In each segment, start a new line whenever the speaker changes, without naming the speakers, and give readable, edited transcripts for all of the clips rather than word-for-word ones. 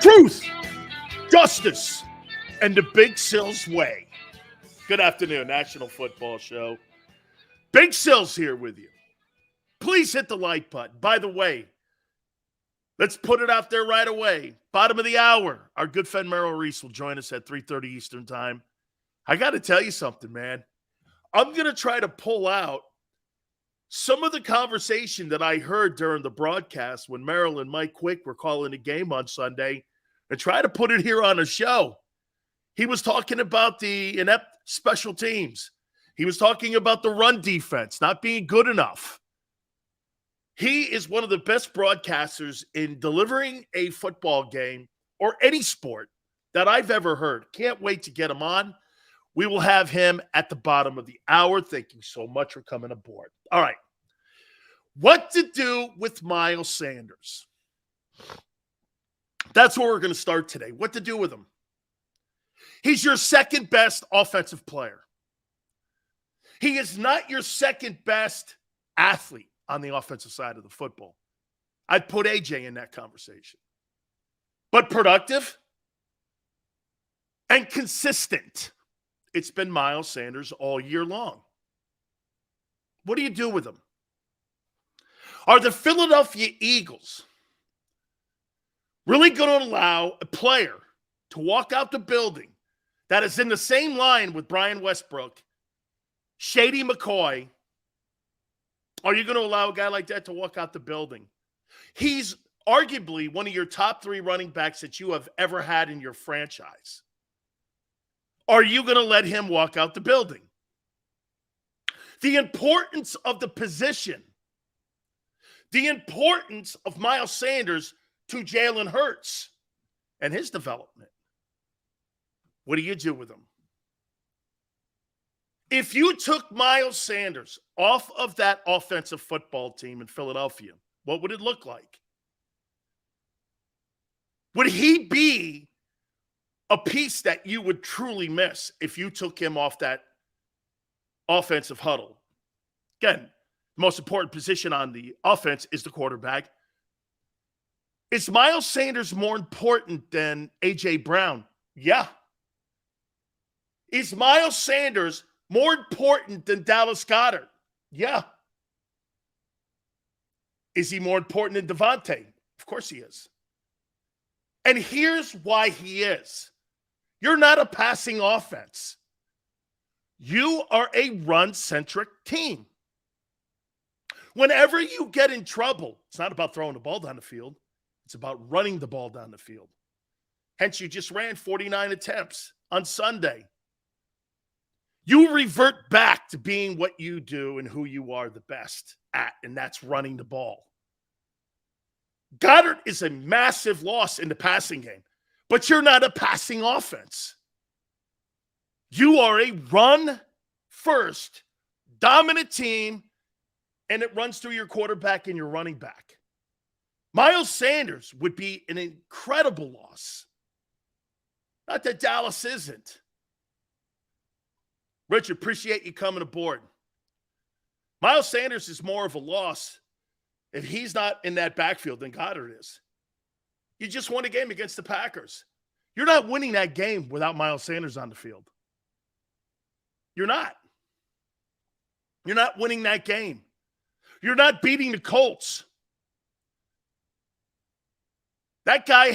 Truth, justice, and the Big Sills way. Good afternoon, National Football Show. Big Sills here with you. Please hit the like button. By the way, let's put it out there right away. Bottom of the hour, our good friend Merrill Reese will join us at 3:30 Eastern Time. I got to tell you something, man. I'm going to try to pull out some of the conversation that I heard during the broadcast when Merrill and Mike Quick were calling the game on Sunday and try to put it here on a show. He was talking about the inept special teams. He was talking about the run defense not being good enough. He is one of the best broadcasters in delivering a football game or any sport that I've ever heard. Can't wait to get him on. We will have him at the bottom of the hour. Thank you so much for coming aboard. All right. What to do with Miles Sanders? That's where we're going to start today. What to do with him? He's your second best offensive player. He is not your second best athlete on the offensive side of the football. I'd put AJ in that conversation. But productive and consistent. It's been Miles Sanders all year long. What do you do with him? Are the Philadelphia Eagles really going to allow a player to walk out the building that is in the same line with Brian Westbrook, Shady McCoy? Are you going to allow a guy like that to walk out the building? He's arguably one of your top 3 running backs that you have ever had in your franchise. Are you going to let him walk out the building? The importance of the position, the importance of Miles Sanders to Jalen Hurts and his development. What do you do with him? If you took Miles Sanders off of that offensive football team in Philadelphia, what would it look like? Would he be a piece that you would truly miss if you took him off that offensive huddle? Again, the most important position on the offense is the quarterback. Is Miles Sanders more important than A.J. Brown? Yeah. Is Miles Sanders more important than Dallas Goedert? Yeah. Is he more important than Devontae? Of course he is. And here's why he is. You're not a passing offense. You are a run-centric team. Whenever you get in trouble, it's not about throwing the ball down the field. It's about running the ball down the field. Hence, you just ran 49 attempts on Sunday. You revert back to being what you do and who you are the best at, and that's running the ball. Goddard is a massive loss in the passing game, but you're not a passing offense. You are a run-first, dominant team, and it runs through your quarterback and your running back. Miles Sanders would be an incredible loss. Not that Dallas isn't. Rich, appreciate you coming aboard. Miles Sanders is more of a loss if he's not in that backfield than Goddard is. You just won a game against the Packers. You're not winning that game without Miles Sanders on the field. You're not. You're not winning that game. You're not beating the Colts. That guy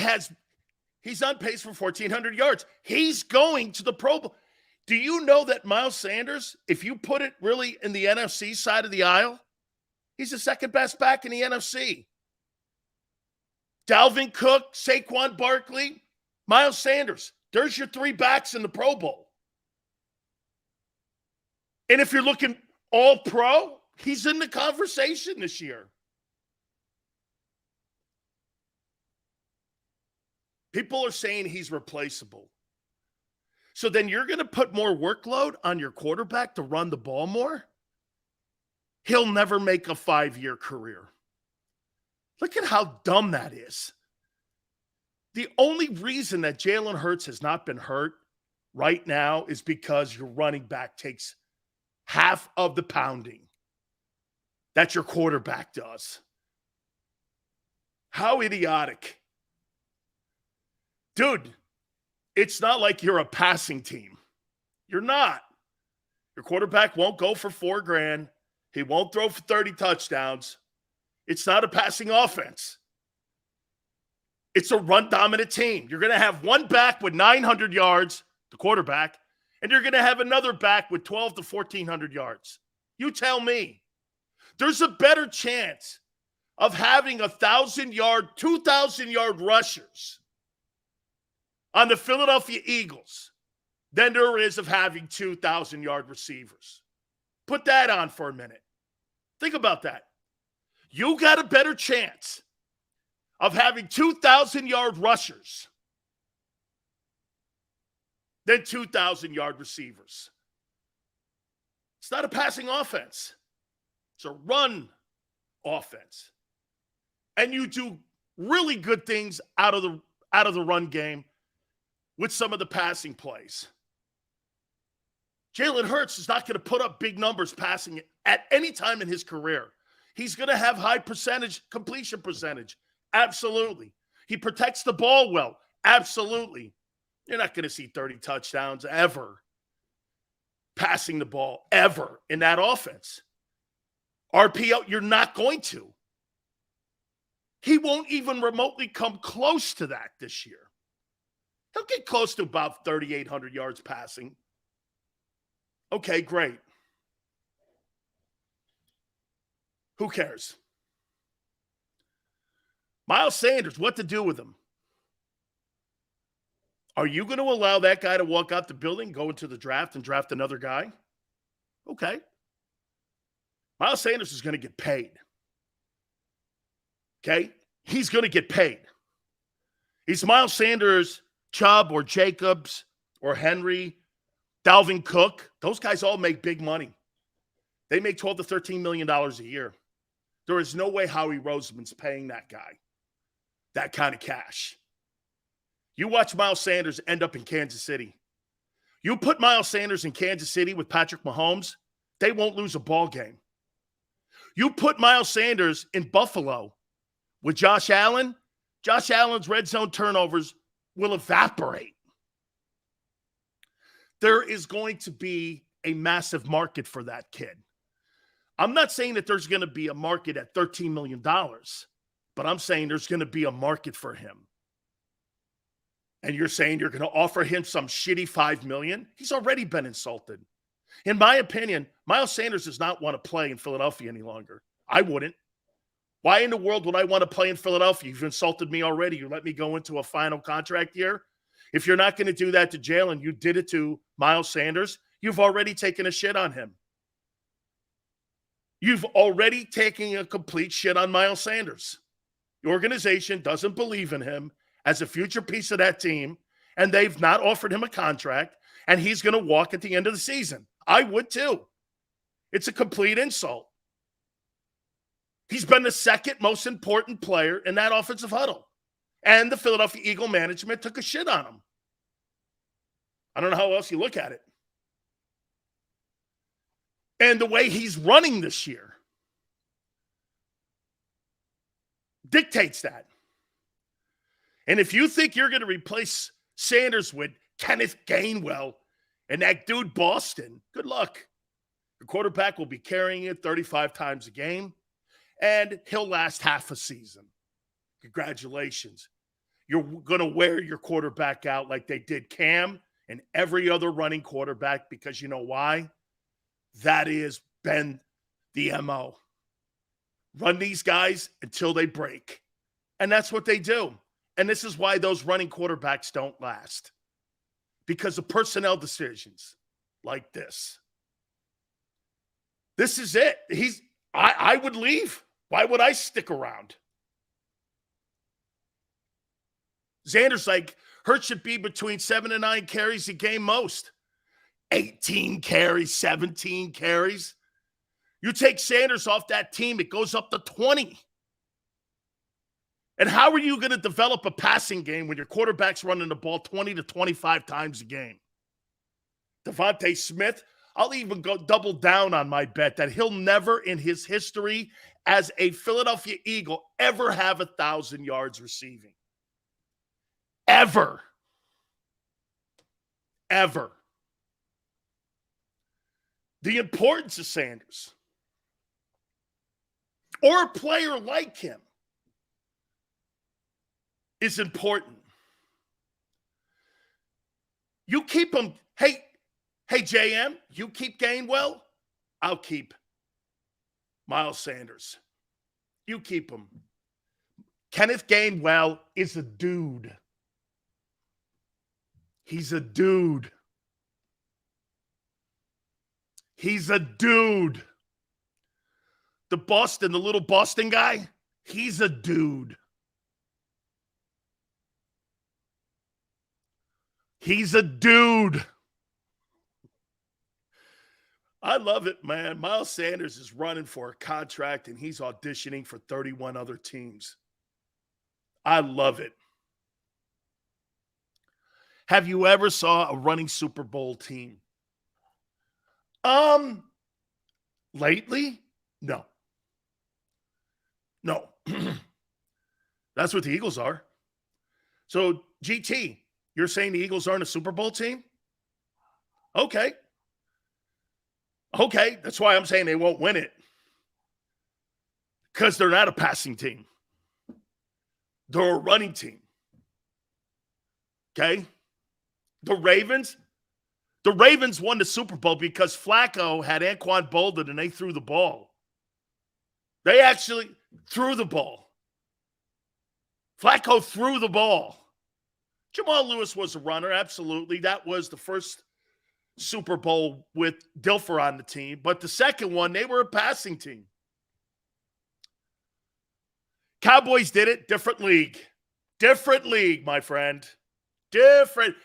he's on pace for 1,400 yards. He's going to the Pro Bowl. Do you know that Miles Sanders, if you put it really in the NFC side of the aisle, he's the second best back in the NFC. Dalvin Cook, Saquon Barkley, Miles Sanders. There's your 3 backs in the Pro Bowl. And if you're looking all pro, he's in the conversation this year. People are saying he's replaceable. So then you're going to put more workload on your quarterback to run the ball more? He'll never make a 5-year career. Look at how dumb that is. The only reason that Jalen Hurts has not been hurt right now is because your running back takes half of the pounding that your quarterback does. How idiotic. Dude, it's not like you're a passing team. You're not. Your quarterback won't go for $4,000. He won't throw for 30 touchdowns. It's not a passing offense. It's a run-dominant team. You're going to have one back with 900 yards, the quarterback, and you're going to have another back with 12 to 1,400 yards. You tell me. There's a better chance of having 1,000-yard, 2,000-yard rushers on the Philadelphia Eagles than there is of having 2,000-yard receivers. Put that on for a minute. Think about that. You got a better chance of having 2,000-yard rushers than 2,000-yard receivers. It's not a passing offense. It's a run offense. And you do really good things out of the run game with some of the passing plays. Jalen Hurts is not going to put up big numbers passing at any time in his career. He's going to have high completion percentage. Absolutely. He protects the ball well. Absolutely. You're not going to see 30 touchdowns ever passing the ball ever in that offense. RPO, you're not going to. He won't even remotely come close to that this year. He'll get close to about 3,800 yards passing. Okay, great. Who cares? Miles Sanders, what to do with him? Are you going to allow that guy to walk out the building, go into the draft, and draft another guy? Okay. Miles Sanders is going to get paid. Okay? He's going to get paid. He's Miles Sanders, Chubb, or Jacobs, or Henry, Dalvin Cook. Those guys all make big money. They make $12 to $13 million a year. There is no way Howie Roseman's paying that guy that kind of cash. You watch Miles Sanders end up in Kansas City. You put Miles Sanders in Kansas City with Patrick Mahomes, they won't lose a ball game. You put Miles Sanders in Buffalo with Josh Allen's red zone turnovers will evaporate. There is going to be a massive market for that kid. I'm not saying that there's going to be a market at $13 million, but I'm saying there's going to be a market for him. And you're saying you're going to offer him some shitty $5 million? He's already been insulted. In my opinion, Miles Sanders does not want to play in Philadelphia any longer. I wouldn't. Why in the world would I want to play in Philadelphia? You've insulted me already. You let me go into a final contract year. If you're not going to do that to Jalen, you did it to Miles Sanders. You've already taken a shit on him. You've already taken a complete shit on Miles Sanders. The organization doesn't believe in him as a future piece of that team, and they've not offered him a contract, and he's going to walk at the end of the season. I would too. It's a complete insult. He's been the second most important player in that offensive huddle, and the Philadelphia Eagle management took a shit on him. I don't know how else you look at it. And the way he's running this year dictates that. And if you think you're going to replace Sanders with Kenneth Gainwell and that dude Boston, good luck. Your quarterback will be carrying it 35 times a game, and he'll last half a season. Congratulations. You're going to wear your quarterback out like they did Cam and every other running quarterback, because you know why? That has been the MO. Run these guys until they break. And that's what they do. And this is why those running quarterbacks don't last. Because of personnel decisions like this. This is it. I would leave. Why would I stick around? Xander's like, Hurts should be between 7 and 9 carries a game most. 18 carries, 17 carries. You take Sanders off that team, it goes up to 20. And how are you going to develop a passing game when your quarterback's running the ball 20 to 25 times a game? Devontae Smith, I'll even go double down on my bet that he'll never in his history as a Philadelphia Eagle ever have 1,000 yards receiving. Ever. ever. The importance of Sanders or a player like him is important. You keep him. Hey, JM, you keep Gainwell, I'll keep Miles Sanders. You keep him. Kenneth Gainwell is a dude. He's a dude. He's a dude. The little Boston guy, he's a dude. He's a dude. I love it, man. Miles Sanders is running for a contract, and he's auditioning for 31 other teams. I love it. Have you ever saw a running Super Bowl team? Lately? No. That's what the Eagles are. So, GT, you're saying the Eagles aren't a Super Bowl team? Okay. That's why I'm saying they won't win it. Because they're not a passing team. They're a running team. Okay? The Ravens won the Super Bowl because Flacco had Anquan Boldin and they threw the ball. They actually threw the ball. Flacco threw the ball. Jamal Lewis was a runner, absolutely. That was the first Super Bowl with Dilfer on the team. But the second one, they were a passing team. Cowboys did it. Different league. Different league, my friend. Different.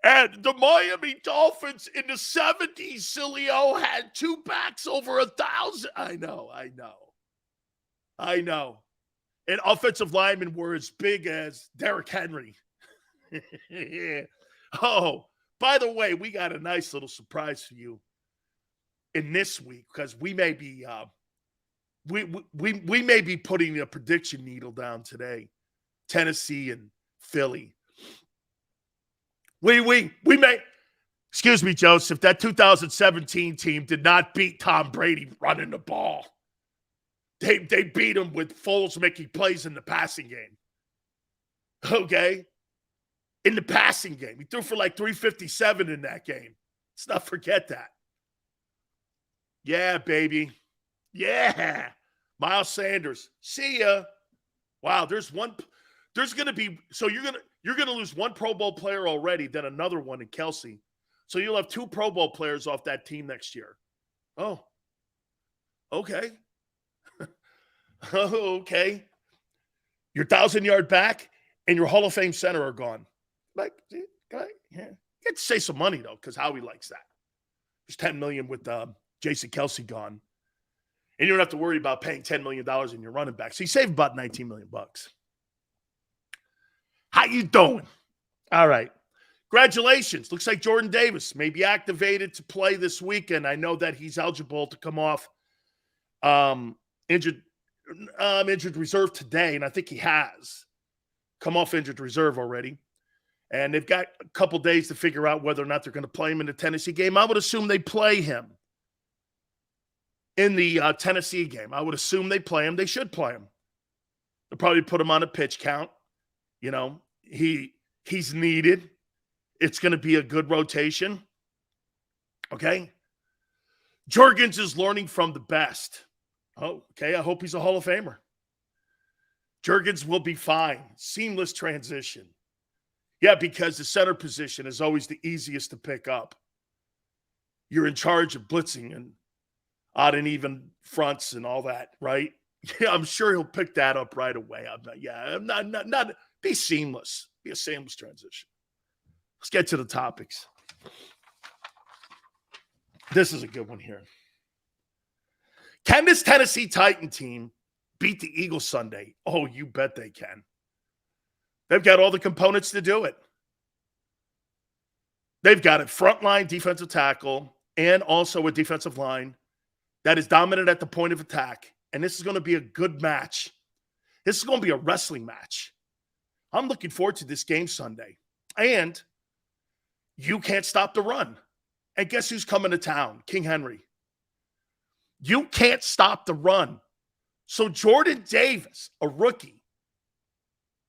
And the Miami Dolphins in the 70s, Sileo, had two backs over 1,000. I know. And offensive linemen were as big as Derrick Henry. Oh, by the way, we got a nice little surprise for you in this week because we may be we may be putting a prediction needle down today. Tennessee and Philly. We may, excuse me, Joseph, that 2017 team did not beat Tom Brady running the ball. They beat him with Foles making plays in the passing game. Okay? In the passing game. He threw for like 357 in that game. Let's not forget that. Yeah, baby. Yeah. Miles Sanders. See ya. Wow, there's going to be, so you're going to lose one Pro Bowl player already, then another one in Kelsey. So you'll have two Pro Bowl players off that team next year. Oh, okay. Okay. Your 1,000-yard back and your Hall of Fame center are gone. Like, yeah. You get to save some money, though, because Howie likes that. There's $10 million with Jason Kelsey gone. And you don't have to worry about paying $10 million in your running back. So you save about $19 million. How you doing? All right. Congratulations. Looks like Jordan Davis may be activated to play this weekend. I know that he's eligible to come off injured reserve today, and I think he has come off injured reserve already. And they've got a couple days to figure out whether or not they're going to play him in the Tennessee game. I would assume they play him in the Tennessee game. I would assume they play him. They should play him. They'll probably put him on a pitch count. You know, he's needed. It's going to be a good rotation. Okay? Jorgens is learning from the best. Oh, okay. I hope he's a Hall of Famer. Jorgens will be fine. Seamless transition. Yeah, because the center position is always the easiest to pick up. You're in charge of blitzing and odd and even fronts and all that, right? Yeah, I'm sure he'll pick that up right away. I'm not be seamless. Be a seamless transition. Let's get to the topics. This is a good one here. Can this Tennessee Titan team beat the Eagles Sunday? Oh, you bet they can. They've got all the components to do it. They've got a frontline defensive tackle and also a defensive line that is dominant at the point of attack. And this is going to be a good match. This is going to be a wrestling match. I'm looking forward to this game Sunday. And You can't stop the run. And guess who's coming to town? King Henry. You can't stop the run. So Jordan Davis, a rookie,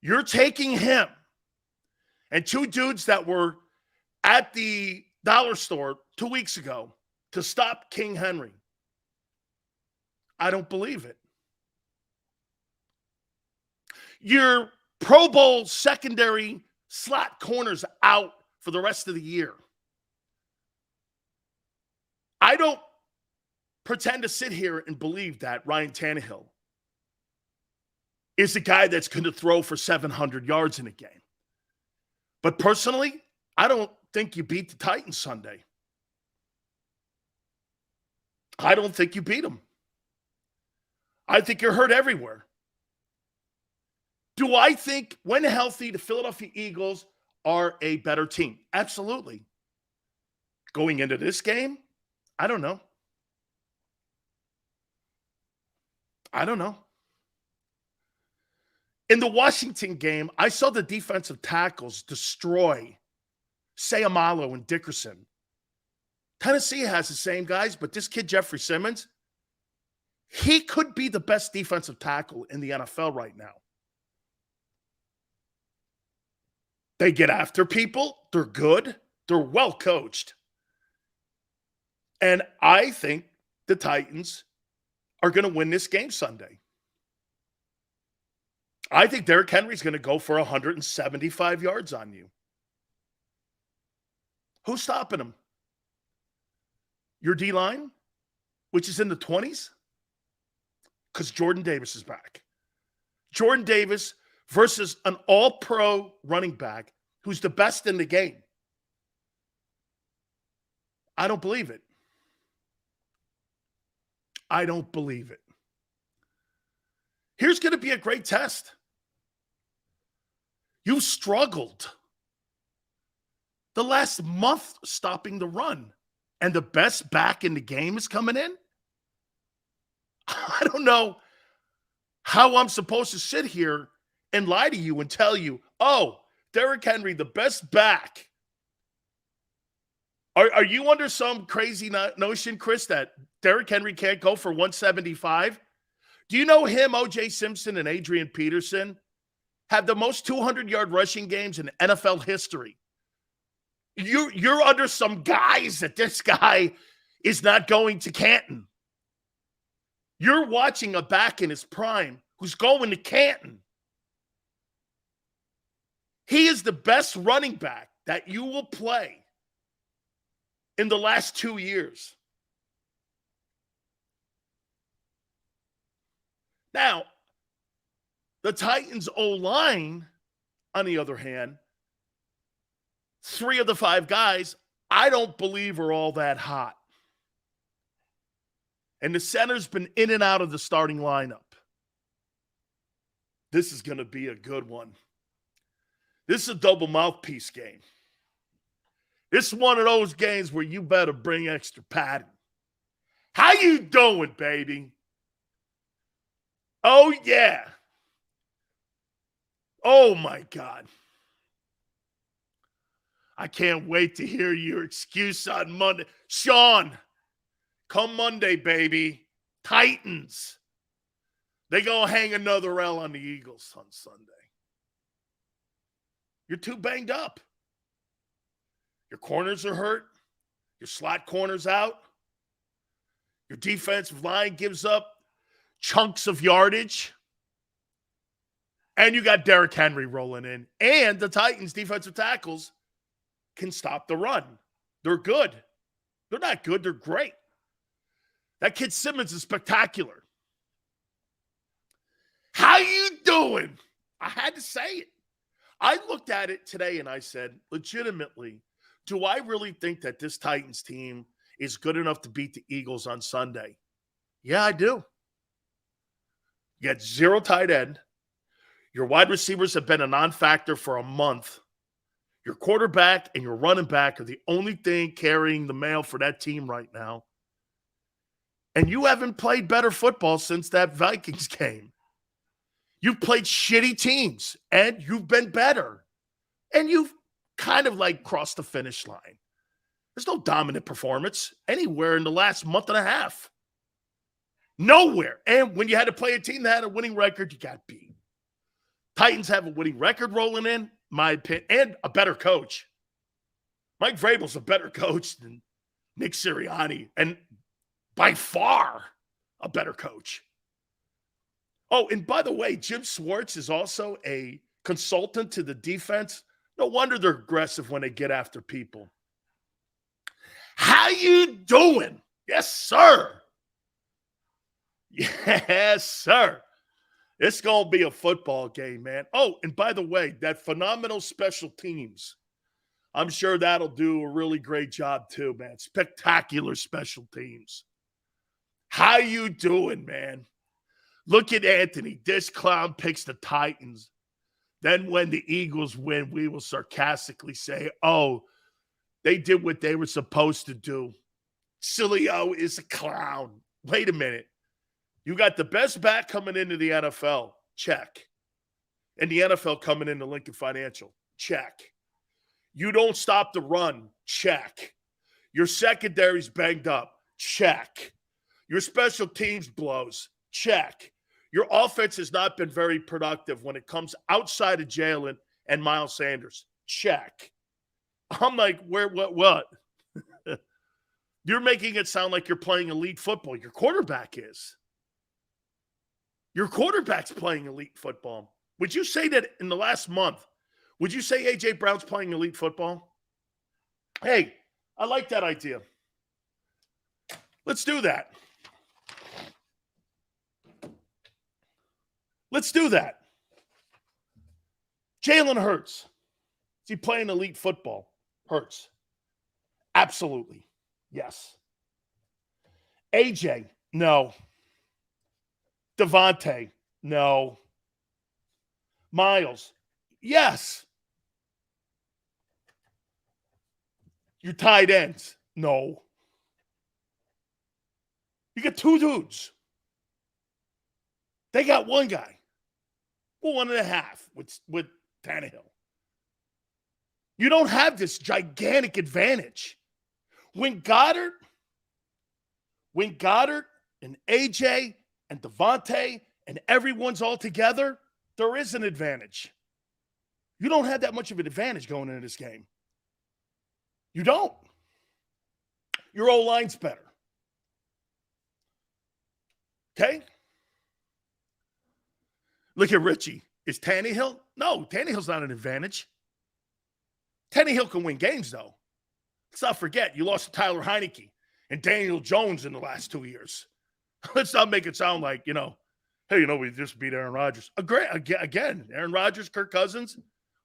you're taking him and two dudes that were at the dollar store 2 weeks ago to stop King Henry. I don't believe it. Your Pro Bowl secondary slot corners out for the rest of the year. I don't pretend to sit here and believe that Ryan Tannehill is the guy that's going to throw for 700 yards in a game. But personally, I don't think you beat the Titans Sunday. I don't think you beat them. I think you're hurt everywhere. Do I think, when healthy, the Philadelphia Eagles are a better team? Absolutely. Going into this game, I don't know. In the Washington game, I saw the defensive tackles destroy Sayamalo and Dickerson. Tennessee has the same guys, but this kid, Jeffrey Simmons, he could be the best defensive tackle in the NFL right now. They get after people. They're good. They're well coached. And I think the Titans are going to win this game Sunday. I think Derrick Henry's going to go for 175 yards on you. Who's stopping him? Your D-line, which is in the 20s? Because Jordan Davis is back. Jordan Davis versus an all-pro running back who's the best in the game. I don't believe it. I don't believe it. Here's going to be a great test. You struggled the last month stopping the run, and the best back in the game is coming in? I don't know how I'm supposed to sit here and lie to you and tell you, oh, Derrick Henry, the best back. Are you under some crazy notion, Chris, that Derrick Henry can't go for 175? Do you know him, O.J. Simpson, and Adrian Peterson have the most 200-yard rushing games in NFL history? You're under some guise that this guy is not going to Canton. You're watching a back in his prime who's going to Canton. He is the best running back that you will play in the last 2 years. Now, the Titans' O-line, on the other hand, 3 of the 5 guys, I don't believe are all that hot. And the center's been in and out of the starting lineup. This is going to be a good one. This is a double mouthpiece game. This is one of those games where you better bring extra padding. How you doing, baby? Oh, yeah. Oh, my God. I can't wait to hear your excuse on Monday. Sean, come Monday, baby. Titans. They gonna hang another L on the Eagles on Sunday. You're too banged up. Your corners are hurt. Your slot corner's out. Your defensive line gives up chunks of yardage. And you got Derrick Henry rolling in. And the Titans' defensive tackles can stop the run. They're good. They're not good. They're great. That kid Simmons is spectacular. How you doing? I had to say it. I looked at it today and I said, legitimately, do I really think that this Titans team is good enough to beat the Eagles on Sunday? Yeah, I do. You got 0 tight end. Your wide receivers have been a non-factor for a month. Your quarterback and your running back are the only thing carrying the mail for that team right now. And you haven't played better football since that Vikings game. You've played shitty teams, and you've been better. And you've kind of like crossed the finish line. There's no dominant performance anywhere in the last month and a half. Nowhere. And when you had to play a team that had a winning record, you got beat. Titans have a winning record rolling in, my opinion, and a better coach. Mike Vrabel's a better coach than Nick Sirianni, and by far a better coach. Oh, and by the way, Jim Schwartz is also a consultant to the defense. No wonder they're aggressive when they get after people. How you doing? Yes, sir. Yes, sir. It's going to be a football game, man. Oh, and by the way, that phenomenal special teams, I'm sure that'll do a really great job too, man. Spectacular special teams. How you doing, man? Look at Anthony. This clown picks the Titans. Then when the Eagles win, we will sarcastically say, oh, they did what they were supposed to do. Sileo is a clown. Wait a minute. You got the best back coming into the NFL. Check. And the NFL coming into Lincoln Financial. Check. You don't stop the run. Check. Your secondary's banged up. Check. Your special teams blows. Check. Your offense has not been very productive when it comes outside of Jalen and Miles Sanders. Check. I'm like, what? You're making it sound like you're playing elite football. Your quarterback is. Your quarterback's playing elite football. Would you say that in the last month, would you say A.J. Brown's playing elite football? Hey, I like that idea. Let's do that. Let's do that. Jalen Hurts. Is he playing elite football? Hurts. Absolutely. Yes. AJ, no. Devontae, no. Miles, yes. Your tight ends, no. You got two dudes. They got one guy. Well, 1.5 with Tannehill. You don't have this gigantic advantage. When Goddard and AJ and Devontae and everyone's all together, there is an advantage. You don't have that much of an advantage going into this game. You don't. Your O-line's better. Okay? Look at Richie. Is Tannehill? No, Tannehill's not an advantage. Tannehill can win games, though. Let's not forget, you lost to Tyler Heineke and Daniel Jones in the last 2 years. Let's not make it sound like, hey, we just beat Aaron Rodgers. Again, Aaron Rodgers, Kirk Cousins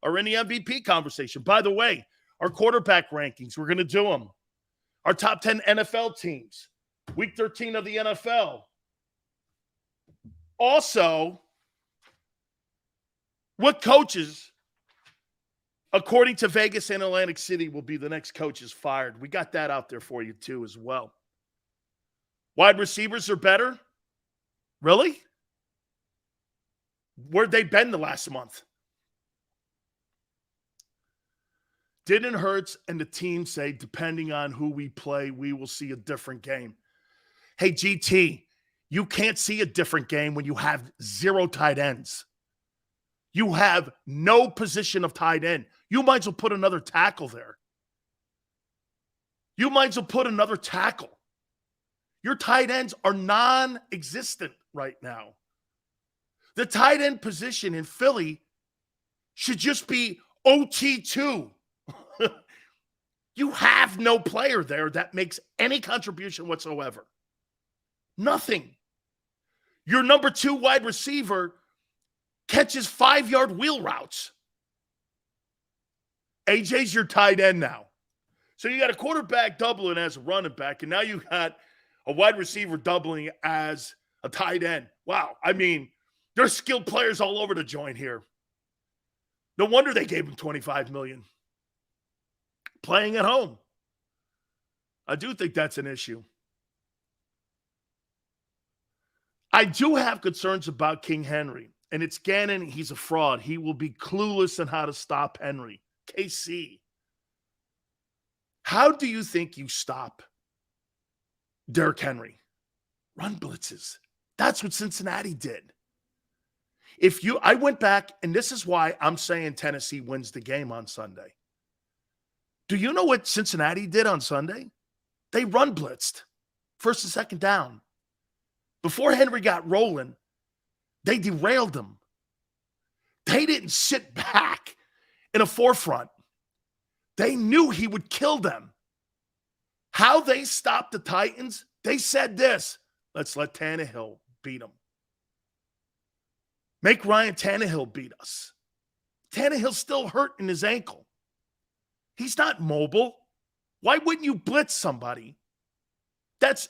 are in the MVP conversation. By the way, our quarterback rankings, we're going to do them. Our top 10 NFL teams. Week 13 of the NFL. Also, what coaches, according to Vegas and Atlantic City, will be the next coaches fired? We got that out there for you, too, as well. Wide receivers are better? Really? Where'd they been the last month? Didn't Hurts and the team say, depending on who we play, we will see a different game? Hey, GT, you can't see a different game when you have 0 tight ends. You have no position of tight end. You might as well put another tackle there. You might as well put another tackle. Your tight ends are non-existent right now. The tight end position in Philly should just be OT2. You have no player there that makes any contribution whatsoever. Nothing. Your number 2 wide receiver catches 5-yard wheel routes. AJ's your tight end now. So you got a quarterback doubling as a running back, and now you got a wide receiver doubling as a tight end. Wow. I mean, there's skilled players all over the joint here. No wonder they gave him $25 million. Playing at home. I do think that's an issue. I do have concerns about King Henry. And it's Gannon. He's a fraud. He will be clueless on how to stop Henry. KC. How do you think you stop Derrick Henry? Run blitzes. That's what Cincinnati did. I went back, and this is why I'm saying Tennessee wins the game on Sunday. Do you know what Cincinnati did on Sunday? They run blitzed. First and second down. Before Henry got rolling, they derailed him. They didn't sit back in a forefront. They knew he would kill them. How they stopped the Titans, they said this: let's let Tannehill beat them. Make Ryan Tannehill beat us. Tannehill's still hurt in his ankle. He's not mobile. Why wouldn't you blitz somebody that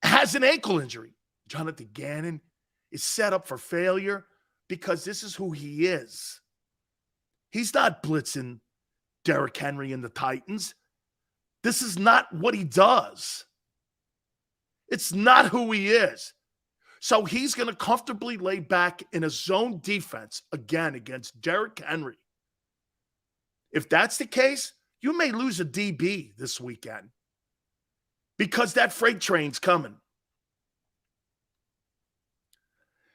has an ankle injury? Jonathan Gannon is set up for failure because this is who he is. He's not blitzing Derrick Henry and the Titans. This is not what he does. It's not who he is. So he's going to comfortably lay back in a zone defense again against Derrick Henry. If that's the case, you may lose a DB this weekend because that freight train's coming.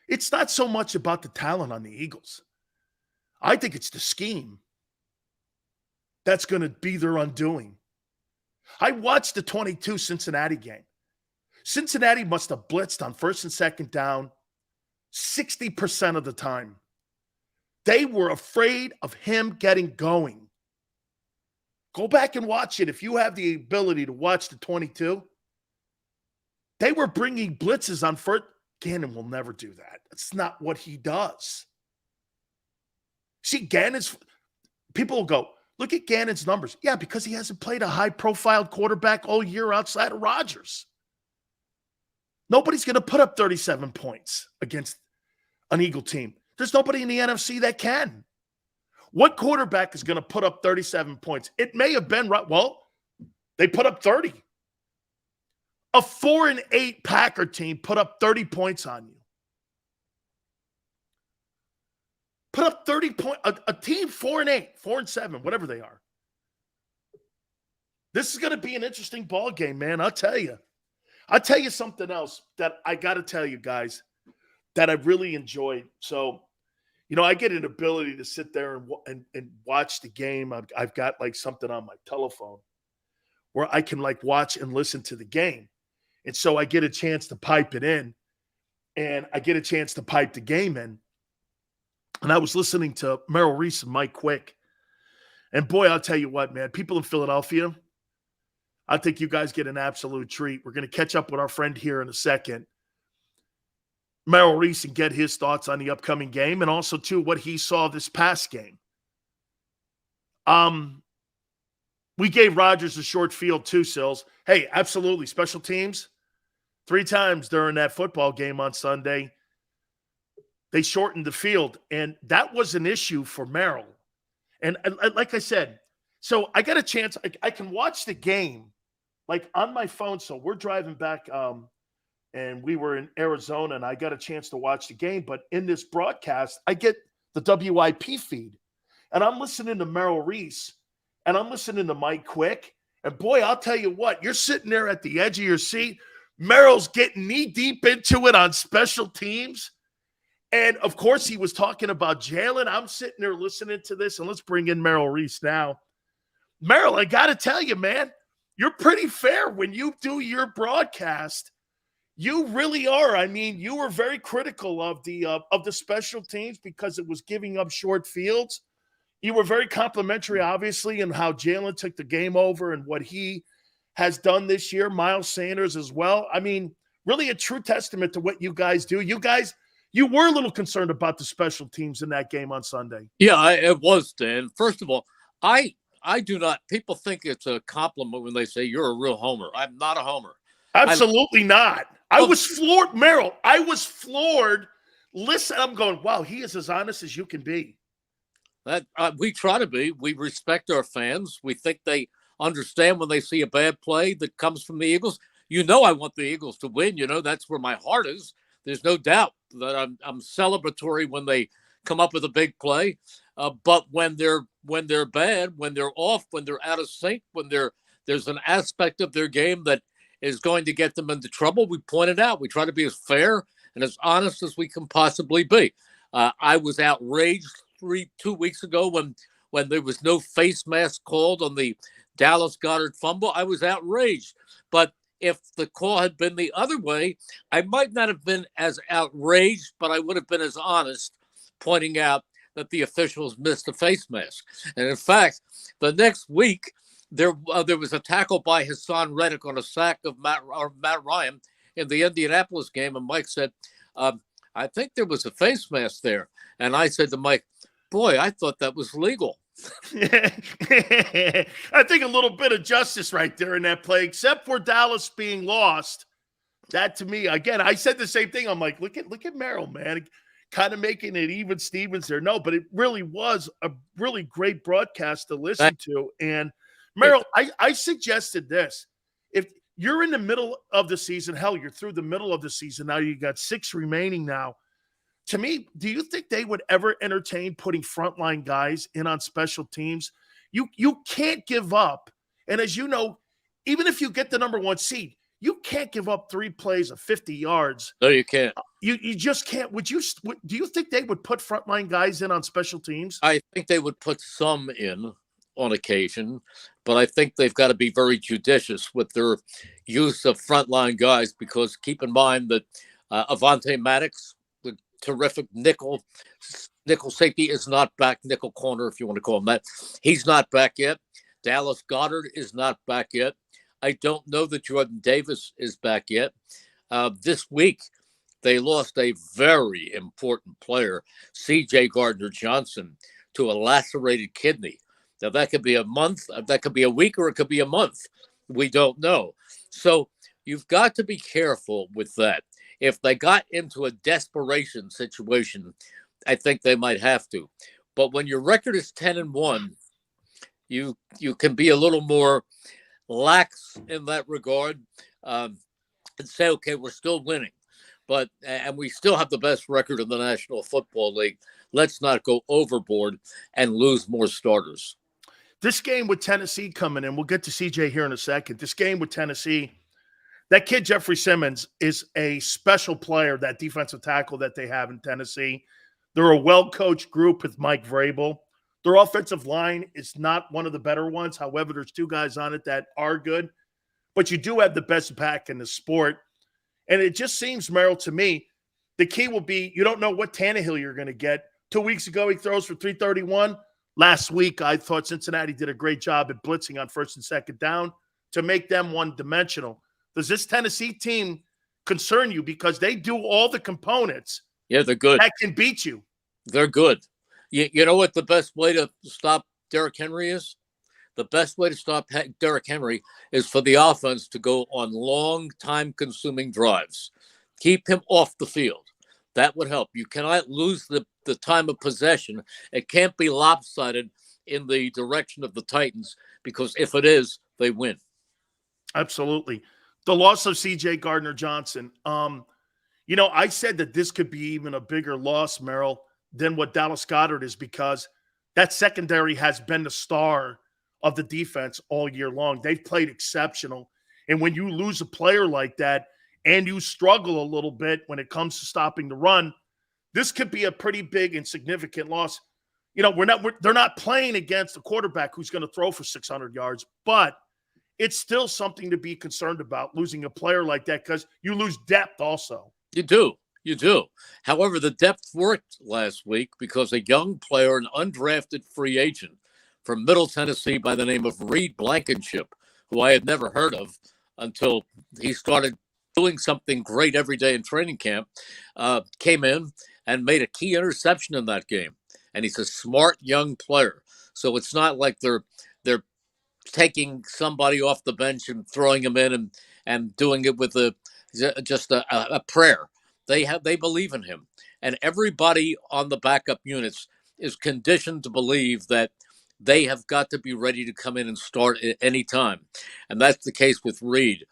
It's not so much about the talent on the Eagles. I think it's the scheme that's going to be their undoing. I watched the 22 Cincinnati game. Cincinnati must have blitzed on first and second down 60% of the time. They were afraid of him getting going. Go back and watch it if you have the ability to watch the 22. They were bringing blitzes on first. Gannon will never do that. That's not what he does. See, people will go, look at Gannon's numbers. Yeah, because he hasn't played a high-profile quarterback all year outside of Rodgers. Nobody's going to put up 37 points against an Eagle team. There's nobody in the NFC that can. What quarterback is going to put up 37 points? It may have been right. Well, they put up 30. A 4-8 Packer team put up 30 points on you. Put up 30 points. A team 4-8, 4-7, whatever they are. This is going to be an interesting ball game, man. I'll tell you. I'll tell you something else that I got to tell you guys that I really enjoyed. So, I get an ability to sit there and watch the game. I've got like something on my telephone where I can like watch and listen to the game. And so I get a chance to pipe it in, and I get a chance to pipe the game in. And I was listening to Merrill Reese and Mike Quick. And boy, I'll tell you what, man, people in Philadelphia, I think you guys get an absolute treat. We're going to catch up with our friend here in a second, Merrill Reese, and get his thoughts on the upcoming game and also, too, what he saw this past game. We gave Rodgers a short field, too, Sills. Hey, absolutely. Special teams, 3 times during that football game on Sunday, they shortened the field, and that was an issue for Merrill. And like I said, so I got a chance. I can watch the game like on my phone. So we're driving back and we were in Arizona, and I got a chance to watch the game. But in this broadcast, I get the WIP feed, and I'm listening to Merrill Reese, and I'm listening to Mike Quick. And boy, I'll tell you what, you're sitting there at the edge of your seat. Merrill's getting knee deep into it on special teams. And, of course, he was talking about Jalen. I'm sitting there listening to this, and let's bring in Merrill Reese now. Merrill, I got to tell you, man, you're pretty fair when you do your broadcast. You really are. I mean, you were very critical of the special teams because it was giving up short fields. You were very complimentary, obviously, in how Jalen took the game over and what he has done this year. Miles Sanders as well. I mean, really a true testament to what you guys do. You were a little concerned about the special teams in that game on Sunday.
Yeah, it was, Dan. First of all, I do not – people think it's a compliment when they say you're a real homer. I'm not a homer.
Absolutely not. I was floored, Merrill. I was floored. Listen, I'm going, wow, he is as honest as you can be.
We try to be. We respect our fans. We think they understand when they see a bad play that comes from the Eagles. I want the Eagles to win. That's where my heart is. There's no doubt that I'm celebratory when they come up with a big play. But when they're bad, when they're off, when they're out of sync, when they're there's an aspect of their game that is going to get them into trouble. We pointed out, we try to be as fair and as honest as we can possibly be. I was outraged 2 weeks ago when there was no face mask called on the Dallas Goedert fumble. I was outraged. But if the call had been the other way, I might not have been as outraged, but I would have been as honest, pointing out that the officials missed the face mask. And in fact, the next week, there was a tackle by Hassan Reddick on a sack of Matt Ryan in the Indianapolis game. And Mike said, I think there was a face mask there. And I said to Mike, boy, I thought that was legal.
I think a little bit of justice right there in that play, except for Dallas being lost. That to me, again, I said the same thing. I'm like, look at Merrill, man, kind of making it even Stevens there. No, but it really was a really great broadcast to listen to. And Merrill, I suggested this. If you're in the middle of the season, hell, you're through the middle of the season. Now you got 6 remaining now. To me, do you think they would ever entertain putting frontline guys in on special teams? You can't give up. And as you know, even if you get the number 1 seed, you can't give up 3 plays of 50 yards.
No, you can't.
You just can't. Do you think they would put frontline guys in on special teams?
I think they would put some in on occasion, but I think they've got to be very judicious with their use of frontline guys, because keep in mind that Avonte Maddox, the terrific nickel safety, is not back. Nickel corner, if you want to call him that. He's not back yet. Dallas Goedert is not back yet. I don't know that Jordan Davis is back yet. This week, they lost a very important player, C.J. Gardner-Johnson, to a lacerated kidney. Now, that could be a month, that could be a week, or it could be a month. We don't know. So you've got to be careful with that. If they got into a desperation situation, I think they might have to. But when your record is 10-1, you can be a little more lax in that regard, and say, okay, we're still winning, and we still have the best record in the National Football League. Let's not go overboard and lose more starters.
This game with Tennessee coming in, we'll get to CJ here in a second. This game with Tennessee, that kid Jeffrey Simmons is a special player, that defensive tackle that they have in Tennessee. They're a well-coached group with Mike Vrabel. Their offensive line is not one of the better ones. However, there's 2 guys on it that are good. But you do have the best back in the sport. And it just seems, Merrill, to me, the key will be you don't know what Tannehill you're going to get. 2 weeks ago, he throws for 331. Last week, I thought Cincinnati did a great job at blitzing on 1st and 2nd down to make them one-dimensional. Does this Tennessee team concern you? Because they do all the components.
Yeah, they're good.
That can beat you.
They're good. You know what the best way to stop Derrick Henry is? The best way to stop Derrick Henry is for the offense to go on long, time-consuming drives. Keep him off the field. That would help. You cannot lose the time of possession. It can't be lopsided in the direction of the Titans, because if it is, they win.
Absolutely. The loss of C.J. Gardner-Johnson. I said that this could be even a bigger loss, Merrill, than what Dallas Goedert is, because that secondary has been the star of the defense all year long. They've played exceptional. And when you lose a player like that and you struggle a little bit when it comes to stopping the run, this could be a pretty big and significant loss. They're not playing against a quarterback who's going to throw for 600 yards, but it's still something to be concerned about, losing a player like that, because you lose depth also.
You do. However, the depth worked last week because a young player, an undrafted free agent from Middle Tennessee by the name of Reed Blankenship, who I had never heard of until he started doing something great every day in training camp, came in and made a key interception in that game. And he's a smart young player. So it's not like they're taking somebody off the bench and throwing him in and doing it with just a prayer. They believe in him. And everybody on the backup units is conditioned to believe that they have got to be ready to come in and start at any time. And that's the case with Reed.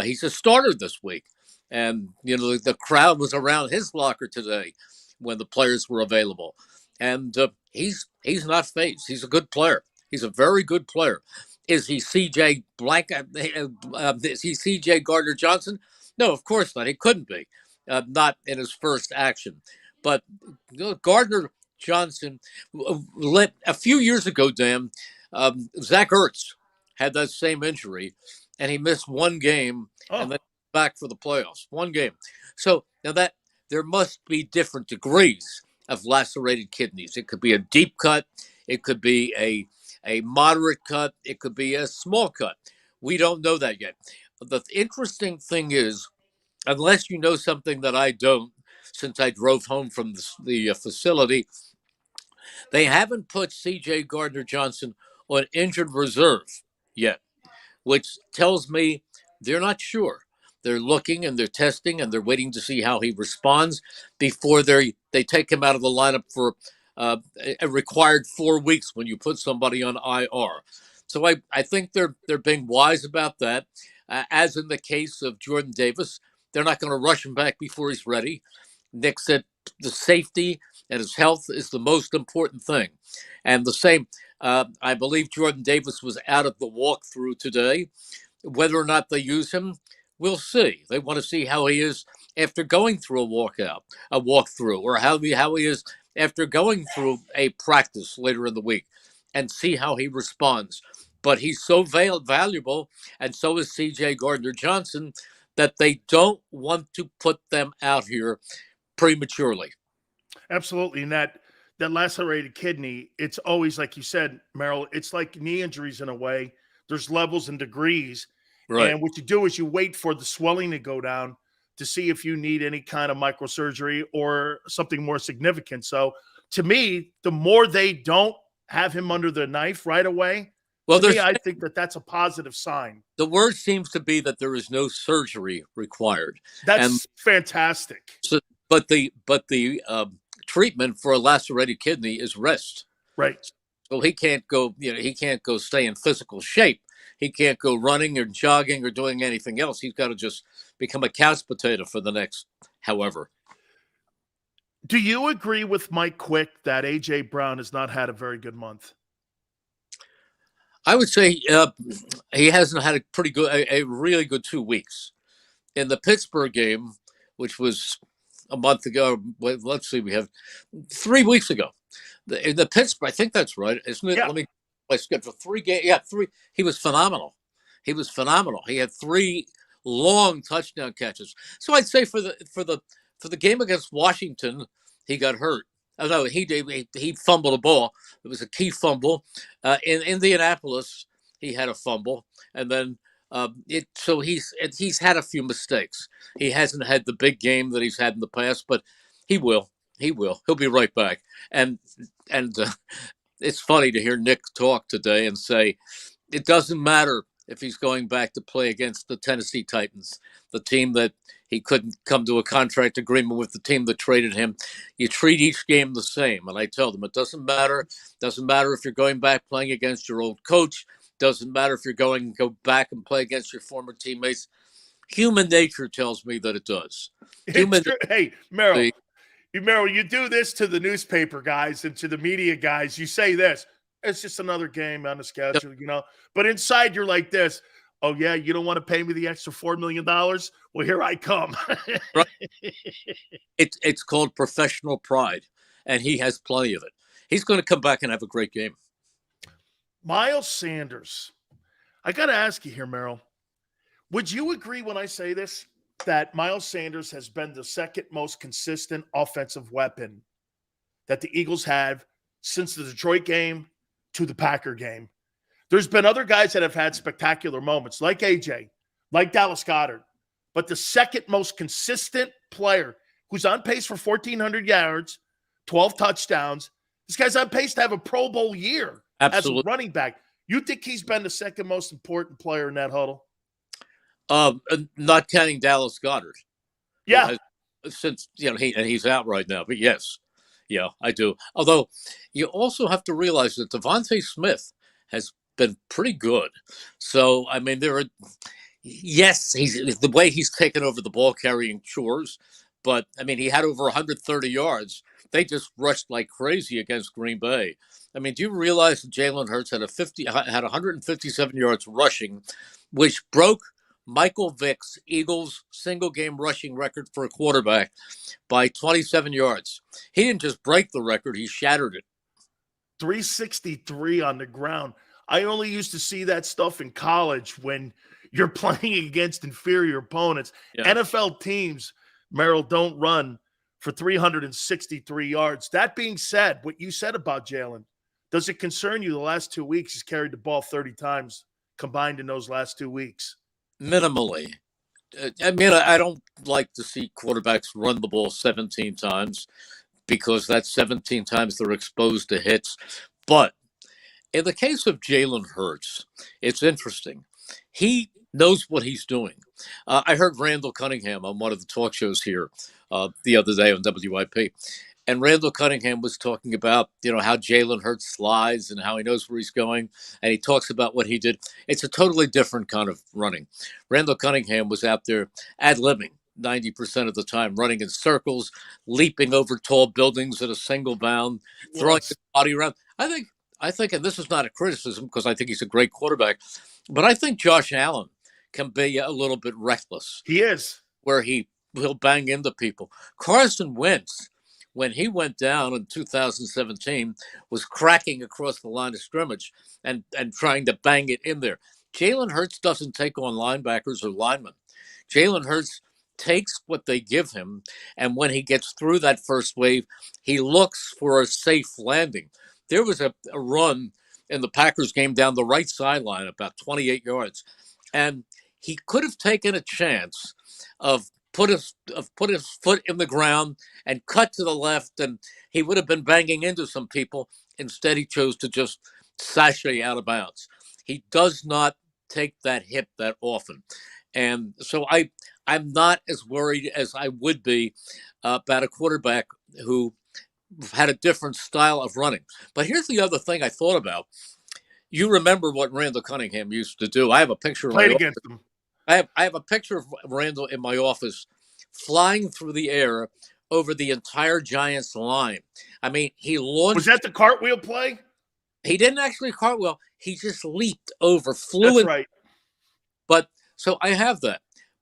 He's a starter this week. And, the crowd was around his locker today when the players were available. And he's not phased. He's a good player. He's a very good player. Is he C.J. Blank? Is he C.J. Gardner Johnson? No, of course not. He couldn't be, not in his first action. But Gardner Johnson, a few years ago, Dan, Zach Ertz had that same injury, and he missed one game and then back for the playoffs. One game. So now that there must be different degrees of lacerated kidneys. It could be a deep cut. It could be a moderate cut. It could be a small cut. We don't know that yet. The interesting thing is, unless you know something that I don't, since I drove home from the facility, they haven't put C.J. Gardner Johnson on injured reserve yet, which tells me they're not sure. They're looking and they're testing and they're waiting to see how he responds before they take him out of the lineup for a required 4 weeks when you put somebody on IR. So I think they're being wise about that. As in the case of Jordan Davis, they're not going to rush him back before he's ready. Nick said the safety and his health is the most important thing. And the same, I believe Jordan Davis was out of the walkthrough today. Whether or not they use him, we'll see. They want to see how he is after going through a walkthrough, or how he is after going through a practice later in the week, and see how he responds. But he's so valuable, and so is C.J. Gardner Johnson, that they don't want to put them out here prematurely.
Absolutely. And that lacerated kidney, it's always, like you said, Merrill, it's like knee injuries in a way. There's levels and degrees.
Right.
And what you do is you wait for the swelling to go down to see if you need any kind of microsurgery or something more significant. So to me, the more they don't have him under the knife right away,
well,
I think that's a positive sign.
The word seems to be that there is no surgery required.
That's fantastic.
So, but the treatment for a lacerated kidney is rest.
Right.
So he can't go. He can't go stay in physical shape. He can't go running or jogging or doing anything else. He's got to just become a couch potato for the next however.
Do you agree with Mike Quick that A.J. Brown has not had a very good month?
I would say he hasn't had a really good 2 weeks. In the Pittsburgh game, which was a month ago, let's see, we have 3 weeks ago. In the Pittsburgh, I think that's right, isn't it?
Yeah.
Let me schedule 3 games. Yeah, 3. He was phenomenal. He had 3 long touchdown catches. So I'd say for the game against Washington, he got hurt. Oh, no, he fumbled a ball. It was a key fumble. In Indianapolis, he had a fumble, and then so he's had a few mistakes. He hasn't had the big game that he's had in the past, but he will. He'll be right back. And it's funny to hear Nick talk today and say it doesn't matter if he's going back to play against the Tennessee Titans, the team that he couldn't come to a contract agreement with, the team that traded him. You treat each game the same. And I tell them it doesn't matter. Doesn't matter if you're going back playing against your old coach. Doesn't matter if you're going to go back and play against your former teammates. Human nature tells me that it does.
Hey, Merrill, you do this to the newspaper guys and to the media guys. You say this. It's just another game on the schedule, But inside, you're like this. Oh, yeah, you don't want to pay me the extra $4 million? Well, here I come.
Right. It's called professional pride, and he has plenty of it. He's going to come back and have a great game.
Miles Sanders. I got to ask you here, Merrill. Would you agree when I say this, that Miles Sanders has been the second most consistent offensive weapon that the Eagles have since the Detroit game to the Packer game? There's been other guys that have had spectacular moments, like AJ, like Dallas Goedert, but the second most consistent player who's on pace for 1,400 yards, 12 touchdowns. This guy's on pace to have a Pro Bowl year.
Absolutely.
As a running back. You think he's been the second most important player in that huddle?
Not counting Dallas Goedert.
Yeah.
Since he's out right now, but yes. Yeah, I do. Although you also have to realize that Devontae Smith has been pretty good. So, I mean, he's the way he's taken over the ball carrying chores, but I mean, he had over 130 yards they just rushed like crazy against Green Bay. I mean, do you realize that Jalen Hurts had 157 yards rushing, which broke Michael Vick's Eagles single game rushing record for a quarterback by 27 yards. He didn't just break the record, he shattered it.
363 on the ground. I only used to see that stuff in college when you're playing against inferior opponents. Yeah. NFL teams, Merrill, don't run for 363 yards. That being said, what you said about Jalen, does it concern you the last 2 weeks he's carried the ball 30 times combined in those last 2 weeks?
Minimally. I mean, I don't like to see quarterbacks run the ball 17 times because that's 17 times they're exposed to hits. But in the case of Jalen Hurts, it's interesting. He knows what he's doing. I heard Randall Cunningham on one of the talk shows here the other day on WIP. And Randall Cunningham was talking about, how Jalen Hurts slides and how he knows where he's going. And he talks about what he did. It's a totally different kind of running. Randall Cunningham was out there ad-libbing 90% of the time, running in circles, leaping over tall buildings at a single bound, throwing his body around. I think, and this is not a criticism because I think he's a great quarterback, but I think Josh Allen can be a little bit reckless.
He is.
Where he'll bang into people. Carson Wentz, when he went down in 2017, was cracking across the line of scrimmage and trying to bang it in there. Jalen Hurts doesn't take on linebackers or linemen. Jalen Hurts takes what they give him, and when he gets through that first wave, he looks for a safe landing. There was a run in the Packers game down the right sideline, about 28 yards, and he could have taken a chance of put his foot in the ground and cut to the left, and he would have been banging into some people. Instead, he chose to just sashay out of bounds. He does not take that hit that often. And so I'm not as worried as I would be about a quarterback who had a different style of running. But here's the other thing I thought about. You remember what Randall Cunningham used to do. I have a picture of
played against him.
I have a picture of Randall in my office flying through the air over the entire Giants line. I mean, he launched.
Was that the cartwheel play?
He didn't actually cartwheel. He just leaped over, flew.
That's right.
But so I have that.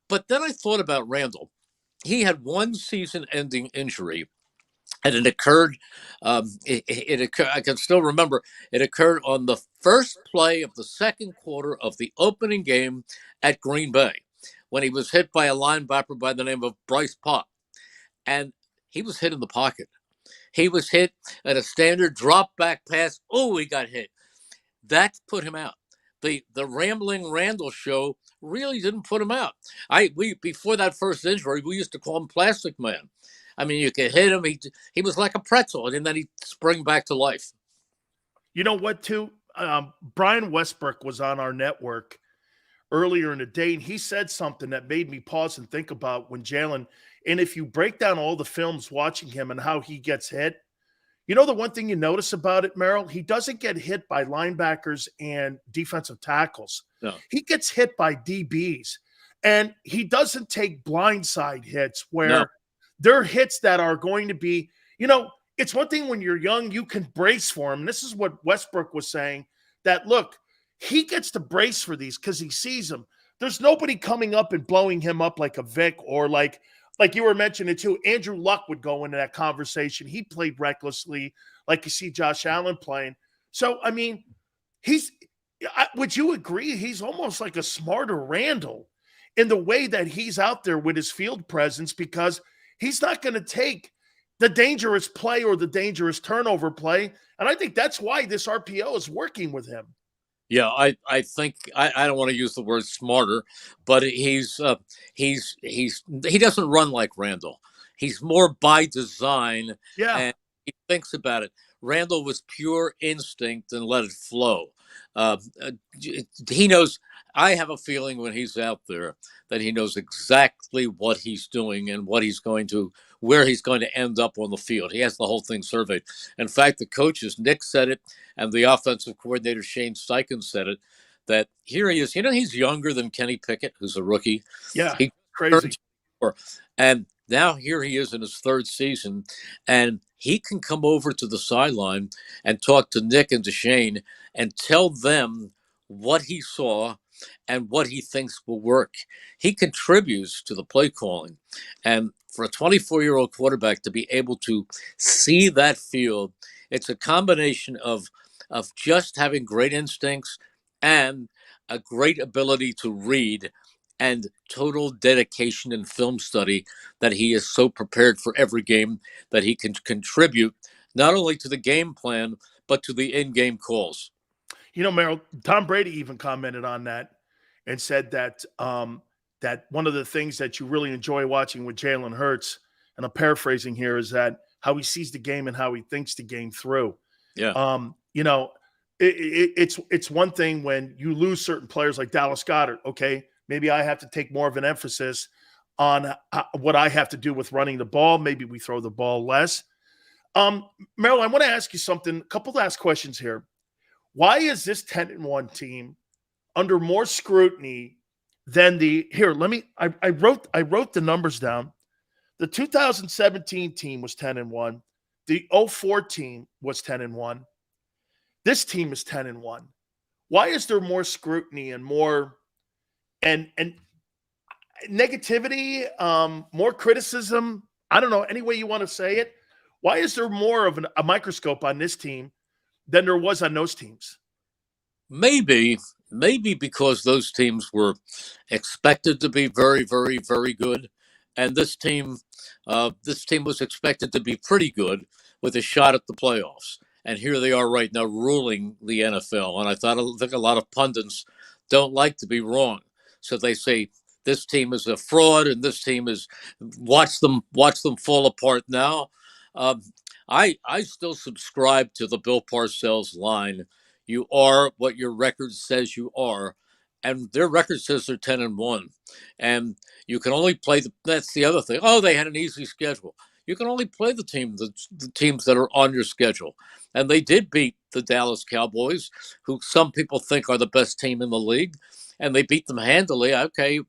But then I thought about Randall. He had one season-ending injury, and it occurred. It occurred. I can still remember. It occurred on the first play of the second quarter of the opening game at Green Bay, when he was hit by a linebacker by the name of Bryce Pott, and he was hit in the pocket. He was hit at a standard drop back pass. Oh, he got hit. That put him out. The rambling Randall show really didn't put him out. We before that first injury, we used to call him Plastic Man. I mean, you could hit him. He was like a pretzel, and then he'd spring back to life.
You know what, too? Brian Westbrook was on our network earlier in the day, and he said something that made me pause and think about when Jalen, and if you break down all the films watching him and how he gets hit, the one thing you notice about it, Merrill, he doesn't get hit by linebackers and defensive tackles.
No.
He gets hit by DBs, and he doesn't take blindside hits where they're hits that are going to be, it's one thing when you're young, you can brace for him. And this is what Westbrook was saying, that look, he gets to brace for these because he sees them. There's nobody coming up and blowing him up like a Vic or like you were mentioning too. Andrew Luck would go into that conversation. He played recklessly, like you see Josh Allen playing. So, I mean, would you agree? He's almost like a smarter Randall in the way that he's out there with his field presence, because he's not going to take the dangerous play or the dangerous turnover play. And I think that's why this RPO is working with him.
Yeah, I think I don't want to use the word smarter, but he doesn't run like Randall. He's more by design.
Yeah,
and he thinks about it. Randall was pure instinct and let it flow. He knows. I have a feeling when he's out there that he knows exactly what he's doing and where he's going to end up on the field. He has the whole thing surveyed. In fact, the coaches, Nick said it, and the offensive coordinator, Shane Steichen, said it, that here he is. He's younger than Kenny Pickett, who's a rookie.
Yeah, crazy.
And Now here he is in his third season, and he can come over to the sideline and talk to Nick and DeShane and tell them what he saw and what he thinks will work. He contributes to the play calling. And for a 24-year-old quarterback to be able to see that field, it's a combination of just having great instincts and a great ability to read and total dedication in film study, that he is so prepared for every game that he can contribute not only to the game plan, but to the in-game calls.
You know, Merrill, Tom Brady even commented on that and said that that one of the things that you really enjoy watching with Jalen Hurts, and I'm paraphrasing here, is that how he sees the game and how he thinks the game through.
Yeah.
You know, it's one thing when you lose certain players like Dallas Goedert. Okay, maybe I have to take more of an emphasis on what I have to do with running the ball. Maybe we throw the ball less. Merrill, I want to ask you something. A couple last questions here. Why is this 10-1 team under more scrutiny than the here? Let me. I wrote the numbers down. The 2017 team was 10-1. The 04 team was 10-1. This team is 10-1. Why is there more scrutiny and more and negativity, more criticism? I don't know, any way you want to say it. Why is there more of a microscope on this team than there was on those teams?
Maybe because those teams were expected to be very, very, very good, and this team was expected to be pretty good with a shot at the playoffs. And here they are right now ruling the NFL. And I think a lot of pundits don't like to be wrong, so they say this team is a fraud and this team is watch them fall apart now. I still subscribe to the Bill Parcells line. You are what your record says you are, and their record says they're 10-1, and you can only play that's the other thing. Oh, they had an easy schedule. You can only play the teams that are on your schedule, and they did beat the Dallas Cowboys, who some people think are the best team in the league, and they beat them handily. Okay,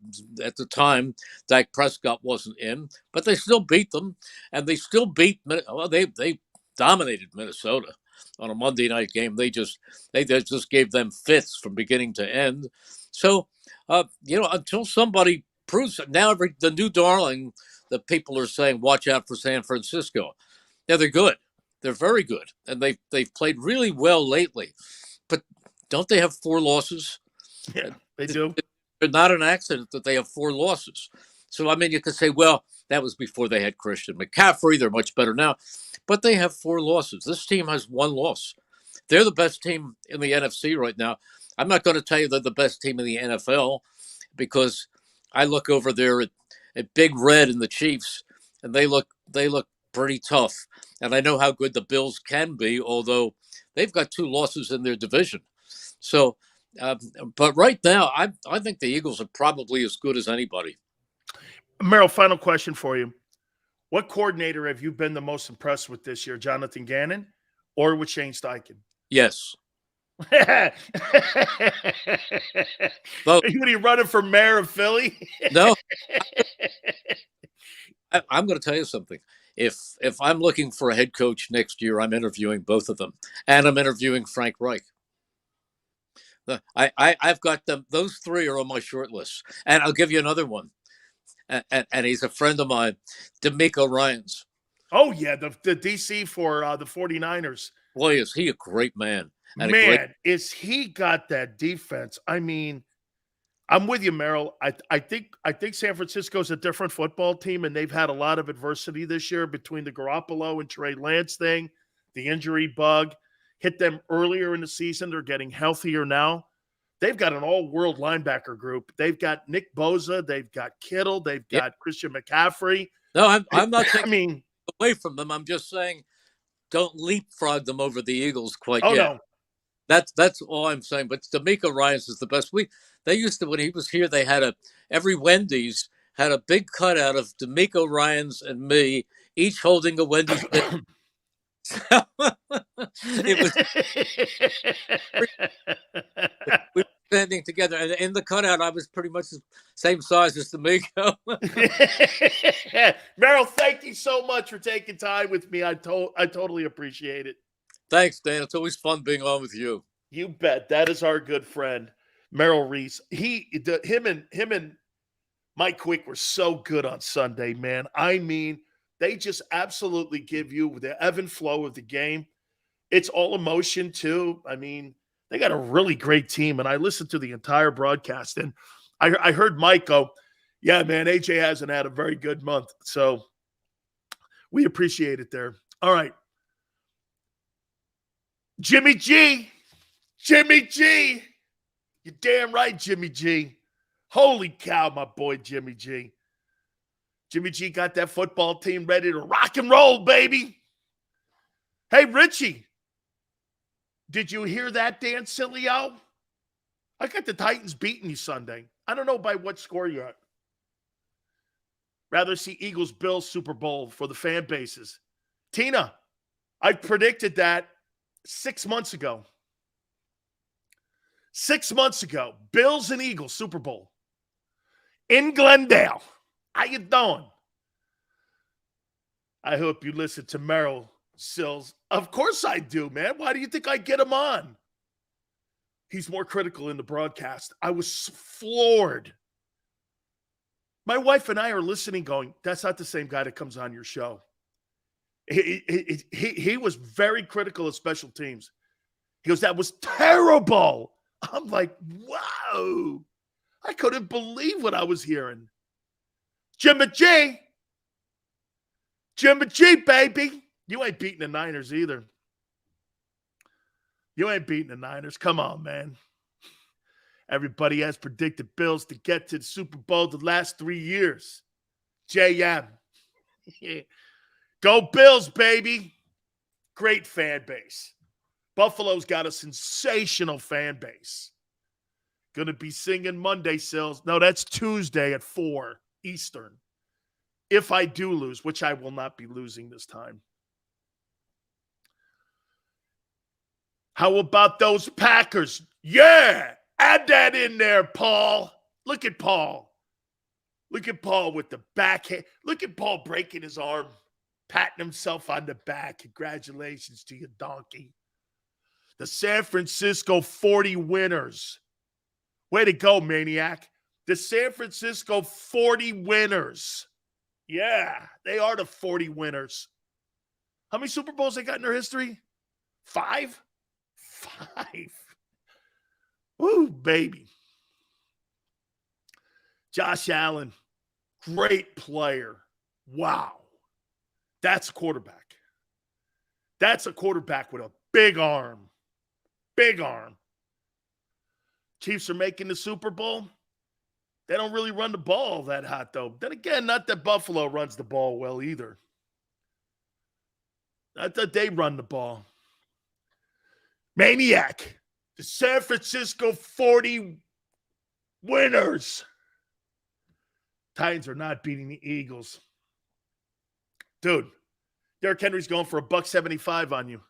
at the time, Dak Prescott wasn't in, but they still beat them, and they still beat. Well, they dominated Minnesota on a Monday night game. They just gave them fits from beginning to end. So, until somebody proves it, now the new darling that people are saying, watch out for San Francisco. Yeah, they're good. They're very good, and they've played really well lately. But don't they have 4 losses?
Yeah, they do.
It's not an accident that they have 4 losses. So, I mean, you could say, well, that was before they had Christian McCaffrey. They're much better now. But they have 4 losses. This team has 1 loss. They're the best team in the NFC right now. I'm not going to tell you they're the best team in the NFL, because I look over there at Big Red and the Chiefs, and they look pretty tough. And I know how good the Bills can be, although they've got 2 losses in their division. So, but right now, I think the Eagles are probably as good as anybody.
Merrill, final question for you. What coordinator have you been the most impressed with this year, Jonathan Gannon or with Shane Steichen?
Yes.
Well, are you running for mayor of Philly?
No. I'm going to tell you something. If I'm looking for a head coach next year, I'm interviewing both of them, and I'm interviewing Frank Reich. I've got them. Those 3 are on my short list, and I'll give you another one. And he's a friend of mine, D'Amico Ryans.
Oh, yeah, the DC for the 49ers.
Boy, is he a great man. And
is he got that defense. I mean, I'm with you, Merrill. I think San Francisco's a different football team, and they've had a lot of adversity this year between the Garoppolo and Trey Lance thing. The injury bug hit them earlier in the season. They're getting healthier now. They've got an all-world linebacker group. They've got Nick Bosa. They've got Kittle. They've got Christian McCaffrey.
No, I'm not taking away from them. I'm just saying don't leapfrog them over the Eagles quite yet.
No.
That's all I'm saying. But D'Amico Ryans is the best. They used to, when he was here, they had every Wendy's had a big cutout of D'Amico Ryans and me, each holding a Wendy's. It was standing together. And in the cutout, I was pretty much the same size as D'Amico.
Merrill, thank you so much for taking time with me. I totally appreciate it.
Thanks, Dan. It's always fun being on with you.
You bet. That is our good friend, Merrill Reese. Him and Mike Quick were so good on Sunday, man. I mean, they just absolutely give you the ebb and flow of the game. It's all emotion, too. I mean, they got a really great team, and I listened to the entire broadcast, and I heard Mike go, yeah, man, AJ hasn't had a very good month. So we appreciate it there. All right. Jimmy G. Jimmy G. You're damn right, Jimmy G. Holy cow, my boy Jimmy G. Jimmy G got that football team ready to rock and roll, baby. Hey, Richie. Did you hear that, Dan Sileo? I got the Titans beating you Sunday. I don't know by what score you're at. Rather see Eagles-Bills Super Bowl for the fan bases. Tina, I predicted that 6 months ago. 6 months ago, Bills and Eagles Super Bowl in Glendale. How you doing? I hope you listen to Merrill Sills. Of course I do, man. Why do you think I get him on? He's more critical in the broadcast. I was floored. My wife and I are listening going, that's not the same guy that comes on your show. He was very critical of special teams. He goes, that was terrible. I'm like, wow. I couldn't believe what I was hearing. Jimmy G. Jimmy G, baby. You ain't beating the Niners either. You ain't beating the Niners. Come on, man. Everybody has predicted Bills to get to the Super Bowl the last 3 years. JM. Go Bills, baby. Great fan base. Buffalo's got a sensational fan base. Going to be singing Monday, Sills. No, that's Tuesday at 4 Eastern. If I do lose, which I will not be losing this time. How about those Packers? Yeah, add that in there, Paul. Look at Paul. Look at Paul with the backhand. Look at Paul breaking his arm, patting himself on the back. Congratulations to you, donkey. The San Francisco 40 winners. Way to go, maniac. The San Francisco 40 winners. Yeah, they are the 40 winners. How many Super Bowls they got in their history? 5? 5. Woo, baby. Josh Allen, great player. Wow. That's a quarterback. That's a quarterback with a big arm. Big arm. Chiefs are making the Super Bowl. They don't really run the ball that hot, though. Then again, not that Buffalo runs the ball well either. Not that they run the ball. Maniac. The San Francisco 40 winners. Titans are not beating the Eagles. Dude, Derrick Henry's going for $175 on you.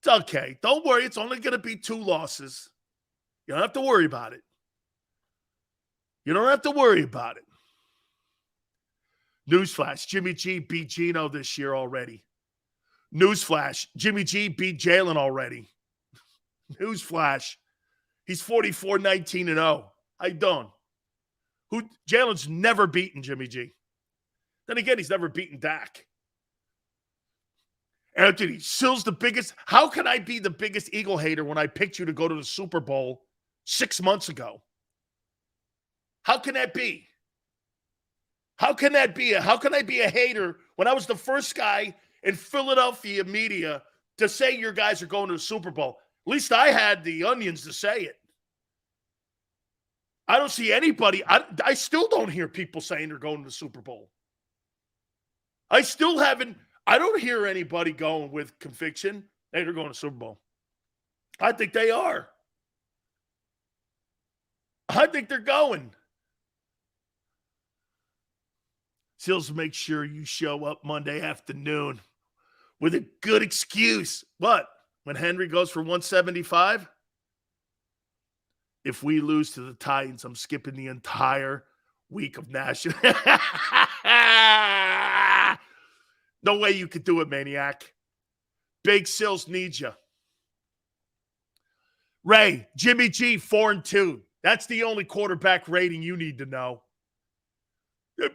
It's okay. Don't worry. It's only going to be 2 losses. You don't have to worry about it. You don't have to worry about it. Newsflash, Jimmy G beat Geno this year already. Newsflash, Jimmy G beat Jalen already. Newsflash, he's 44-19-0. How you doing? Jalen's never beaten Jimmy G. Then again, he's never beaten Dak. Anthony, Sill's the biggest. How can I be the biggest Eagle hater when I picked you to go to the Super Bowl 6 months ago? How can that be? How can that be? How can I be a hater when I was the first guy in Philadelphia media to say your guys are going to the Super Bowl? At least I had the onions to say it. I don't see anybody. I still don't hear people saying they're going to the Super Bowl. I don't hear anybody going with conviction. Hey, they're going to Super Bowl. I think they are. I think they're going. Sills, make sure you show up Monday afternoon with a good excuse. What? When Henry goes for 175? if we lose to the Titans, I'm skipping the entire week of national. No way you could do it, maniac. Big Sills needs you. Ray, Jimmy G, 4-2. That's the only quarterback rating you need to know.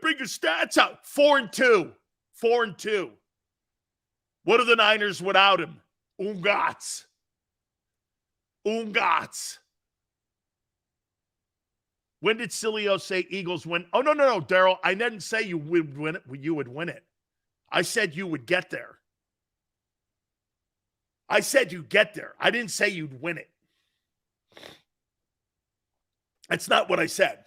Bring your stats out. 4-2. 4-2. What are the Niners without him? Ungats. When did Sileo say Eagles win? Oh, no, Daryl. I didn't say you would win it. You would win it. I said you would get there. I said you'd get there. I didn't say you'd win it. That's not what I said.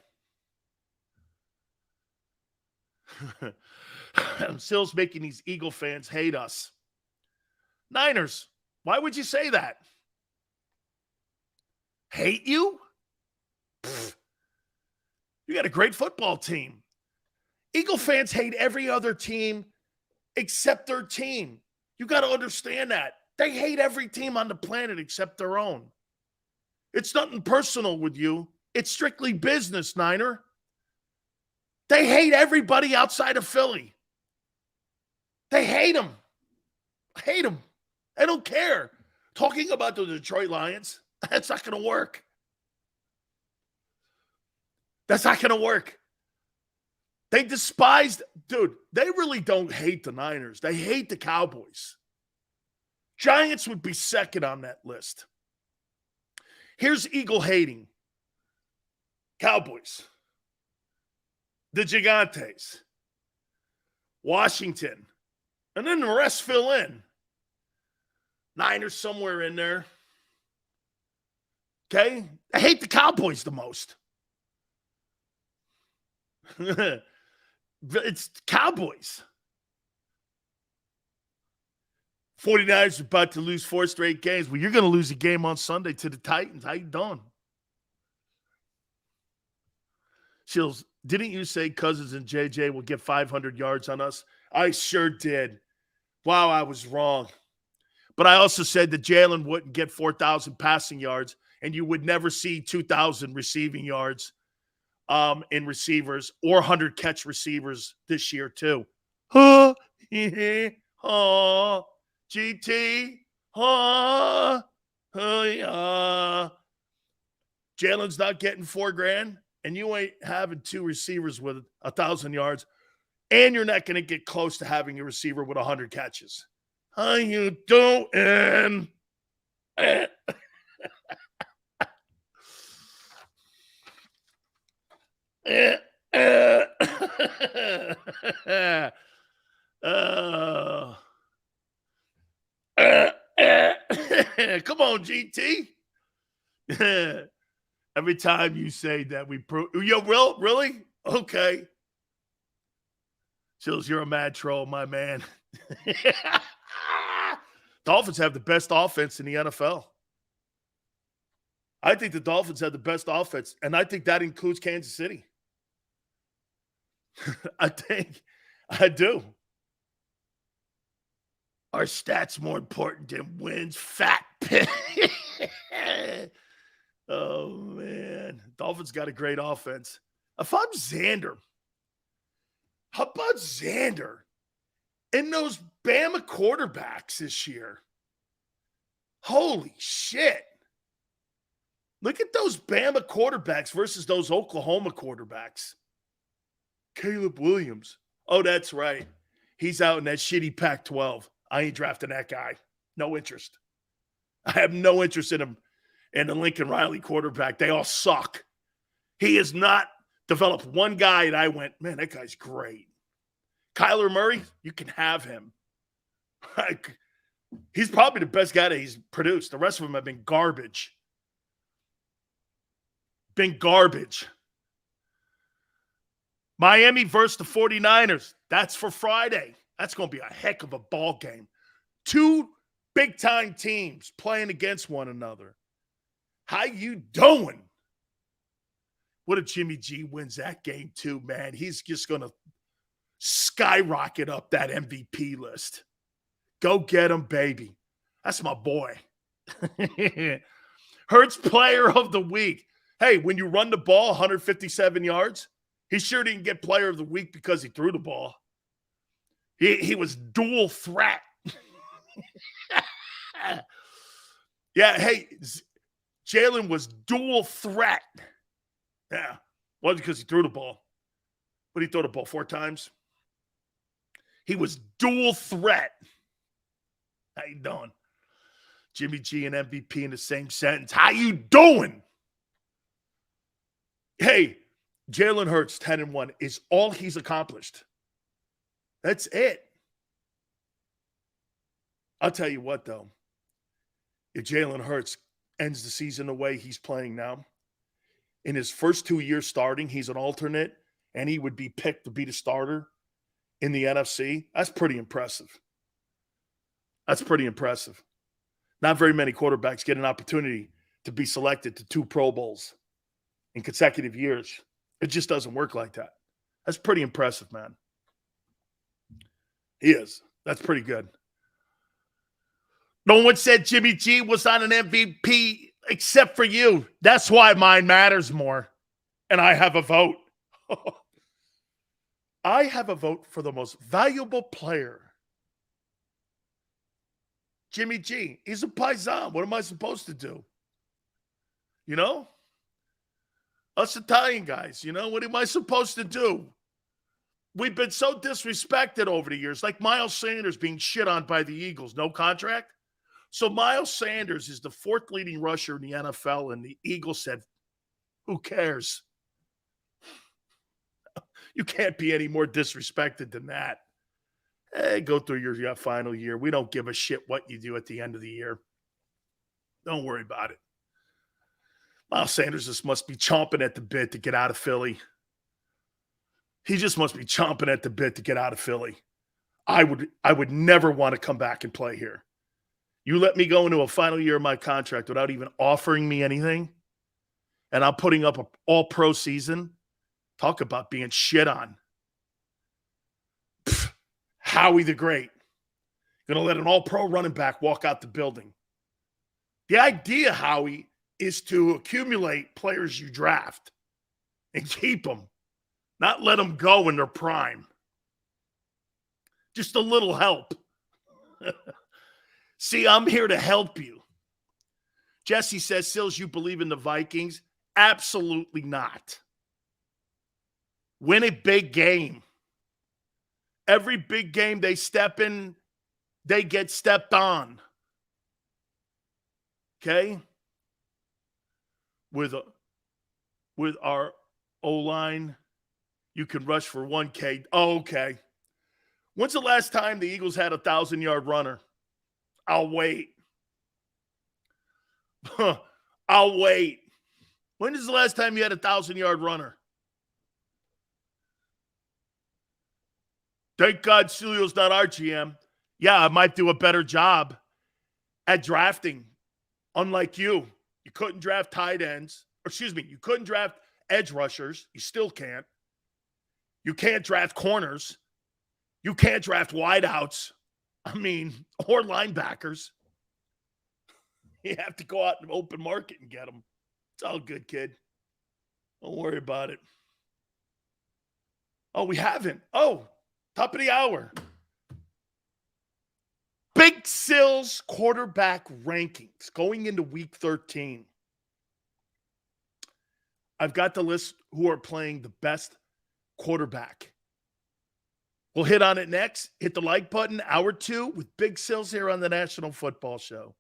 Sills making these Eagle fans hate us. Niners, why would you say that? Hate you? Pfft. You got a great football team. Eagle fans hate every other team except their team. You got to understand that. They hate every team on the planet except their own. It's nothing personal with you. It's strictly business, Niner. They hate everybody outside of Philly. They hate them. Hate them. They don't care. Talking about the Detroit Lions, that's not going to work. That's not going to work. They despised, dude, they really don't hate the Niners. They hate the Cowboys. Giants would be second on that list. Here's Eagle hating. Cowboys. The Gigantes. Washington. And then the rest fill in. Niners somewhere in there. Okay? I hate the Cowboys the most. It's Cowboys. 49ers are about to lose 4 straight games. Well, you're going to lose a game on Sunday to the Titans. How you doing? Shields, didn't you say Cousins and JJ will get 500 yards on us? I sure did. Wow, I was wrong. But I also said that Jalen wouldn't get 4,000 passing yards, and you would never see 2,000 receiving yards in receivers or 100 catch receivers this year too. Huh? Oh, GT. Huh? Jalen's not getting $4,000, and you ain't having 2 receivers with 1,000 yards, and you're not going to get close to having a receiver with 100 catches. How you doing? Come on, GT. Every time you say that, we prove. Yo, really? Okay. Chills, you're a mad troll, my man. Dolphins have the best offense in the NFL. I think the Dolphins have the best offense, and I think that includes Kansas City. I do. Are stats more important than wins? Fat pig. Oh, man. Dolphins got a great offense. If I'm Xander, how about Xander and those Bama quarterbacks this year? Holy shit. Look at those Bama quarterbacks versus those Oklahoma quarterbacks. Caleb Williams. Oh, that's right. He's out in that shitty Pac-12. I ain't drafting that guy. No interest. I have no interest in him and the Lincoln Riley quarterback. They all suck. He has not developed one guy and I went, man, that guy's great. Kyler Murray, you can have him. He's probably the best guy that he's produced. The rest of them have been garbage. Miami versus the 49ers. That's for Friday. That's going to be a heck of a ball game. 2 big-time teams playing against one another. How you doing? What if Jimmy G wins that game too, man? He's just going to skyrocket up that MVP list. Go get him, baby. That's my boy. Hurts player of the week. Hey, when you run the ball 157 yards, he sure didn't get player of the week because he threw the ball. He was dual threat. Yeah, hey, Jalen was dual threat. Yeah, wasn't because he threw the ball. What did he throw the ball 4 times? He was dual threat. How you doing? Jimmy G and MVP in the same sentence. How you doing? Hey, Jalen Hurts, 10-1, is all he's accomplished. That's it. I'll tell you what, though. If Jalen Hurts ends the season the way he's playing now, in his first 2 years starting, he's an alternate, and he would be picked to be the starter in the NFC. That's pretty impressive. That's pretty impressive. Not very many quarterbacks get an opportunity to be selected to 2 Pro Bowls in consecutive years. It just doesn't work like that. That's pretty impressive, man. He is. That's pretty good. No one said Jimmy G was not an MVP except for you. That's why mine matters more. And I have a vote. I have a vote for the most valuable player. Jimmy G. He's a paisan. What am I supposed to do? You know? Us Italian guys, you know? What am I supposed to do? We've been so disrespected over the years, like Miles Sanders being shit on by the Eagles. No contract? So Miles Sanders is the 4th leading rusher in the NFL, and the Eagles said, who cares? You can't be any more disrespected than that. Hey, go through your final year. We don't give a shit what you do at the end of the year. Don't worry about it. Miles Sanders just must be chomping at the bit to get out of Philly. He just must be chomping at the bit to get out of Philly. I would never want to come back and play here. You let me go into a final year of my contract without even offering me anything, and I'm putting up an all-pro season. Talk about being shit on. Pfft, Howie the Great. Going to let an all-pro running back walk out the building. The idea, Howie, is to accumulate players you draft and keep them, not let them go in their prime. Just a little help. See, I'm here to help you. Jesse says, Sills, you believe in the Vikings? Absolutely not. Win a big game. Every big game they step in, they get stepped on. Okay? With our O-line, you can rush for 1K. Oh, okay. When's the last time the Eagles had a 1,000-yard runner? I'll wait. I'll wait. When is the last time you had a 1,000-yard runner? Thank God Sileo's not our GM. Yeah, I might do a better job at drafting. Unlike you. You couldn't draft tight ends. You couldn't draft edge rushers. You still can't. You can't draft corners. You can't draft wideouts. Or linebackers. You have to go out in the open market and get them. It's all good, kid. Don't worry about it. Oh, we haven't. Oh, top of the hour. Big Sills quarterback rankings going into week 13. I've got the list who are playing the best quarterback. We'll hit on it next. Hit the like button. Hour 2 with Big Sills here on the National Football Show.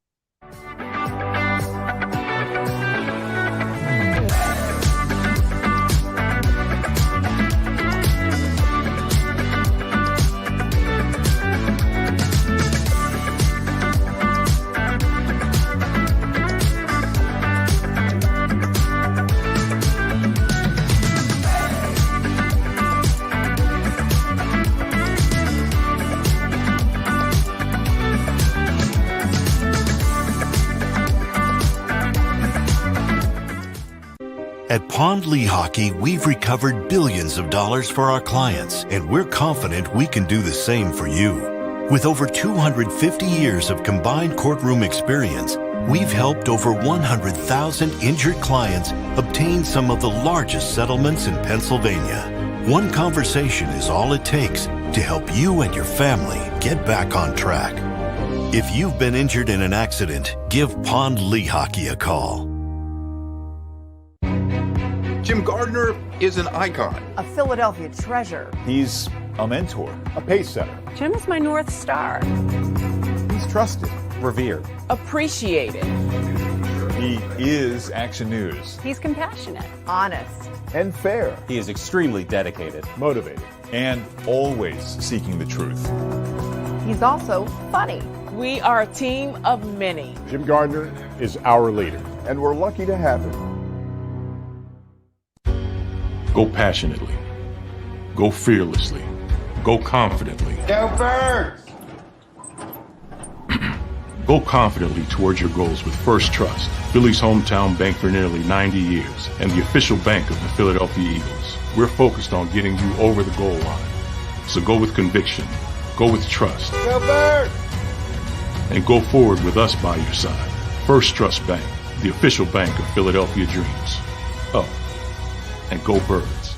At Pond Lehocky, we've recovered billions of dollars for our clients, and we're confident we can do the same for you. With over 250 years of combined courtroom experience, We've helped over 100,000 injured clients obtain some of the largest settlements in Pennsylvania. One conversation is all it takes to help you and your family get back on track. If you've been injured in an accident, give Pond Lehocky a call.
Jim Gardner is an icon.
A Philadelphia treasure.
He's a mentor, a pace setter.
Jim is my North Star.
He's trusted, revered.
Appreciated.
He is Action News.
He's compassionate. Honest.
And fair.
He is extremely dedicated,
Motivated. And always seeking the truth.
He's also funny. We are a team of many.
Jim Gardner is our leader, and we're lucky to have him.
Go passionately. Go fearlessly. Go confidently.
Go Birds!
Go confidently towards your goals with First Trust, Philly's hometown bank for nearly 90 years, and the official bank of the Philadelphia Eagles. We're focused on getting you over the goal line. So go with conviction. Go with trust.
Go Birds!
And go forward with us by your side. First Trust Bank, the official bank of Philadelphia dreams. Oh, and go Birds.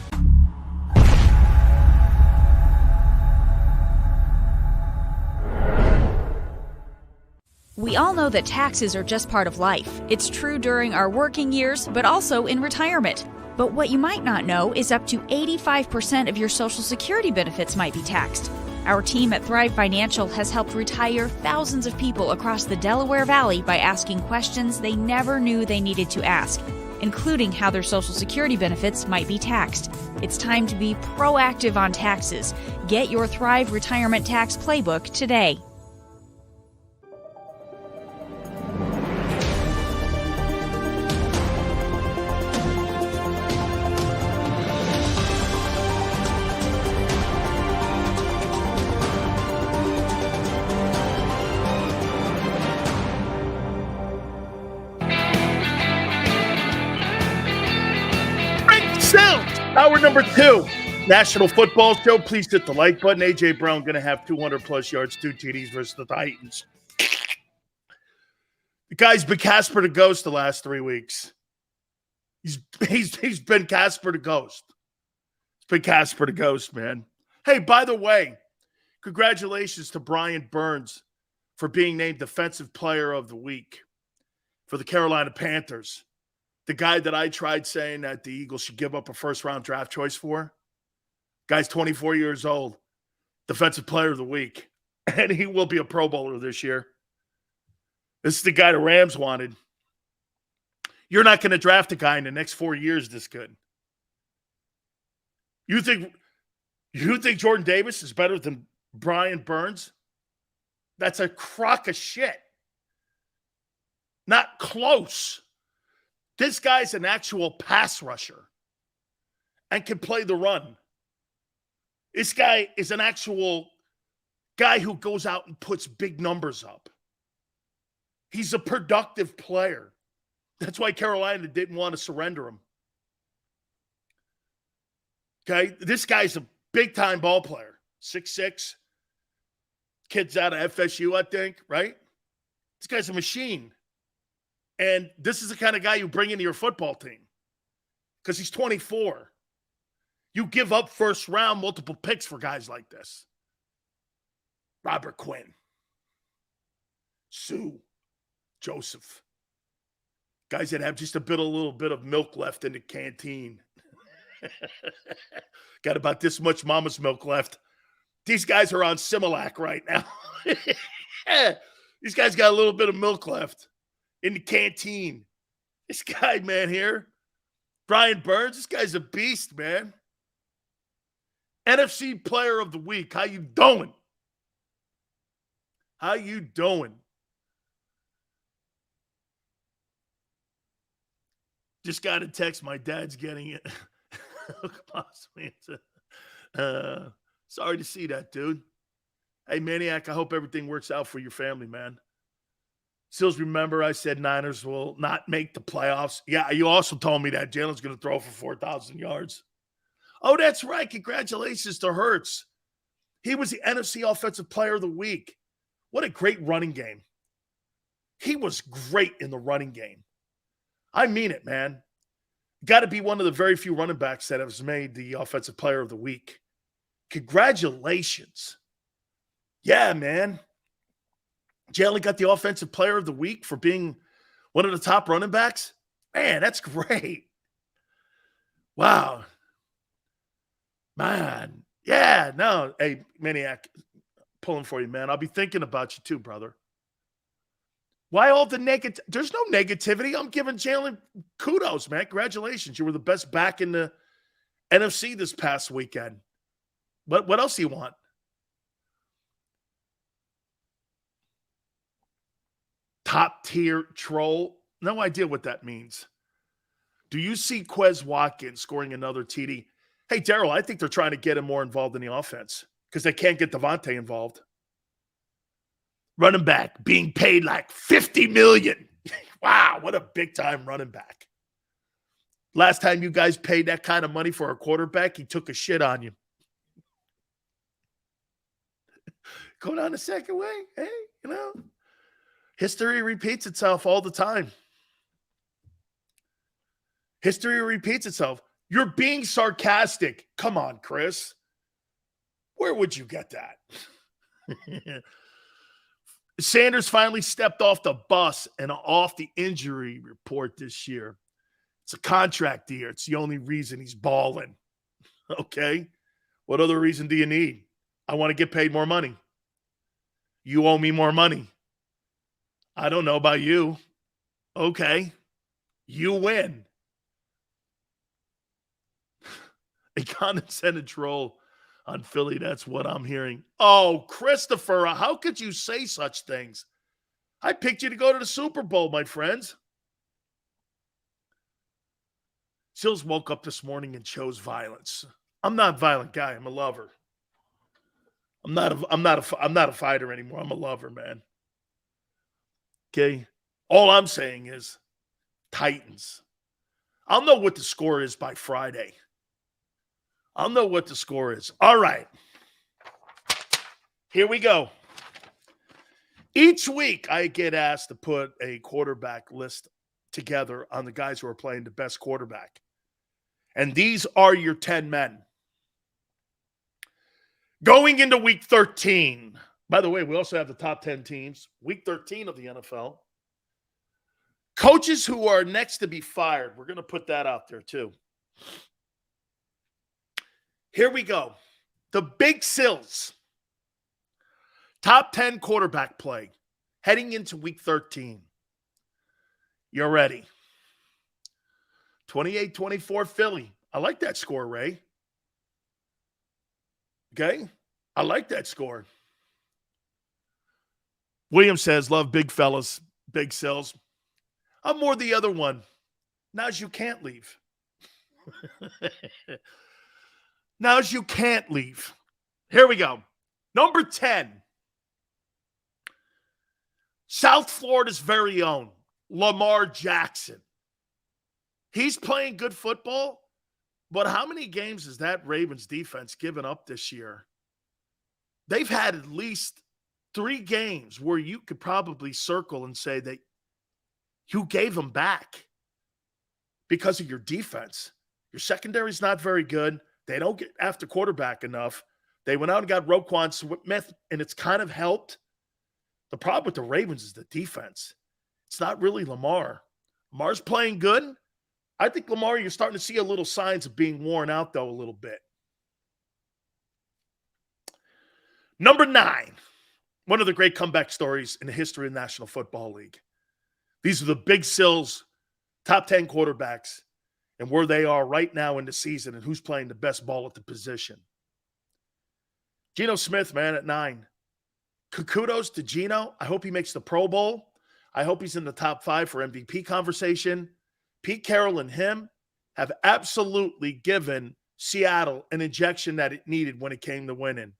We all know that taxes are just part of life. It's true during our working years, but also in retirement. But what you might not know is up to 85% of your Social Security benefits might be taxed. Our team at Thrive Financial has helped retire thousands of people across the Delaware Valley by asking questions they never knew they needed to ask, including how their Social Security benefits might be taxed. It's time to be proactive on taxes. Get your Thrive Retirement Tax Playbook today.
Hour number 2, National Football Show. Please hit the like button. A.J. Brown going to have 200-plus yards, 2 TDs versus the Titans. The guy's been Casper the Ghost the last 3 weeks. He's been Casper the Ghost. It's been Casper the Ghost, man. Hey, by the way, congratulations to Brian Burns for being named Defensive Player of the Week for the Carolina Panthers. The guy that I tried saying that the Eagles should give up a first-round draft choice for. Guy's 24 years old, Defensive Player of the Week, and he will be a Pro Bowler this year. This is the guy the Rams wanted. You're not going to draft a guy in the next 4 years this good. You think Jordan Davis is better than Brian Burns? That's a crock of shit. Not close. This guy's an actual pass rusher and can play the run. This guy is an actual guy who goes out and puts big numbers up. He's a productive player. That's why Carolina didn't want to surrender him. Okay, this guy's a big-time ball player. 6'6". Kid's out of FSU, I think, right? This guy's a machine. And this is the kind of guy you bring into your football team because he's 24. You give up first-round multiple picks for guys like this. Robert Quinn. Sue. Joseph. Guys that have just a little bit of milk left in the canteen. Got about this much mama's milk left. These guys are on Similac right now. These guys got a little bit of milk left in the canteen. This guy, man, here, Brian Burns, this guy's a beast, man. NFC Player of the Week. How you doing? How you doing? Just got a text. My dad's getting it. Sorry to see that, dude. Hey, Maniac, I hope everything works out for your family, man. Sills, remember I said Niners will not make the playoffs. Yeah, you also told me that Jalen's going to throw for 4,000 yards. Oh, that's right. Congratulations to Hurts. He was the NFC Offensive Player of the Week. What a great running game. He was great in the running game. I mean it, man. Got to be one of the very few running backs that has made the Offensive Player of the Week. Congratulations. Yeah, man. Jalen got the Offensive Player of the Week for being one of the top running backs. Man, that's great. Wow. Man. Yeah, no. Hey, Maniac, pulling for you, man. I'll be thinking about you too, brother. Why all the negative? There's no negativity. I'm giving Jalen kudos, man. Congratulations. You were the best back in the NFC this past weekend. But what else do you want? Top tier troll. No idea what that means. Do you see Quez Watkins scoring another TD? Hey, Daryl, I think they're trying to get him more involved in the offense because they can't get Devontae involved. Running back being paid like $50 million. Wow, what a big-time running back. Last time you guys paid that kind of money for a quarterback, he took a shit on you. Go down the second way. Hey, you know, history repeats itself all the time. History repeats itself. You're being sarcastic. Come on, Chris. Where would you get that? Sanders finally stepped off the bus and off the injury report this year. It's a contract year. It's the only reason he's balling. Okay? What other reason do you need? I want to get paid more money. You owe me more money. I don't know about you. Okay. You win. A condescending troll on Philly. That's what I'm hearing. Oh, Christopher, how could you say such things? I picked you to go to the Super Bowl, my friends. Sills woke up this morning and chose violence. I'm not a violent guy. I'm a lover. I'm not a fighter anymore. I'm a lover, man. Okay? All I'm saying is Titans. I'll know what the score is by Friday. I'll know what the score is. All right. Here we go. Each week, I get asked to put a quarterback list together on the guys who are playing the best quarterback. And these are your 10 men. Going into week 13. By the way, we also have the top 10 teams. Week 13 of the NFL. Coaches who are next to be fired. We're going to put that out there too. Here we go. The Big Sills. Top 10 quarterback play. Heading into week 13. You're ready. 28-24 Philly. I like that score, Ray. Okay? I like that score. William says, love big fellas, big Sills. I'm more the other one. Now's you can't leave. Now's you can't leave. Here we go. Number 10. South Florida's very own, Lamar Jackson. He's playing good football, but how many games has that Ravens defense given up this year? They've had at least 3 games where you could probably circle and say that you gave them back because of your defense. Your secondary's not very good. They don't get after quarterback enough. They went out and got Roquan Smith, and it's kind of helped. The problem with the Ravens is the defense. It's not really Lamar. Lamar's playing good. I think Lamar, you're starting to see a little signs of being worn out, though, a little bit. Number 9, one of the great comeback stories in the history of the National Football League. These are the Big Sills, top 10 quarterbacks, and where they are right now in the season and who's playing the best ball at the position. Geno Smith, man, at 9. Kudos to Geno. I hope he makes the Pro Bowl. I hope he's in the top 5 for MVP conversation. Pete Carroll and him have absolutely given Seattle an injection that it needed when it came to winning.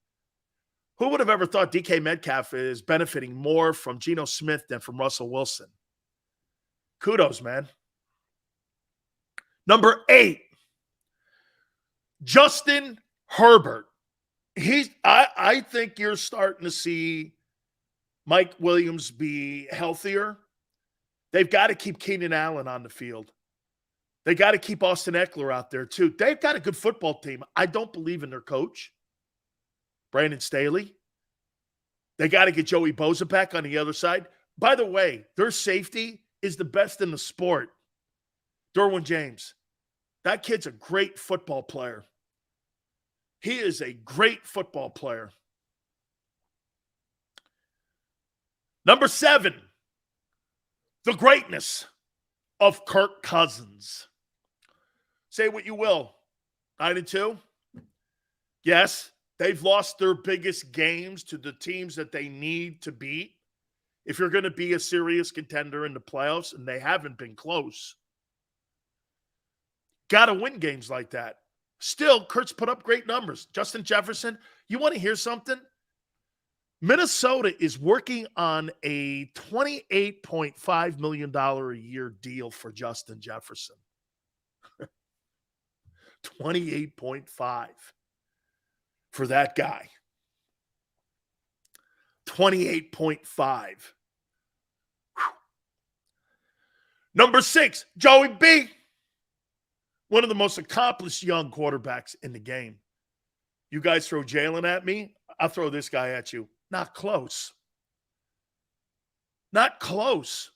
Who would have ever thought DK Metcalf is benefiting more from Geno Smith than from Russell Wilson? Kudos, man. Number 8, Justin Herbert. I think you're starting to see Mike Williams be healthier. They've got to keep Keenan Allen on the field. They got to keep Austin Eckler out there, too. They've got a good football team. I don't believe in their coach, Brandon Staley. They got to get Joey Bosa back on the other side. By the way, their safety is the best in the sport. Derwin James. That kid's a great football player. He is a great football player. Number 7, the greatness of Kirk Cousins. Say what you will. 9-2. Yes, they've lost their biggest games to the teams that they need to beat. If you're going to be a serious contender in the playoffs, and they haven't been close, got to win games like that. Still, Kurt's put up great numbers. Justin Jefferson, you want to hear something? Minnesota is working on a $28.5 million a year deal for Justin Jefferson. 28.5 for that guy. 28.5. Number 6, Joey B. One of the most accomplished young quarterbacks in the game. You guys throw Jalen at me, I'll throw this guy at you. Not close. Not close.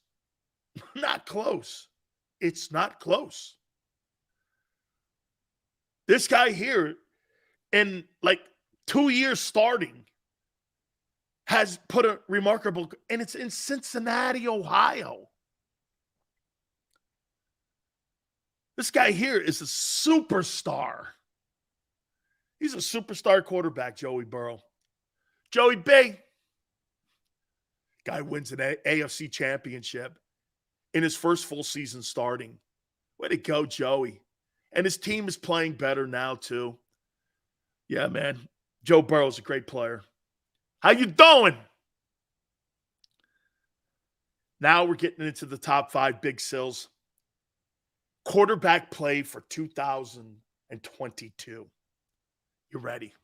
Not close. It's not close. This guy here, in like 2 years starting, has put a remarkable, and it's in Cincinnati, Ohio. This guy here is a superstar. He's a superstar quarterback, Joey Burrow. Joey B. Guy wins an AFC championship in his first full season starting. Way to go, Joey. And his team is playing better now, too. Yeah, man. Joe Burrow's a great player. How you doing? Now we're getting into the top 5 Big Sills. Quarterback play for 2022. You ready?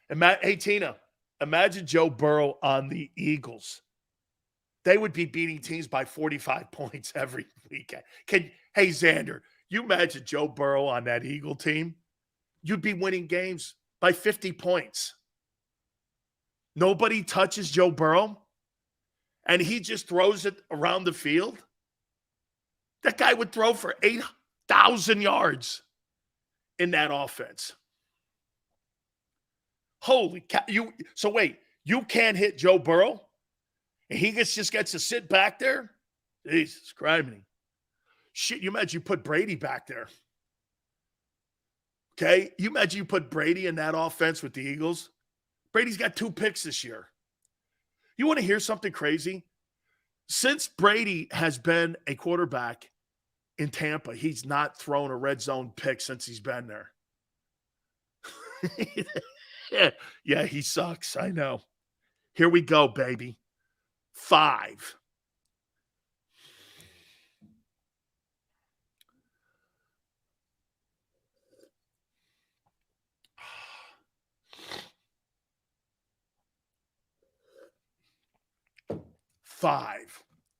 Hey, Tina, imagine Joe Burrow on the Eagles. They would be beating teams by 45 points every weekend. Hey, Xander, you imagine Joe Burrow on that Eagle team? You'd be winning games by 50 points. Nobody touches Joe Burrow, and he just throws it around the field. That guy would throw for 8,000 yards in that offense. Holy cow. So wait, you can't hit Joe Burrow? And he just gets to sit back there? Jesus Christ. Shit, you imagine you put Brady back there. Okay? You imagine you put Brady in that offense with the Eagles? Brady's got 2 picks this year. You want to hear something crazy? Since Brady has been a quarterback in Tampa, he's not thrown a red zone pick since he's been there. Yeah, he sucks. I know. Here we go, baby. 5.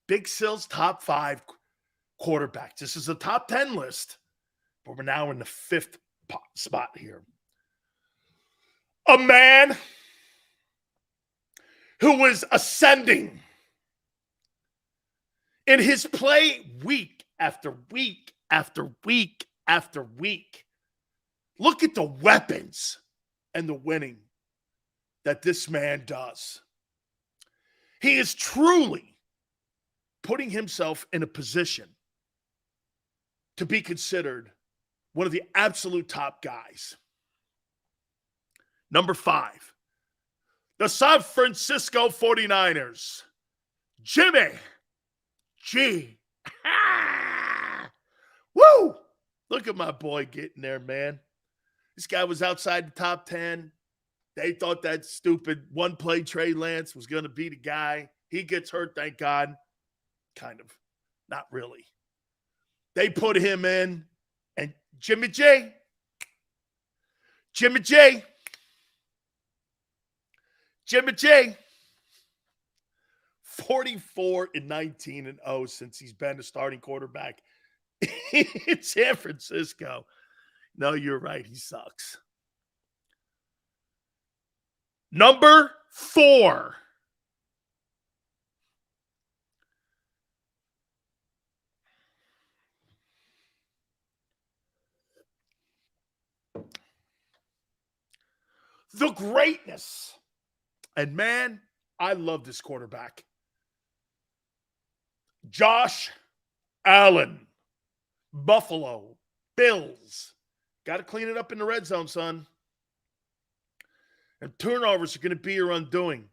Big Sil's top 5 quarterbacks. This is a top 10 list, but we're now in the 5th spot here. A man who was ascending in his play week after week after week after week. Look at the weapons and the winning that this man does. He is truly putting himself in a position to be considered one of the absolute top guys. Number 5, the San Francisco 49ers, Jimmy G. Woo! Look at my boy getting there, man. This guy was outside the top 10. They thought that stupid one-play Trey Lance was going to be the guy. He gets hurt, thank God. Kind of. Not really. They put him in, and Jimmy J. 4 44-19-0 since he's been a starting quarterback in San Francisco. No, you're right. He sucks. Number 4. The greatness. And man, I love this quarterback. Josh Allen. Buffalo Bills. Got to clean it up in the red zone, son. And turnovers are going to be your undoing.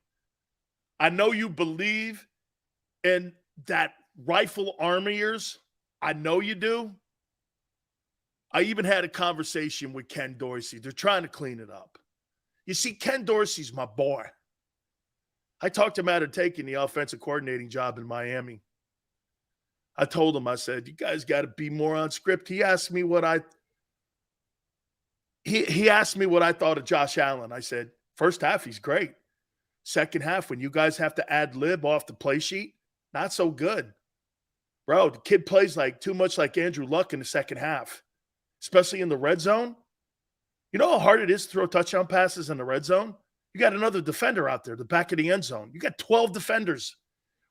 I know you believe in that rifle arm of yours. I know you do. I even had a conversation with Ken Dorsey. They're trying to clean it up. You see, Ken Dorsey's my boy. I talked him out of taking the offensive coordinating job in Miami. I told him, I said, you guys got to be more on script. He asked me what I thought of Josh Allen. I said, first half, he's great. Second half, when you guys have to ad lib off the play sheet, not so good. Bro, the kid plays like too much like Andrew Luck in the second half, especially in the red zone. You know how hard it is to throw touchdown passes in the red zone? You got another defender out there, the back of the end zone. You got 12 defenders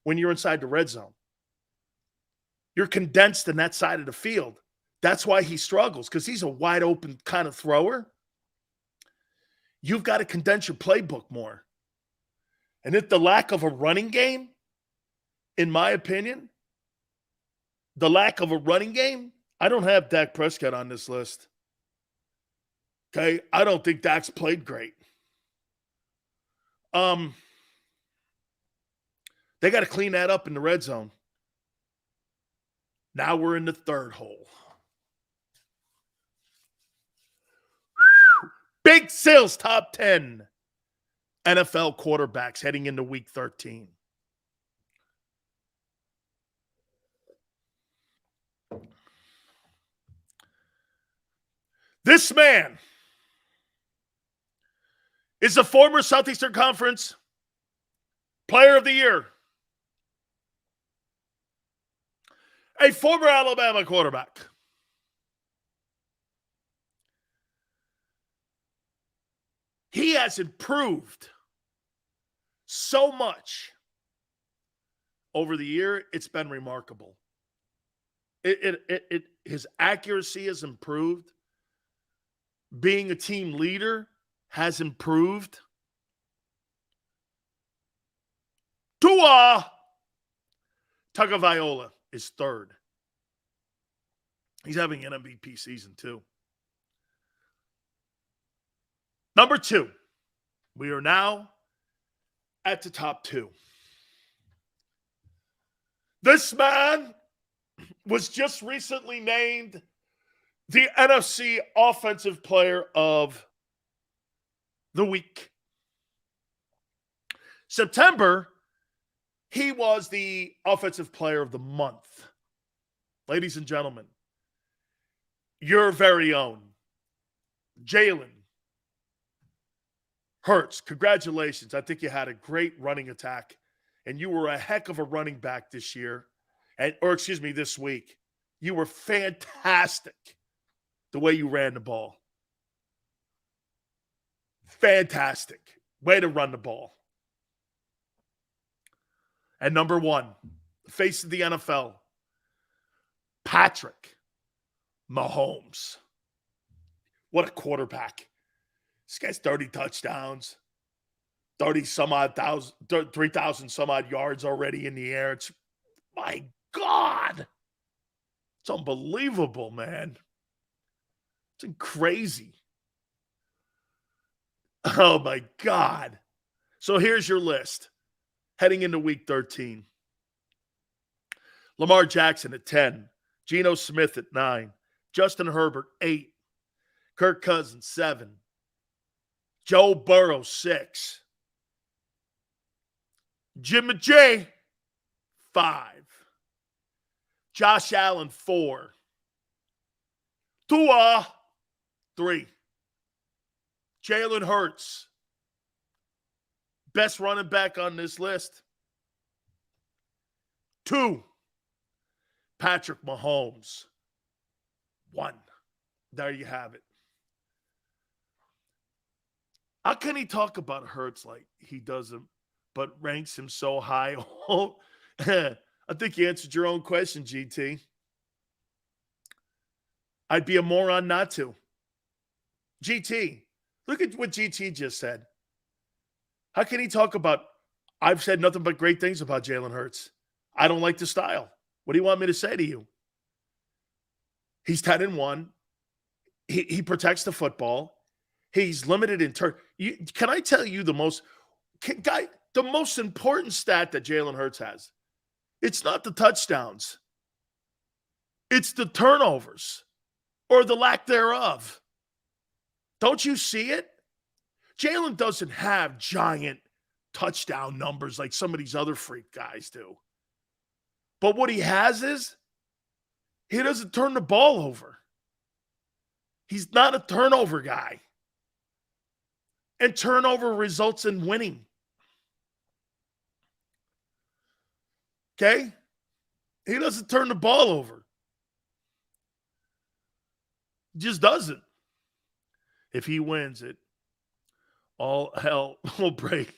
when you're inside the red zone. You're condensed in that side of the field. That's why he struggles, because he's a wide open kind of thrower. You've got to condense your playbook more. And if the lack of a running game, in my opinion, the lack of a running game, I don't have Dak Prescott on this list. Okay? I don't think Dak's played great. They got to clean that up in the red zone. Now we're in the third hole. Big Sales top 10 NFL quarterbacks heading into week 13. This man is a former Southeastern Conference Player of the Year. A former Alabama quarterback. He has improved so much over the year. It's been remarkable. His accuracy has improved. Being a team leader has improved. Tua Tagovailoa is third. He's having an MVP season too. Number 2, we are now at the top 2. This man was just recently named the NFC Offensive Player of the Week. September, he was the Offensive Player of the Month. Ladies and gentlemen, your very own Jalen Hurts. Congratulations. I think you had a great running attack, and you were a heck of a running back this year, this week. You were fantastic the way you ran the ball. Fantastic. Way to run the ball. And number 1, the face of the NFL, Patrick Mahomes. What a quarterback. This guy's 30 touchdowns, 3,000 some odd yards already in the air. It's, my God. It's unbelievable, man. It's crazy. Oh, my God. So here's your list heading into week 13. Lamar Jackson at 10. Geno Smith at 9. Justin Herbert, 8. Kirk Cousins, 7. Joe Burrow, 6. Jimmy J, 5. Josh Allen, 4. Tua, 3. Jalen Hurts, best running back on this list. 2, Patrick Mahomes. 1. There you have it. How can he talk about Hurts like he doesn't, but ranks him so high? I think you answered your own question, GT. I'd be a moron not to. GT, look at what GT just said. How can he talk about, I've said nothing but great things about Jalen Hurts. I don't like the style. What do you want me to say to you? He's 10-1. He protects the football. He's limited in turn. Can I tell you the most important stat that Jalen Hurts has? It's not the touchdowns. It's the turnovers or the lack thereof. Don't you see it? Jalen doesn't have giant touchdown numbers like some of these other freak guys do. But what he has is he doesn't turn the ball over. He's not a turnover guy. And turnover results in winning. Okay? He doesn't turn the ball over. He just doesn't. If he wins it, all hell will break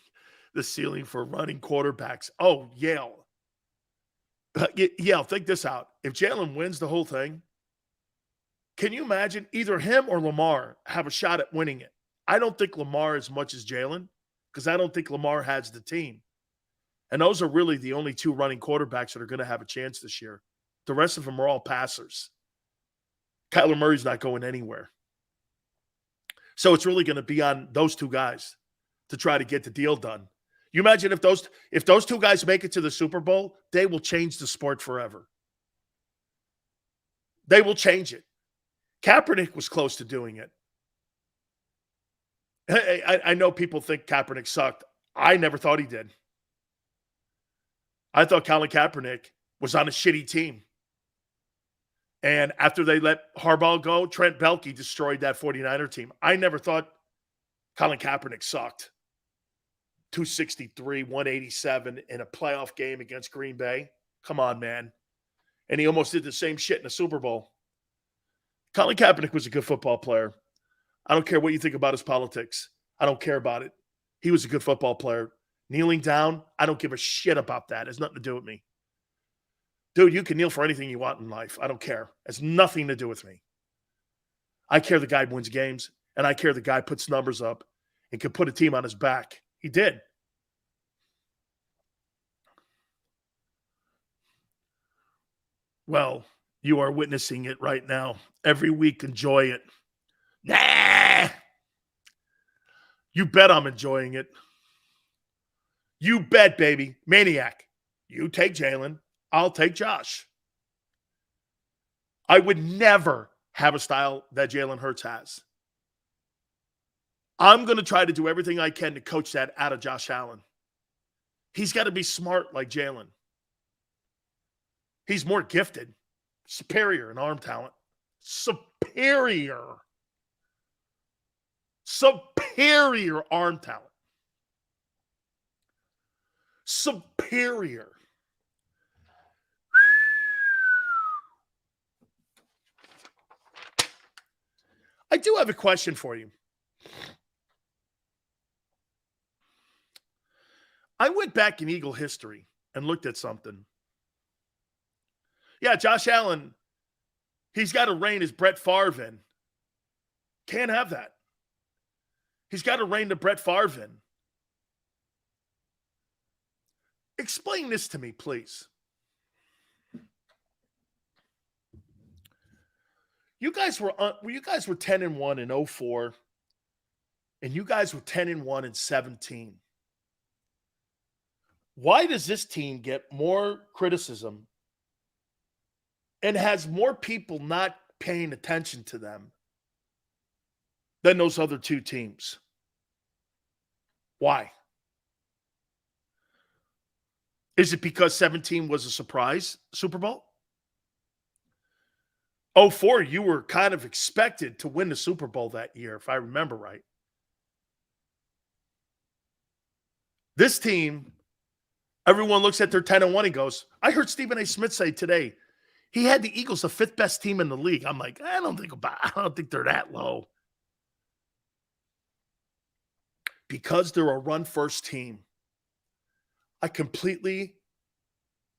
the ceiling for running quarterbacks. Oh, Yale. Yale, think this out. If Jalen wins the whole thing, can you imagine either him or Lamar have a shot at winning it? I don't think Lamar as much as Jalen because I don't think Lamar has the team. And those are really the only 2 running quarterbacks that are going to have a chance this year. The rest of them are all passers. Kyler Murray's not going anywhere. So it's really going to be on those 2 guys to try to get the deal done. You imagine if those 2 guys make it to the Super Bowl, they will change the sport forever. They will change it. Kaepernick was close to doing it. I know people think Kaepernick sucked. I never thought he did. I thought Colin Kaepernick was on a shitty team. And after they let Harbaugh go, Trent Baalke destroyed that 49er team. I never thought Colin Kaepernick sucked. 263, 187 in a playoff game against Green Bay. Come on, man. And he almost did the same shit in the Super Bowl. Colin Kaepernick was a good football player. I don't care what you think about his politics. I don't care about it. He was a good football player. Kneeling down, I don't give a shit about that. It has nothing to do with me. Dude, you can kneel for anything you want in life. I don't care. It has nothing to do with me. I care the guy wins games, and I care the guy puts numbers up and can put a team on his back. He did. Well, you are witnessing it right now. Every week, enjoy it. Nah! You bet I'm enjoying it. You bet, baby. Maniac. You take Jalen. I'll take Josh. I would never have a style that Jalen Hurts has. I'm going to try to do everything I can to coach that out of Josh Allen. He's got to be smart like Jalen. He's more gifted, superior in arm talent. Superior arm talent. Superior. I do have a question for you. I went back in Eagle history and looked at something. Yeah, Josh Allen, he's got to reign as Brett Favre in. Can't have that. He's got to reign to Brett Favre in. Explain this to me, please. You guys were 10-1 in 04, and you guys were 10-1 in 17. Why does this team get more criticism and has more people not paying attention to them than those other 2 teams? Why? Is it because 17 was a surprise Super Bowl? 04, you were kind of expected to win the Super Bowl that year, if I remember right. This team Everyone looks at their 10-1 and goes, I heard Stephen A. Smith say today, he had the Eagles the 5th best team in the league. I'm like, I don't think they're that low. Because they're a run-first team.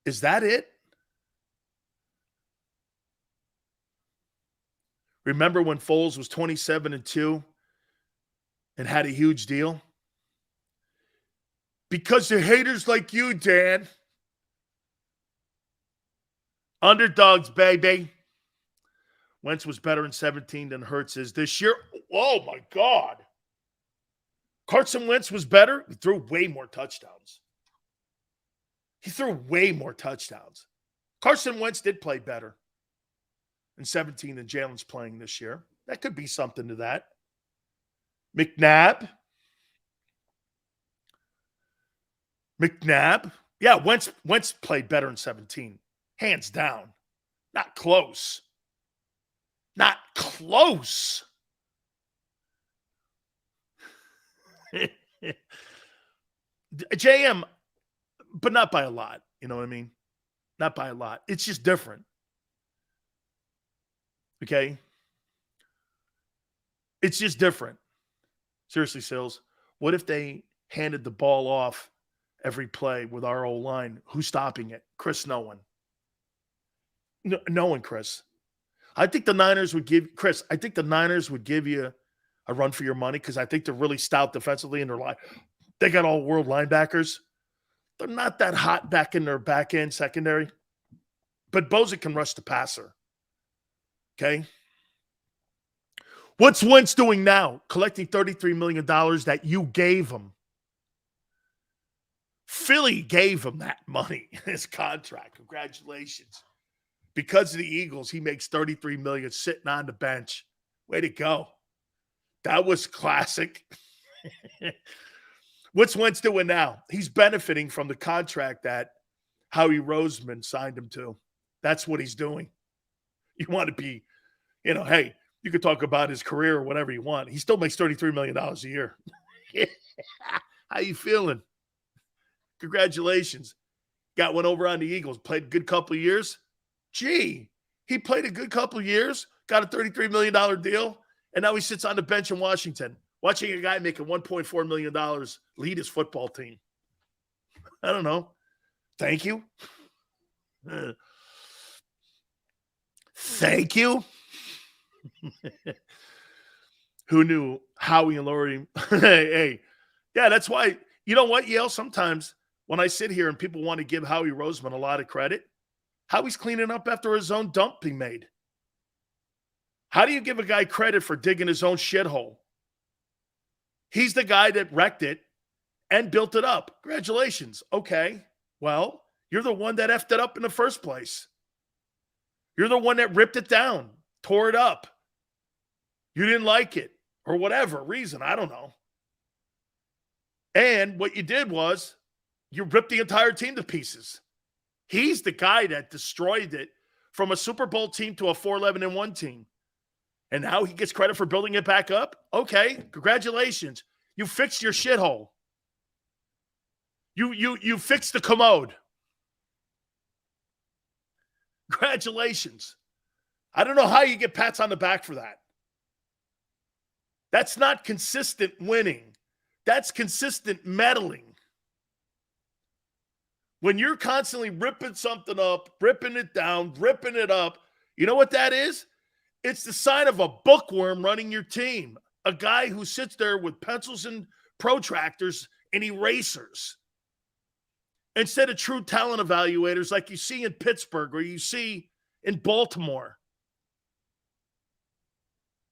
Is that it? Remember when Foles was 27-2 and had a huge deal? Because they're haters like you, Dan. Underdogs, baby. Wentz was better in 17 than Hurts is this year. Oh, my God. Carson Wentz was better. He threw way more touchdowns. Carson Wentz did play better in 17 than Jalen's playing this year. That could be something to that. McNabb. Yeah, Wentz played better in 17. Hands down. Not close. JM, but not by a lot. You know what I mean? Not by a lot. It's just different. Okay? It's just different. Seriously, Sills, what if they handed the ball off every play with our O-line? Who's stopping it? Chris, no one. No one, Chris. I think the Niners would give you a run for your money because I think they're really stout defensively in their line. They got all world linebackers. They're not that hot back in their back end secondary. But Bosa can rush the passer. Okay? What's Wentz doing now? Collecting $33 million that you gave him. Philly gave him that money in his contract. Congratulations. Because of the Eagles, he makes $33 million sitting on the bench. Way to go. That was classic. What's Wentz doing now? He's benefiting from the contract that Howie Roseman signed him to. That's what he's doing. You want to be, hey, you could talk about his career or whatever you want. He still makes $33 million a year. How you feeling? Congratulations. Got one over on the Eagles. Played a good couple of years. Gee, he played a good couple of years, got a $33 million deal, and now he sits on the bench in Washington, watching a guy making $1.4 million lead his football team. I don't know. Thank you. Thank you. Who knew Howie and Lori? Hey. Yeah, that's why, you know what, Yale? Sometimes when I sit here and people want to give Howie Roseman a lot of credit, Howie's cleaning up after his own dump he made. How do you give a guy credit for digging his own shithole? He's the guy that wrecked it and built it up. Congratulations. Okay, well, you're the one that effed it up in the first place. You're the one that ripped it down, tore it up. You didn't like it or whatever reason. I don't know. And what you did was you ripped the entire team to pieces. He's the guy that destroyed it from a Super Bowl team to a 4-11-1 team. And now he gets credit for building it back up? Okay, congratulations. You fixed your shithole. You fixed the commode. Congratulations. I don't know how you get pats on the back for that. That's not consistent winning. That's consistent meddling. When you're constantly ripping something up, ripping it down, ripping it up, you know what that is? It's the sign of a bookworm running your team. A guy who sits there with pencils and protractors and erasers. Instead of true talent evaluators like you see in Pittsburgh or you see in Baltimore.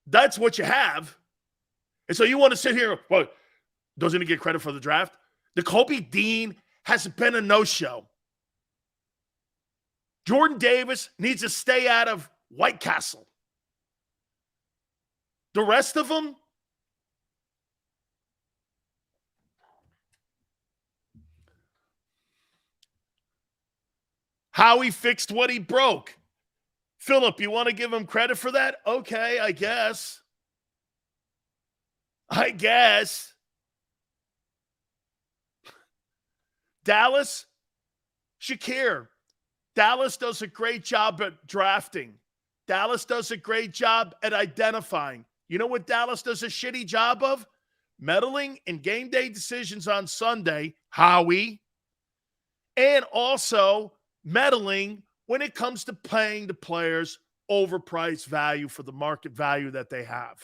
That's what you have. And so you want to sit here, well, doesn't he get credit for the draft? N'Kobe Dean has been a no-show. Jordan Davis needs to stay out of White Castle. The rest of them, Howie fixed what he broke. Philip, you want to give him credit for that? Okay, I guess. Dallas, Shakir, Dallas does a great job at drafting. Dallas does a great job at identifying. You know what Dallas does a shitty job of? Meddling in game day decisions on Sunday, Howie, and also meddling when it comes to paying the players overpriced value for the market value that they have.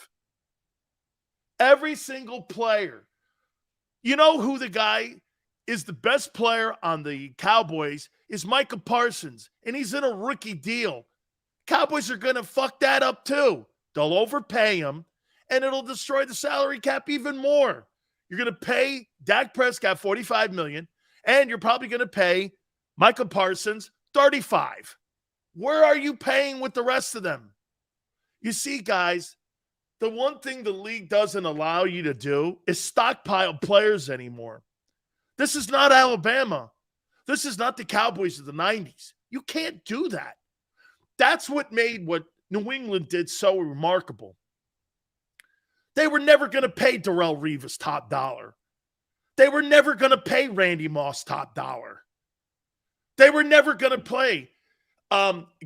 Every single player. You know who the guy is the best player on the Cowboys is Micah Parsons, and he's in a rookie deal. Cowboys are going to fuck that up too. They'll overpay him, and it'll destroy the salary cap even more. You're going to pay Dak Prescott $45 million, and you're probably going to pay Micah Parsons $35. Where are you paying with the rest of them? You see, guys, the one thing the league doesn't allow you to do is stockpile players anymore. This is not Alabama. This is not the Cowboys of the 90s. You can't do that. That's what made what New England did so remarkable. They were never going to pay Darrelle Revis top dollar. They were never going to pay Randy Moss top dollar. They were never going to play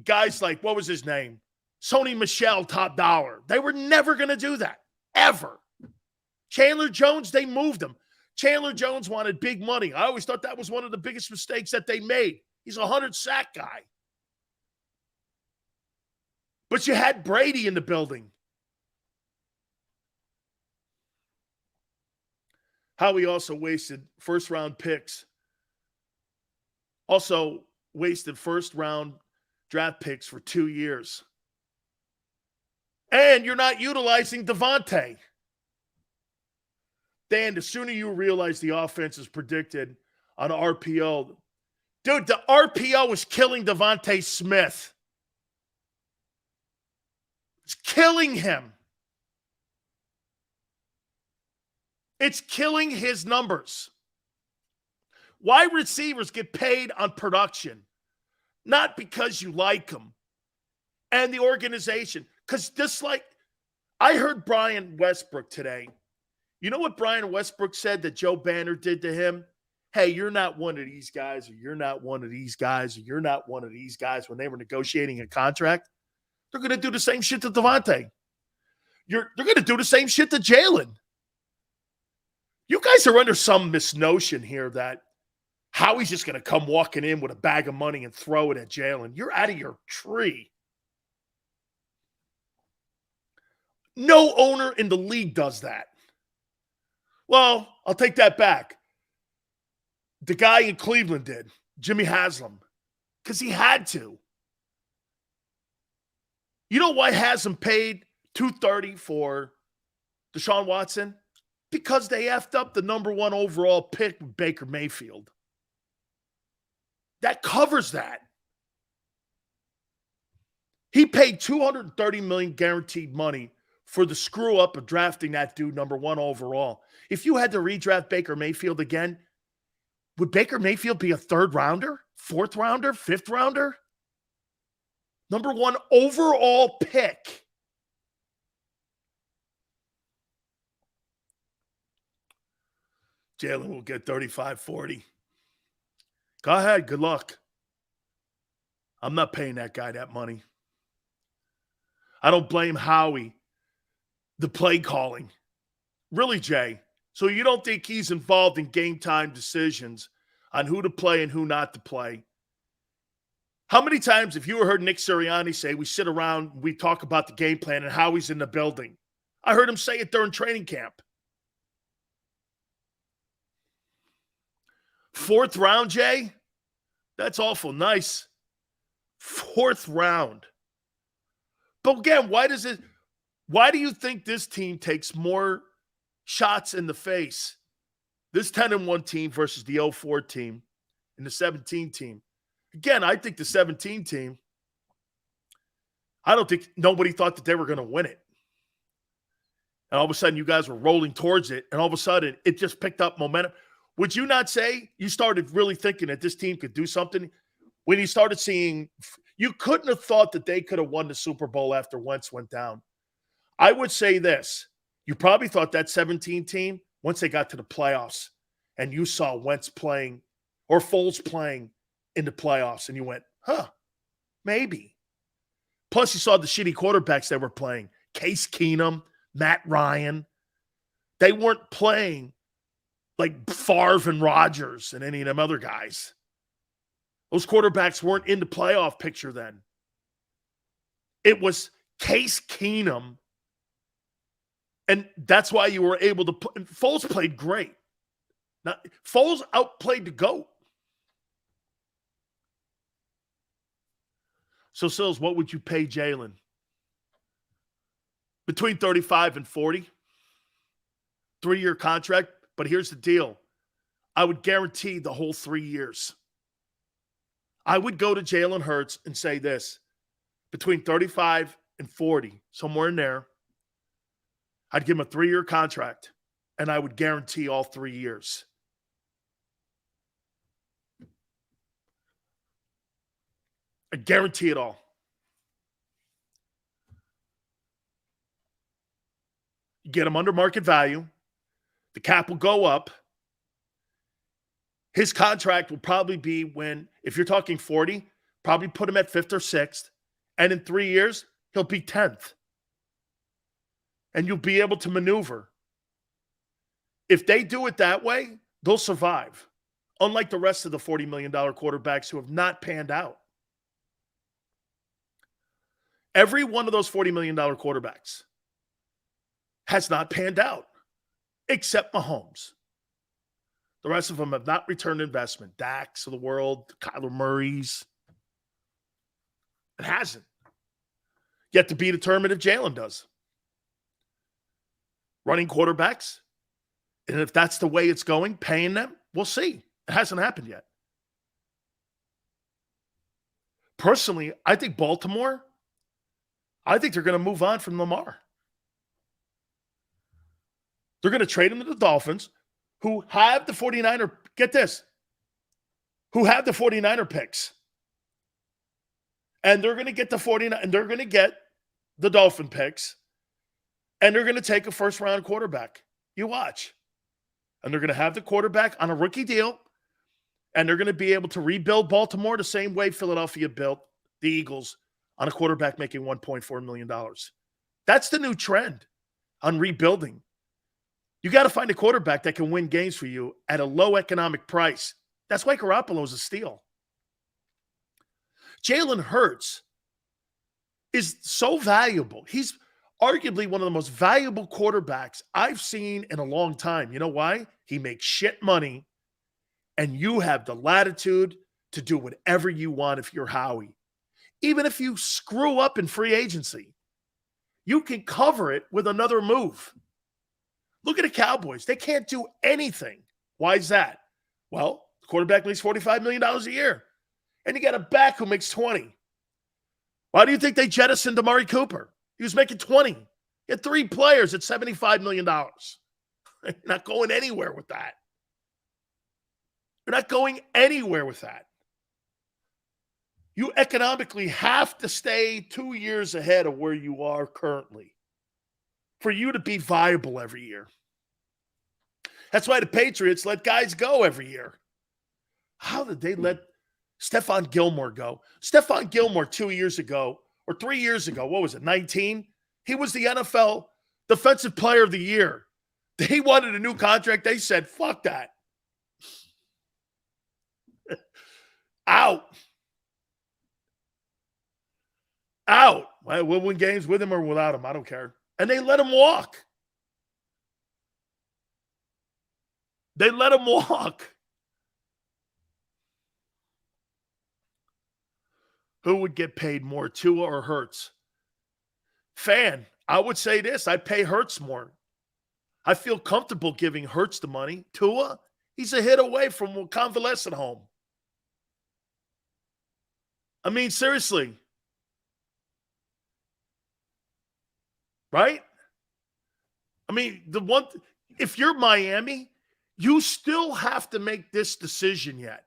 guys like, what was his name? Sony Michel top dollar. They were never going to do that, ever. Chandler Jones, they moved him. Chandler Jones wanted big money. I always thought that was one of the biggest mistakes that they made. He's a 100-sack guy. But you had Brady in the building. Howie also wasted first-round picks. Also wasted first-round draft picks for 2 years. And you're not utilizing Devontae. Dan, the sooner you realize the offense is predicted on RPO. Dude, the RPO is killing Devontae Smith. It's killing him. It's killing his numbers. Wide receivers get paid on production, not because you like them and the organization. Because just like I heard Brian Westbrook today. You know what Brian Westbrook said that Joe Banner did to him? Hey, you're not one of these guys, or you're not one of these guys, or you're not one of these guys when they were negotiating a contract. They're going to do the same shit to Devontae. They're going to do the same shit to Jalen. You guys are under some misnotion here that Howie's just going to come walking in with a bag of money and throw it at Jalen. You're out of your tree. No owner in the league does that. Well, I'll take that back. The guy in Cleveland did, Jimmy Haslam, because he had to. You know why Haslam paid $230 for Deshaun Watson? Because they effed up the number one overall pick with Baker Mayfield. That covers that. He paid $230 million guaranteed money for the screw up of drafting that dude number one overall. If you had to redraft Baker Mayfield again, would Baker Mayfield be a third rounder, fourth rounder, fifth rounder? Number one overall pick. Jalen will get 35, 40. Go ahead. Good luck. I'm not paying that guy that money. I don't blame Howie. The play calling. Really, Jay? So you don't think he's involved in game time decisions on who to play and who not to play? How many times have you heard Nick Sirianni say we sit around, we talk about the game plan and Howie's in the building? I heard him say it during training camp. Fourth round, Jay? That's awful nice. Fourth round. But again, why do you think this team takes more shots in the face? This 10-1 team versus the 0-4 team and the 17 team. Again, I think the 17 team, I don't think nobody thought that they were going to win it. And all of a sudden, you guys were rolling towards it, and all of a sudden, it just picked up momentum. Would you not say you started really thinking that this team could do something when you started seeing – you couldn't have thought that they could have won the Super Bowl after Wentz went down. I would say this. You probably thought that 17 team, once they got to the playoffs and you saw Wentz playing or Foles playing into playoffs, and you went, maybe. Plus, you saw the shitty quarterbacks they were playing. Case Keenum, Matt Ryan. They weren't playing like Favre and Rodgers and any of them other guys. Those quarterbacks weren't in the playoff picture then. It was Case Keenum, and that's why you were able to – Foles played great. Now, Foles outplayed the GOAT. So, Sills, what would you pay Jalen? Between 35 and 40. 3-year contract. But here's the deal. I would guarantee the whole 3 years. I would go to Jalen Hurts and say this. Between 35 and 40, somewhere in there, I'd give him a 3-year contract, and I would guarantee all 3 years. I guarantee it all. You get him under market value. The cap will go up. His contract will probably be when, if you're talking 40, probably put him at 5th or 6th. And in 3 years, he'll be 10th. And you'll be able to maneuver. If they do it that way, they'll survive. Unlike the rest of the $40 million quarterbacks who have not panned out. Every one of those $40 million quarterbacks has not panned out, except Mahomes. The rest of them have not returned investment. Dax of the world, Kyler Murray's. It hasn't. Yet to be determined if Jalen does. Running quarterbacks, and if that's the way it's going, paying them, we'll see. It hasn't happened yet. Personally, I think Baltimore, I think they're going to move on from Lamar. They're going to trade him to the Dolphins, who have the 49er, get this, who have the 49er picks. And they're going to get the 49, and they're going to get the Dolphin picks, and they're going to take a first-round quarterback. You watch. And they're going to have the quarterback on a rookie deal, and they're going to be able to rebuild Baltimore the same way Philadelphia built the Eagles on a quarterback making $1.4 million. That's the new trend on rebuilding. You got to find a quarterback that can win games for you at a low economic price. That's why Garoppolo's a steal. Jalen Hurts is so valuable. He's arguably one of the most valuable quarterbacks I've seen in a long time. You know why? He makes shit money, and you have the latitude to do whatever you want if you're Howie. Even if you screw up in free agency, you can cover it with another move. Look at the Cowboys. They can't do anything. Why is that? Well, the quarterback makes $45 million a year, and you got a back who makes 20. Why do you think they jettisoned Amari Cooper? He was making 20. He had 3 players at $75 million. You're not going anywhere with that. You're not going anywhere with that. You economically have to stay 2 years ahead of where you are currently for you to be viable every year. That's why the Patriots let guys go every year. How did they let Stephon Gilmore go? Stephon Gilmore 2 years ago, or 3 years ago, what was it, 19? He was the NFL Defensive Player of the Year. They wanted a new contract. They said, fuck that. Out. Out. We'll win games with him or without him. I don't care. And they let him walk. They let him walk. Who would get paid more, Tua or Hurts? Fan, I would say this. I'd pay Hurts more. I feel comfortable giving Hurts the money. Tua, he's a hit away from a convalescent home. I mean, seriously. Right? I mean, if you're Miami, you still have to make this decision yet.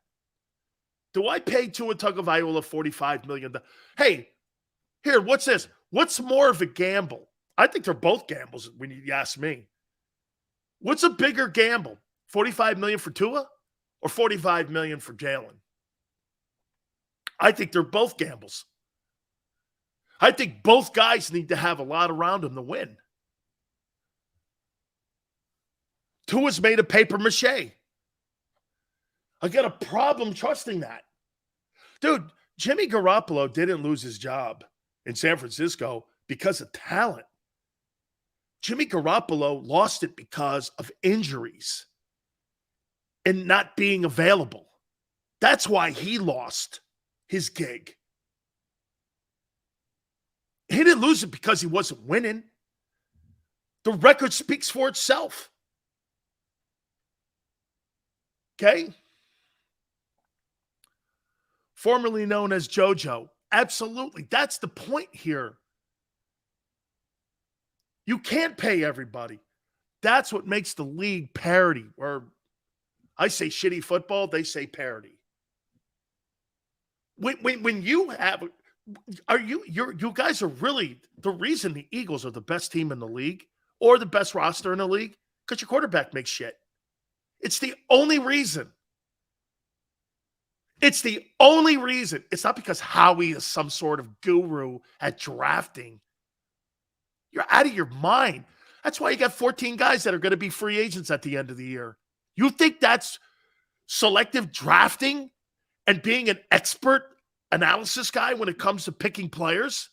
Do I pay Tua Tagovailoa $45 million? Hey, here, what's this? What's more of a gamble? I think they're both gambles when you ask me. What's a bigger gamble? $45 million for Tua or $45 million for Jalen? I think they're both gambles. I think both guys need to have a lot around them to win. Tua's made of paper mache. I got a problem trusting that. Dude, Jimmy Garoppolo didn't lose his job in San Francisco because of talent. Jimmy Garoppolo lost it because of injuries and not being available. That's why he lost his gig. He didn't lose it because he wasn't winning. The record speaks for itself. Okay? Formerly known as JoJo. Absolutely. That's the point here. You can't pay everybody. That's what makes the league parity, where I say shitty football, they say parity. When you have, you guys are really the reason the Eagles are the best team in the league or the best roster in the league, because your quarterback makes shit. It's the only reason. It's the only reason. It's not because Howie is some sort of guru at drafting. You're out of your mind. That's why you got 14 guys that are going to be free agents at the end of the year. You think that's selective drafting and being an expert analysis guy when it comes to picking players?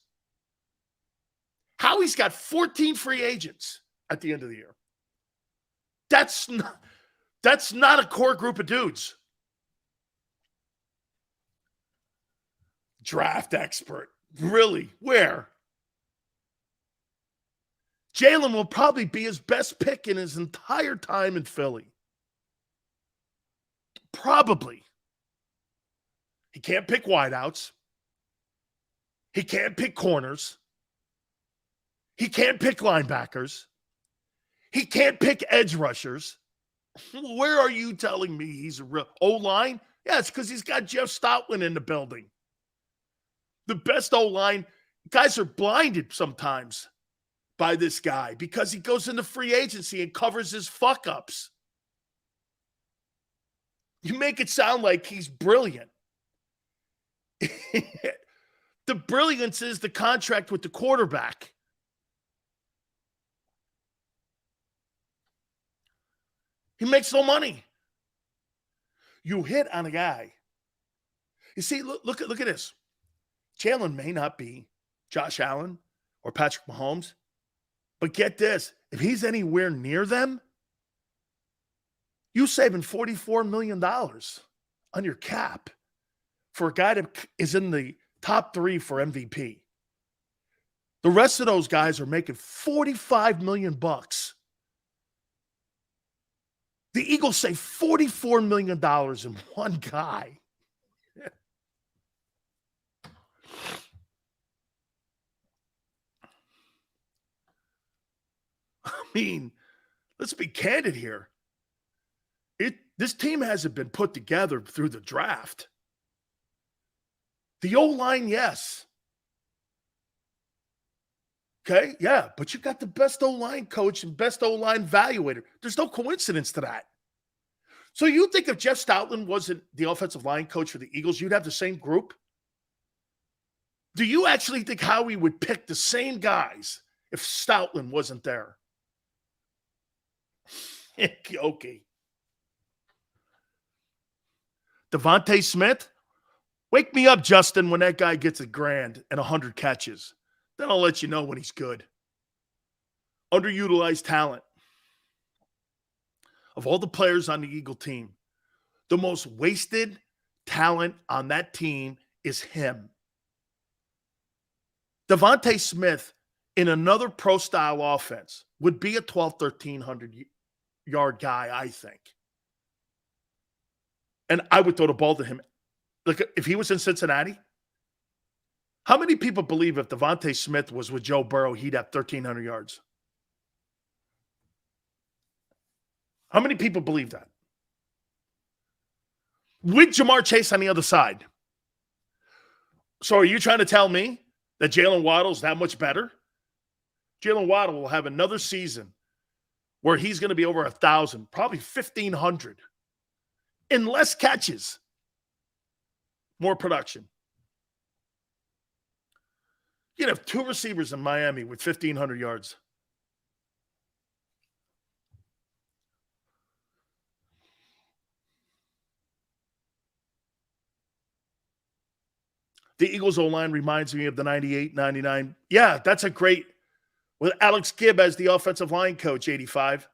Howie's got 14 free agents at the end of the year. That's not a core group of dudes. Draft expert. Really? Where? Jalen will probably be his best pick in his entire time in Philly. Probably. He can't pick wideouts. He can't pick corners. He can't pick linebackers. He can't pick edge rushers. Where are you telling me he's a real O-line? Yeah, it's because he's got Jeff Stoutland in the building. The best O-line. Guys are blinded sometimes by this guy because he goes into free agency and covers his fuck-ups. You make it sound like he's brilliant. The brilliance is the contract with the quarterback. He makes no money. You hit on a guy. You see, look at this. Jalen may not be Josh Allen or Patrick Mahomes, but get this. If he's anywhere near them, you're saving $44 million on your cap for a guy that is in the top 3 for MVP. The rest of those guys are making $45 million bucks. The Eagles save $44 million in one guy. I mean, let's be candid here. This team hasn't been put together through the draft. The O-line, yes. Okay, yeah, but you got the best O-line coach and best O-line evaluator. There's no coincidence to that. So you think if Jeff Stoutland wasn't the offensive line coach for the Eagles, you'd have the same group? Do you actually think Howie would pick the same guys if Stoutland wasn't there? Okay. Devontae Smith, wake me up, Justin, when that guy gets $1,000 and 100 catches. Then I'll let you know when he's good. Underutilized talent. Of all the players on the Eagle team, the most wasted talent on that team is him. Devontae Smith in another pro-style offense would be a 1,300 guy, I think. And I would throw the ball to him. Look, if he was in Cincinnati, how many people believe if Devontae Smith was with Joe Burrow, he'd have 1,300 yards? How many people believe that? With Jamar Chase on the other side. So are you trying to tell me that Jalen Waddle's that much better? Jalen Waddle will have another season where he's going to be over 1,000, probably 1,500. In less catches, more production. You'd have 2 receivers in Miami with 1,500 yards. The Eagles O-line reminds me of the 98, 99. Yeah, that's a great, with Alex Gibb as the offensive line coach, 85.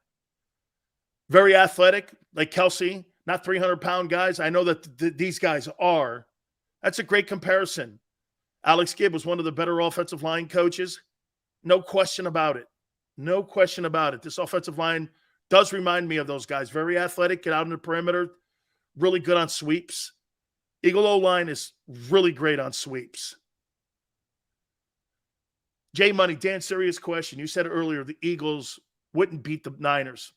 Very athletic, like Kelsey, not 300-pound guys. I know that these guys are. That's a great comparison. Alex Gibb was one of the better offensive line coaches. No question about it. No question about it. This offensive line does remind me of those guys. Very athletic, get out in the perimeter, really good on sweeps. Eagle O-line is really great on sweeps. J Money, Dan, serious question. You said earlier the Eagles wouldn't beat the Niners.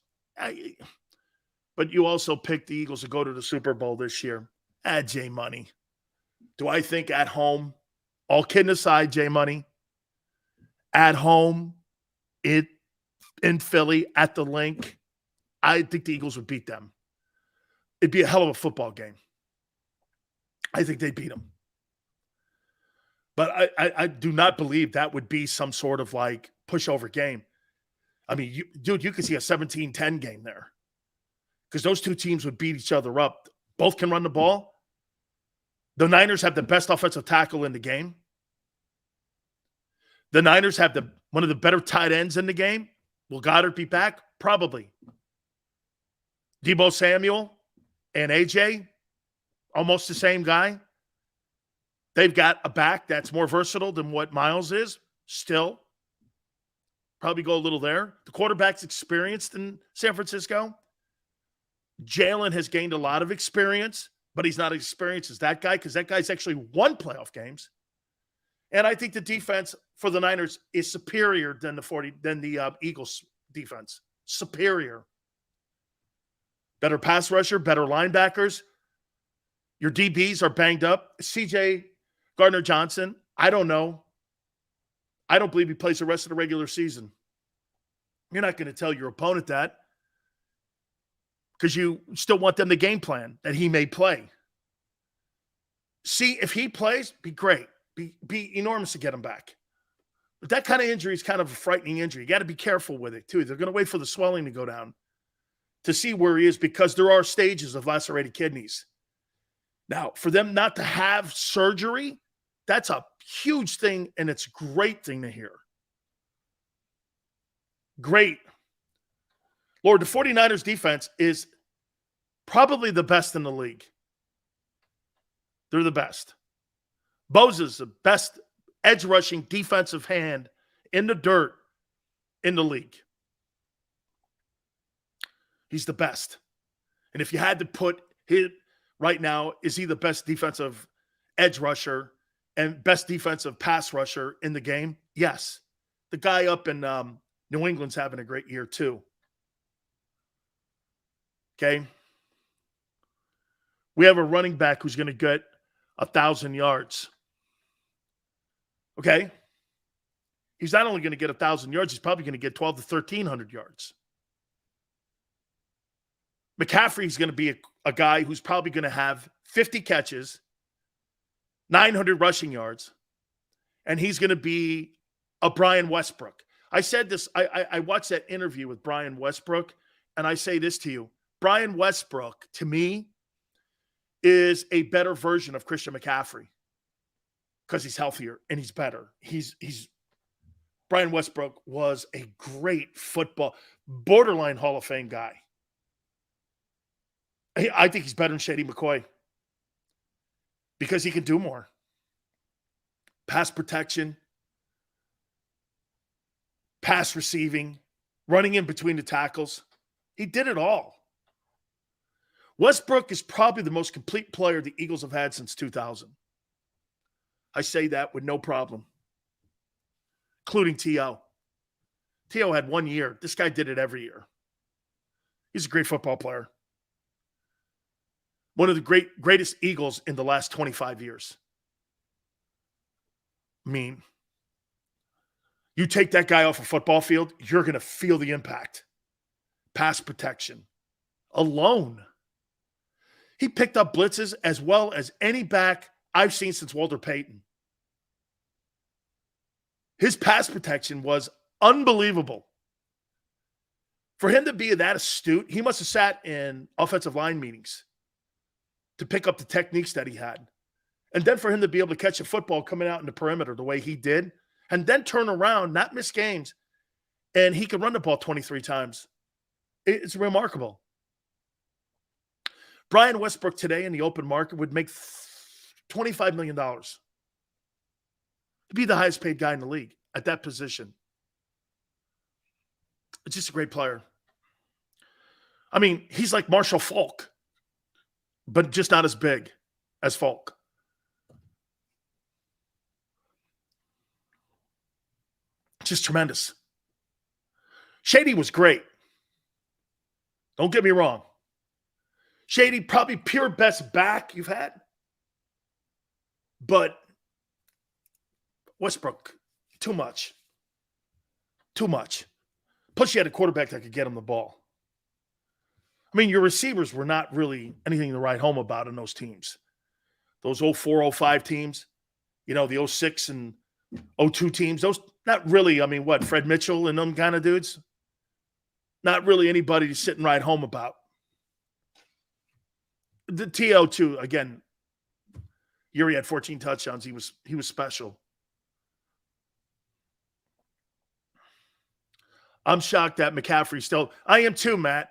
But you also picked the Eagles to go to the Super Bowl this year. J Money. Do I think at home, all kidding aside, J Money, at home, in Philly, at the Link, I think the Eagles would beat them. It'd be a hell of a football game. I think they beat them. But I do not believe that would be some sort of like pushover game. I mean, you could see a 17-10 game there because those two teams would beat each other up. Both can run the ball. The Niners have the best offensive tackle in the game. The Niners have one of the better tight ends in the game. Will Goddard be back? Probably. Deebo Samuel and AJ, almost the same guy. They've got a back that's more versatile than what Miles is. Still. Probably go a little there. The quarterback's experienced in San Francisco. Jalen has gained a lot of experience, but he's not as experienced as that guy because that guy's actually won playoff games. And I think the defense for the Niners is superior than the Eagles defense. Superior. Better pass rusher, better linebackers. Your DBs are banged up. CJ Gardner-Johnson, I don't know. I don't believe he plays the rest of the regular season. You're not going to tell your opponent that because you still want them to game plan that he may play. See, if he plays, be great. Be enormous to get him back. But that kind of injury is kind of a frightening injury. You got to be careful with it, too. They're going to wait for the swelling to go down to see where he is because there are stages of lacerated kidneys. Now, for them not to have surgery, that's a huge thing, and it's a great thing to hear. Great. Lord, the 49ers defense is probably the best in the league. They're the best. Bosa's the best edge rushing defensive hand in the dirt in the league. He's the best. And if you had to put him right now, is he the best defensive edge rusher and best defensive pass rusher in the game? Yes. The guy up in New England's having a great year too. Okay. We have a running back who's going to get 1,000 yards. Okay. He's not only going to get 1,000 yards, he's probably going to get 1,200 to 1,300 yards. McCaffrey's going to be a guy who's probably going to have 50 catches, 900 rushing yards, and he's going to be a Brian Westbrook. I said this, I watched that interview with Brian Westbrook, and I say this to you. Brian Westbrook, to me, is a better version of Christian McCaffrey because he's healthier and he's better. Brian Westbrook was a great football, borderline Hall of Fame guy. I think he's better than Shady McCoy because he can do more. Pass protection, pass receiving, running in between the tackles. He did it all. Westbrook is probably the most complete player the Eagles have had since 2000. I say that with no problem, including T.O. T.O. had 1 year. This guy did it every year. He's a great football player. One of the greatest Eagles in the last 25 years. I mean, you take that guy off a football field, you're going to feel the impact. Pass protection alone. He picked up blitzes as well as any back I've seen since Walter Payton. His pass protection was unbelievable. For him to be that astute, he must have sat in offensive line meetings to pick up the techniques that he had. And then for him to be able to catch a football coming out in the perimeter the way he did, and then turn around, not miss games, and he could run the ball 23 times. It's remarkable. Brian Westbrook today in the open market would make $25 million. To be the highest paid guy in the league at that position. It's just a great player. I mean, he's like Marshall Faulk, but just not as big as Faulk. Just tremendous. Shady was great. Don't get me wrong. Shady, probably pure best back you've had. But Westbrook, too much. Too much. Plus, you had a quarterback that could get him the ball. I mean, your receivers were not really anything to write home about in those teams. Those 04, 05 teams, the 06 and 02 teams, those not really, Fred Mitchell and them kind of dudes? Not really anybody to sit and write home about. The TO2, again, Yuri had 14 touchdowns. He was special. I'm shocked that McCaffrey still – I am too, Matt.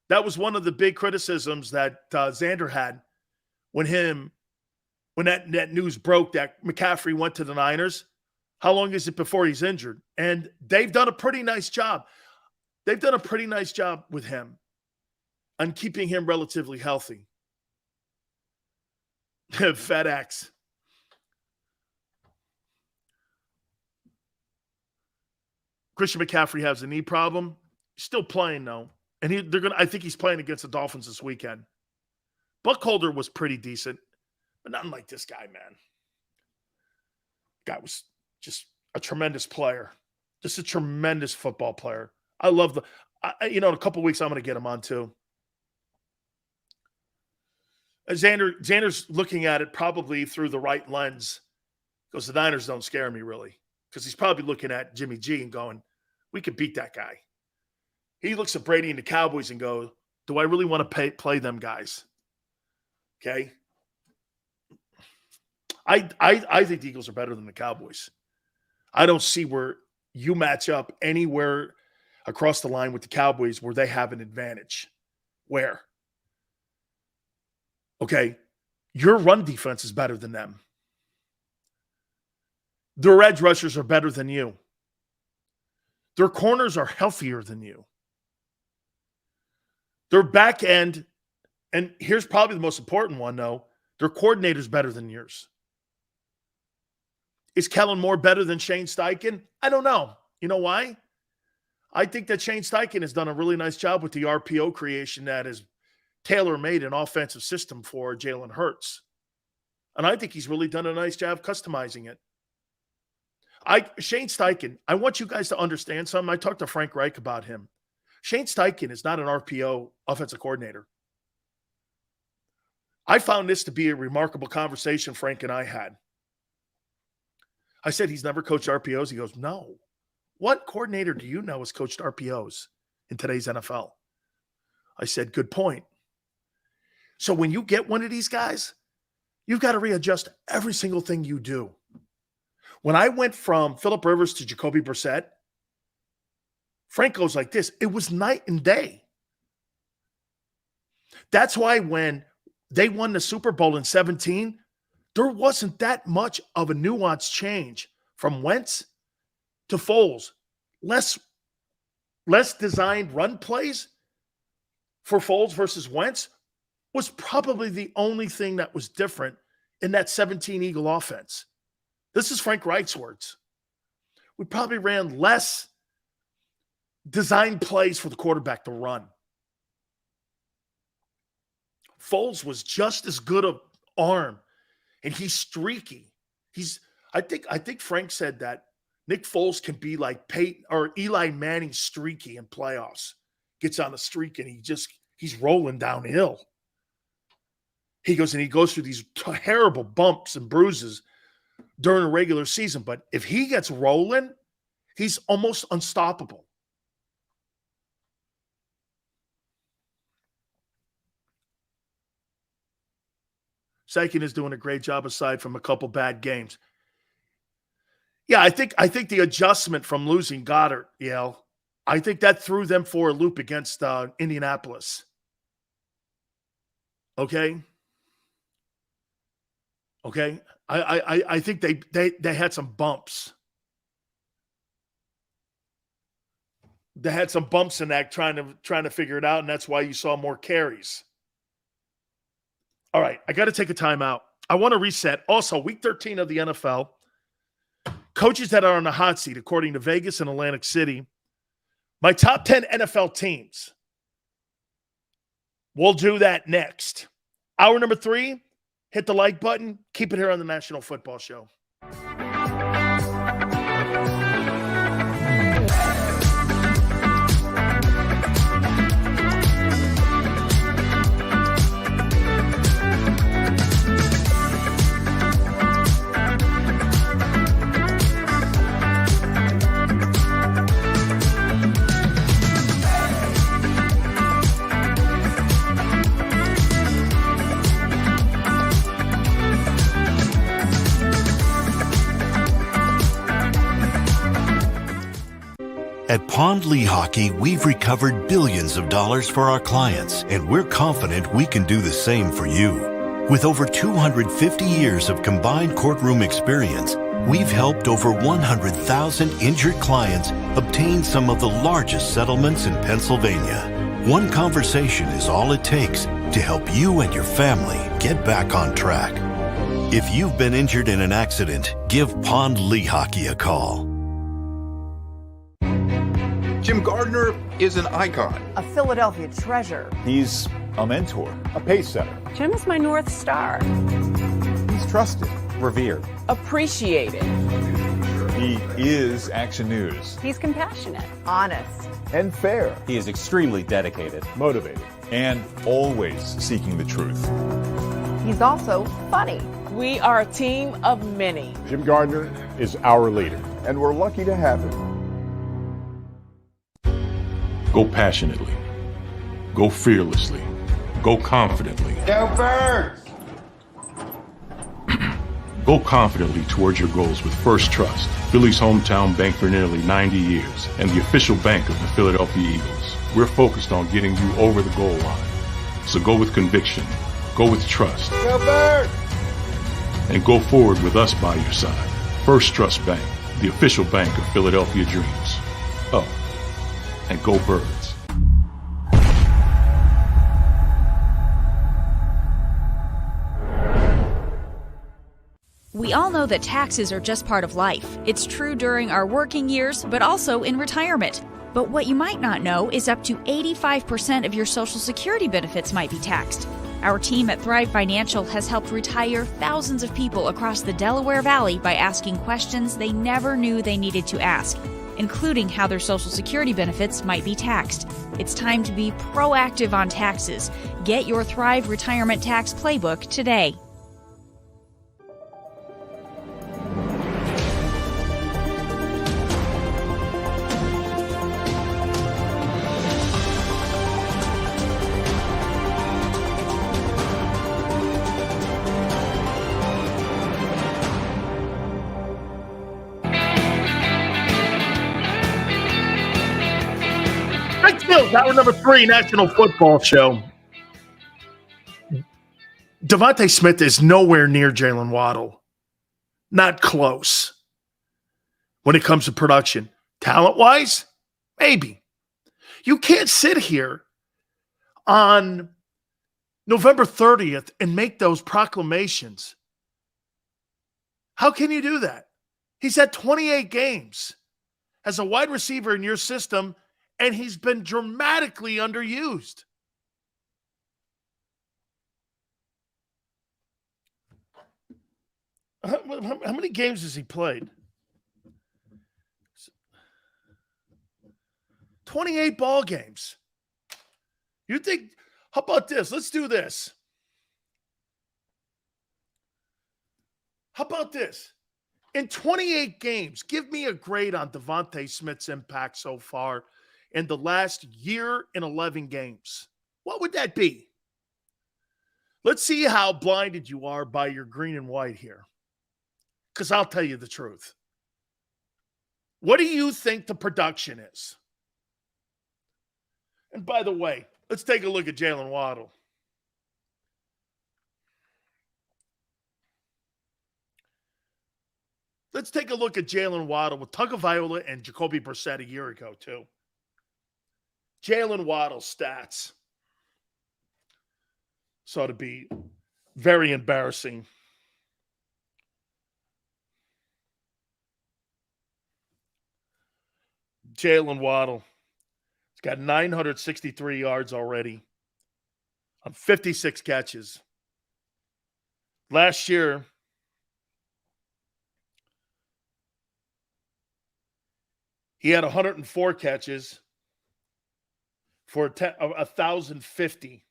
That was one of the big criticisms that Xander had when that news broke that McCaffrey went to the Niners. How long is it before he's injured? And they've done a pretty nice job. They've done a pretty nice job with him on keeping him relatively healthy. FedEx. Christian McCaffrey has a knee problem. Still playing though, and I think he's playing against the Dolphins this weekend. Buckholder was pretty decent, but nothing like this guy, man. Guy was just a tremendous player, just a tremendous football player. I love in a couple weeks I'm going to get him on too. Xander's looking at it probably through the right lens because the Niners don't scare me really, because he's probably looking at Jimmy G and going, we could beat that guy. He looks at Brady and the Cowboys and goes, do I really want to play them guys? Okay. I think the Eagles are better than the Cowboys. I don't see where you match up anywhere across the line with the Cowboys where they have an advantage. Where? Okay, your run defense is better than them. Their edge rushers are better than you. Their corners are healthier than you. Their back end, and here's probably the most important one, though, their coordinator's better than yours. Is Kellen Moore better than Shane Steichen? I don't know. You know why? I think that Shane Steichen has done a really nice job with the RPO creation that is tailor-made an offensive system for Jalen Hurts. And I think he's really done a nice job customizing it. Shane Steichen, I want you guys to understand something. I talked to Frank Reich about him. Shane Steichen is not an RPO offensive coordinator. I found this to be a remarkable conversation Frank and I had. I said, he's never coached RPOs. He goes, no. What coordinator do you know has coached RPOs in today's NFL? I said, good point. So when you get one of these guys, you've got to readjust every single thing you do. When I went from Phillip Rivers to Jacoby Brissett, Frank goes like this. It was night and day. That's why when they won the Super Bowl in 2017, there wasn't that much of a nuanced change from Wentz to Foles. Less designed run plays for Foles versus Wentz was probably the only thing that was different in that 17 Eagle offense. This is Frank Reich's words. We probably ran less designed plays for the quarterback to run. Foles was just as good an arm, and he's streaky. I think Frank said that Nick Foles can be like Peyton or Eli Manning streaky in playoffs. Gets on a streak and he's rolling downhill. He goes through these terrible bumps and bruises during a regular season. But if he gets rolling, he's almost unstoppable. Seiken is doing a great job aside from a couple bad games. Yeah, I think the adjustment from losing Goddard, I think that threw them for a loop against Indianapolis. Okay? I think they had some bumps. They had some bumps in that trying to figure it out, and that's why you saw more carries. All right, I got to take a timeout. I want to reset. Also, week 13 of the NFL. Coaches that are on the hot seat, according to Vegas and Atlantic City. My top 10 NFL teams. We'll do that next. Hour number 3, hit the like button. Keep it here on the National Football Show.
At Pond Lehocky, we've recovered billions of dollars for our clients, and we're confident we can do the same for you. With over 250 years of combined courtroom experience, we've helped over 100,000 injured clients obtain some of the largest settlements in Pennsylvania. One conversation is all it takes to help you and your family get back on track. If you've been injured in an accident, give Pond Lehocky a call.
Jim Gardner is an icon.
A Philadelphia treasure.
He's a mentor, a pace setter.
Jim is my North Star.
He's trusted,
Revered.
Appreciated.
he is Action News,
He's compassionate. Honest.
and fair,
He is extremely dedicated.
motivated, and always seeking the truth.
He's also funny. We are a team of many.
Jim Gardner is our leader, and we're lucky to have him.
Go passionately. Go fearlessly. Go confidently.
Go Birds!
Go confidently towards your goals with First Trust, Philly's hometown bank for nearly 90 years, and the official bank of the Philadelphia Eagles. We're focused on getting you over the goal line. So go with conviction. Go with trust.
Go Birds!
And go forward with us by your side. First Trust Bank, the official bank of Philadelphia dreams. Oh, and go Birds.
We all know that taxes are just part of life. It's true during our working years, but also in retirement. But what you might not know is up to 85% of your Social Security benefits might be taxed. Our team at Thrive Financial has helped retire thousands of people across the Delaware Valley by asking questions they never knew they needed to ask, including how their Social Security benefits might be taxed. It's time to be proactive on taxes. Get your Thrive Retirement Tax Playbook today.
Hour number 3, National Football Show. Devontae Smith is nowhere near Jalen Waddle. Not close. When it comes to production. Talent-wise, maybe. You can't sit here on November 30th and make those proclamations. How can you do that? He's had 28 games as a wide receiver in your system, and he's been dramatically underused. How many games has he played? 28 ball games. You think, how about this? Let's do this. How about this? In 28 games, give me a grade on Devontae Smith's impact so far in the last year and 11 games. What would that be? Let's see how blinded you are by your green and white here. Because I'll tell you the truth. What do you think the production is? And by the way, let's take a look at Jalen Waddle. Let's take a look at Jalen Waddle with Tagovailoa and Jacoby Brissett a year ago, too. Jalen Waddle's stats. So to be very embarrassing. Jalen Waddle. He's got 963 yards already on 56 catches. Last year, he had 104 catches for 1,050.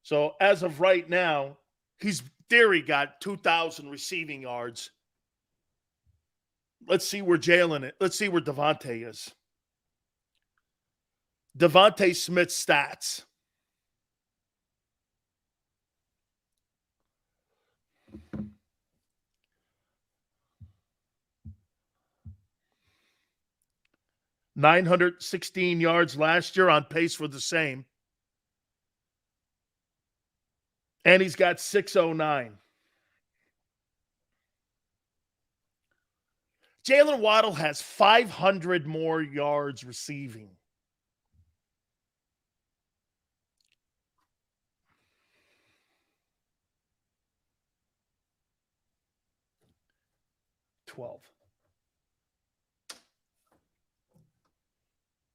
So as of right now, he's theory got 2,000 receiving yards. Let's see where let's see where Devontae is. Devontae Smith's stats. $916 yards last year, on pace for the same. And he's got 609. Jalen Waddle has 500 more yards receiving.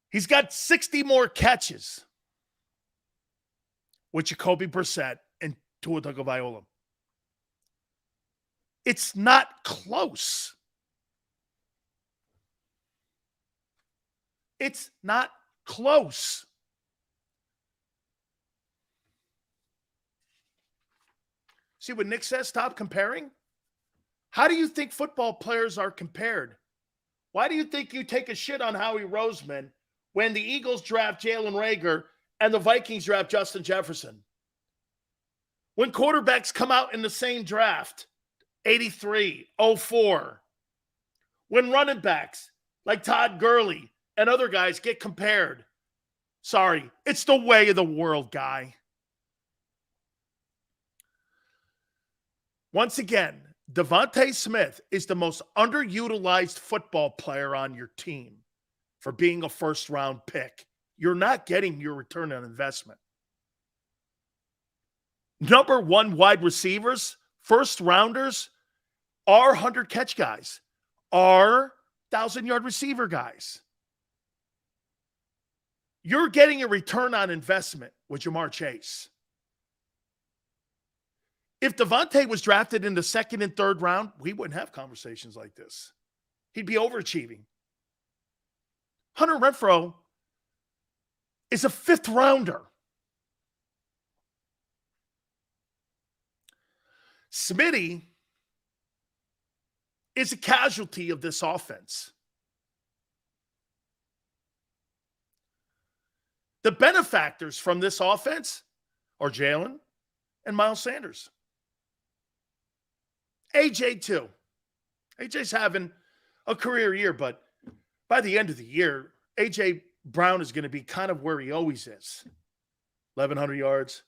He's got 60 more catches with Jacoby Brissett and Tua Tagovailoa. It's not close. It's not close. See what Nick says? Stop comparing. How do you think football players are compared? Why do you think you take a shit on Howie Roseman when the Eagles draft Jalen Reagor and the Vikings draft Justin Jefferson? When quarterbacks come out in the same draft, 83, 04. When running backs like Todd Gurley and other guys get compared. Sorry, it's the way of the world, guy. Once again, Devontae Smith is the most underutilized football player on your team for being a first-round pick. You're not getting your return on investment. Number one wide receivers, first-rounders, are 100-catch guys, are 1,000-yard receiver guys. You're getting a return on investment with Jamar Chase. If Devontae was drafted in the second and third round, we wouldn't have conversations like this. He'd be overachieving. Hunter Renfrow is a fifth rounder. Smitty is a casualty of this offense. The benefactors from this offense are Jalen and Miles Sanders. AJ too. AJ's having a career year, but by the end of the year, AJ Brown is going to be kind of where he always is. 1,100 yards.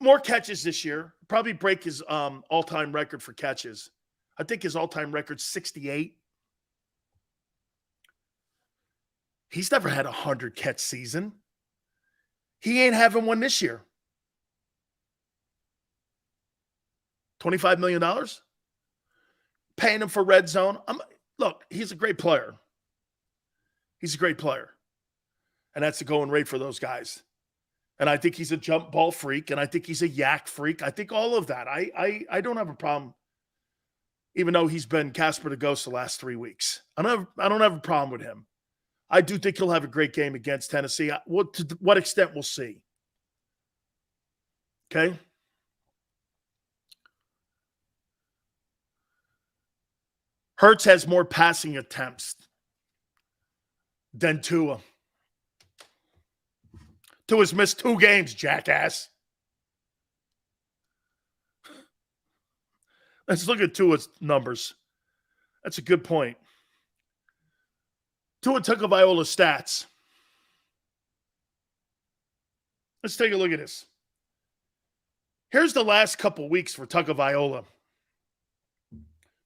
More catches this year. Probably break his all-time record for catches. I think his all-time record's 68. He's never had a 100-catch season. He ain't having one this year. $25 million? Paying him for red zone. Look, he's a great player. He's a great player. And that's the going rate for those guys. And I think he's a jump ball freak, and I think he's a yak freak. I think all of that. I don't have a problem, even though he's been Casper the Ghost the last 3 weeks. I don't have a problem with him. I do think he'll have a great game against Tennessee. To what extent, we'll see. Okay? Hurts has more passing attempts than Tua. Tua's missed 2 games, jackass. Let's look at Tua's numbers. That's a good point. Tua Tagovailoa stats. Let's take a look at this. Here's the last couple weeks for Tagovailoa.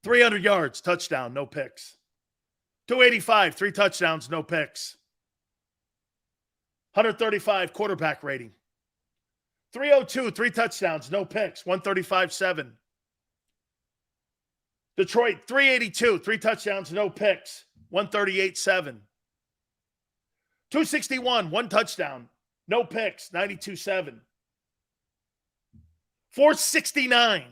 300 yards, touchdown, no picks. 285, 3 touchdowns, no picks. 135 quarterback rating. 302, 3 touchdowns, no picks. 135.7. Detroit, 382, 3 touchdowns, no picks. 138.7. 261, 1 touchdown, no picks. 92.7. 469,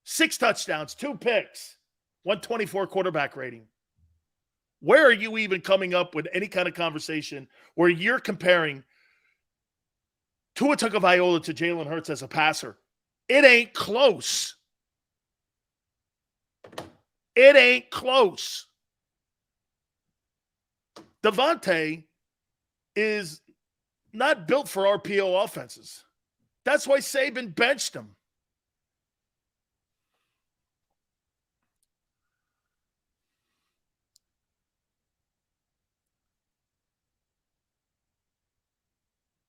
6 touchdowns, 2 picks. 124 quarterback rating. Where are you even coming up with any kind of conversation where you're comparing Tua Tagovailoa to Jalen Hurts as a passer? It ain't close. It ain't close. Devontae is not built for RPO offenses. That's why Saban benched him.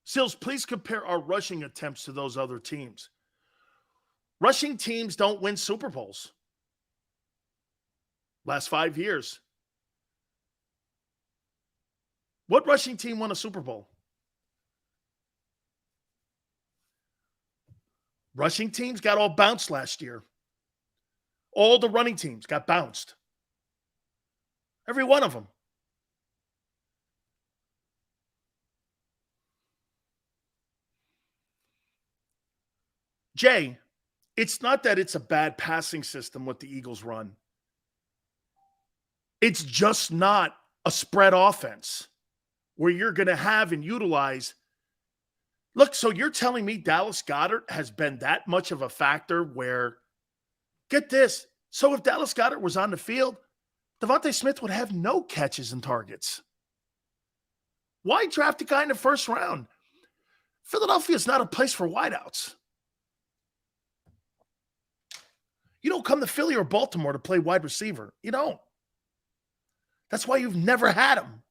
Sills, please compare our rushing attempts to those other teams. Rushing teams don't win Super Bowls. Last 5 years. What rushing team won a Super Bowl? Rushing teams got all bounced last year. All the running teams got bounced. Every one of them. Jay, it's not that it's a bad passing system what the Eagles run. It's just not a spread offense where you're going to have and utilize. Look, so you're telling me Dallas Goedert has been that much of a factor where, get this, so if Dallas Goedert was on the field, Devontae Smith would have no catches and targets. Why draft a guy in the first round? Philadelphia is not a place for wideouts. You don't come to Philly or Baltimore to play wide receiver. You don't. That's why you've never had him.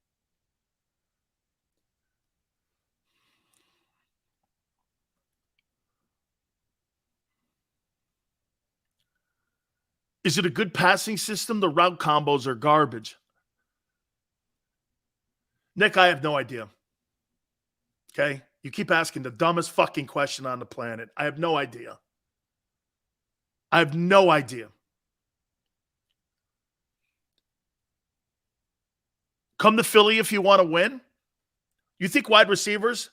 Is it a good passing system? The route combos are garbage. Nick, I have no idea. Okay? You keep asking the dumbest fucking question on the planet. I have no idea. I have no idea. Come to Philly if you want to win. You think wide receivers?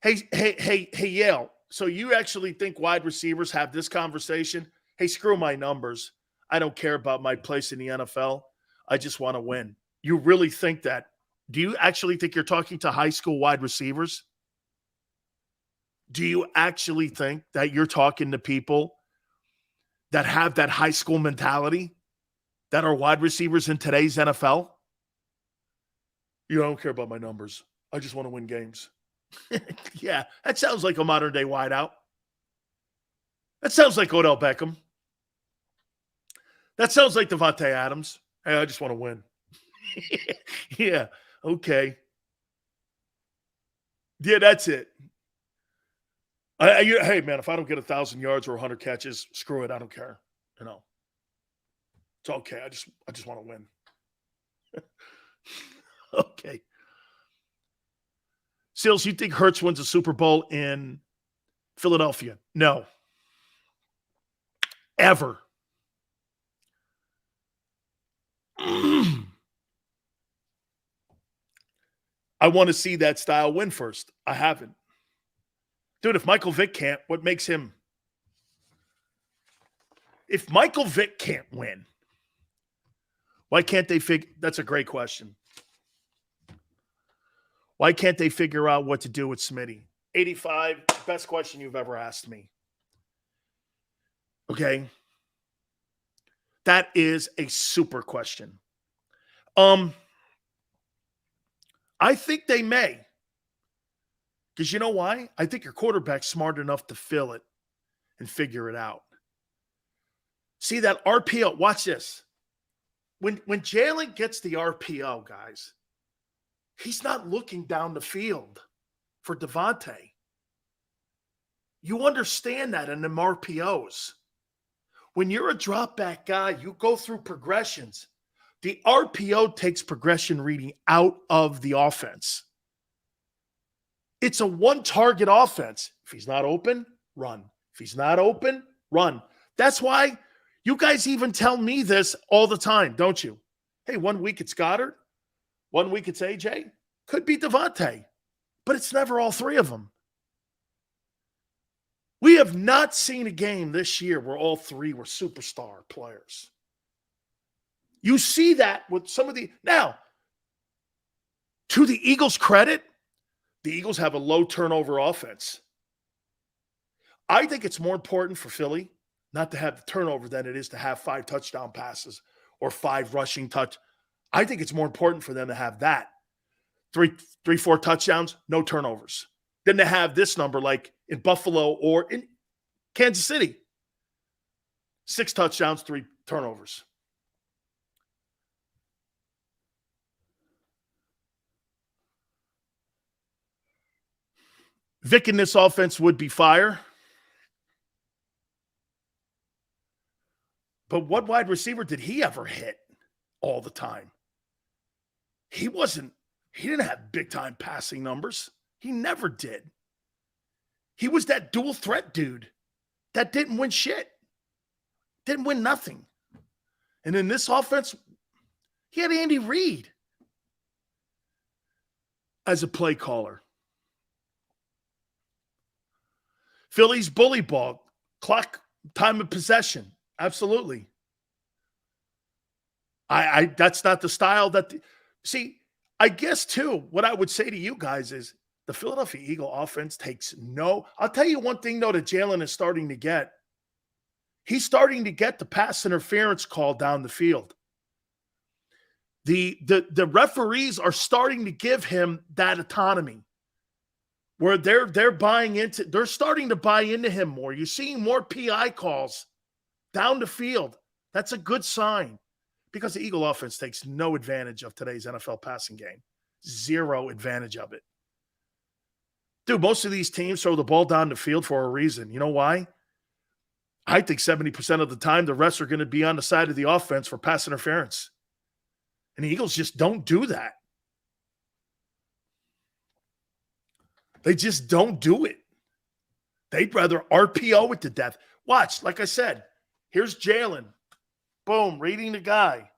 Hey, Yale. So you actually think wide receivers have this conversation? Hey, screw my numbers. I don't care about my place in the NFL. I just want to win. You really think that? Do you actually think you're talking to high school wide receivers? Do you actually think that you're talking to people that have that high school mentality that are wide receivers in today's NFL? You don't care about my numbers. I just want to win games. Yeah, that sounds like a modern day wideout. That sounds like Odell Beckham. That sounds like Devontae Adams. Hey, I just want to win. Yeah, okay. Yeah, that's it. Hey, man, if I don't get 1,000 yards or 100 catches, screw it. I don't care. You know, it's okay. I just want to win. Okay. Seals, you think Hurts wins a Super Bowl in Philadelphia? No. Ever. I want to see that style win first. I haven't. Dude, if Michael Vick can't, what makes him? If Michael Vick can't win, why can't they figure? That's a great question. Why can't they figure out what to do with Smitty? 85, best question you've ever asked me. Okay. That is a super question. I think they may. Because you know why? I think your quarterback's smart enough to fill it and figure it out. See that RPO. Watch this. When Jalen gets the RPO, guys, he's not looking down the field for Devontae. You understand that in them RPOs. When you're a drop back guy, you go through progressions. The RPO takes progression reading out of the offense. It's a one-target offense. If he's not open, run. If he's not open, run. That's why you guys even tell me this all the time, don't you? Hey, 1 week it's Goddard. 1 week it's AJ. Could be Devontae. But it's never all three of them. We have not seen a game this year where all three were superstar players. You see that with some of the – now, to the Eagles' credit, the Eagles have a low turnover offense. I think it's more important for Philly not to have the turnover than it is to have 5 touchdown passes or 5 rushing touch. I think it's more important for them to have that. 4 touchdowns, no turnovers. Than to have this number like in Buffalo or in Kansas City. 6 touchdowns, 3 turnovers. Vic in this offense would be fire. But what wide receiver did he ever hit all the time? He didn't have big-time passing numbers. He never did. He was that dual threat dude that didn't win shit. Didn't win nothing. And in this offense, he had Andy Reid as a play caller. Philly's bully ball, clock, time of possession. Absolutely. I that's not the style that see, I guess too, what I would say to you guys is the Philadelphia Eagle offense takes no. I'll tell you one thing though that Jalen is starting to get. He's starting to get the pass interference call down the field. The referees are starting to give him that autonomy. Where they're starting to buy into him more. You're seeing more PI calls down the field. That's a good sign because the Eagle offense takes no advantage of today's NFL passing game. Zero advantage of it. Dude, most of these teams throw the ball down the field for a reason. You know why? I think 70% of the time the refs are going to be on the side of the offense for pass interference. And the Eagles just don't do that. They just don't do it. They'd rather RPO it to death. Watch, like I said, here's Jalen. Boom, reading the guy.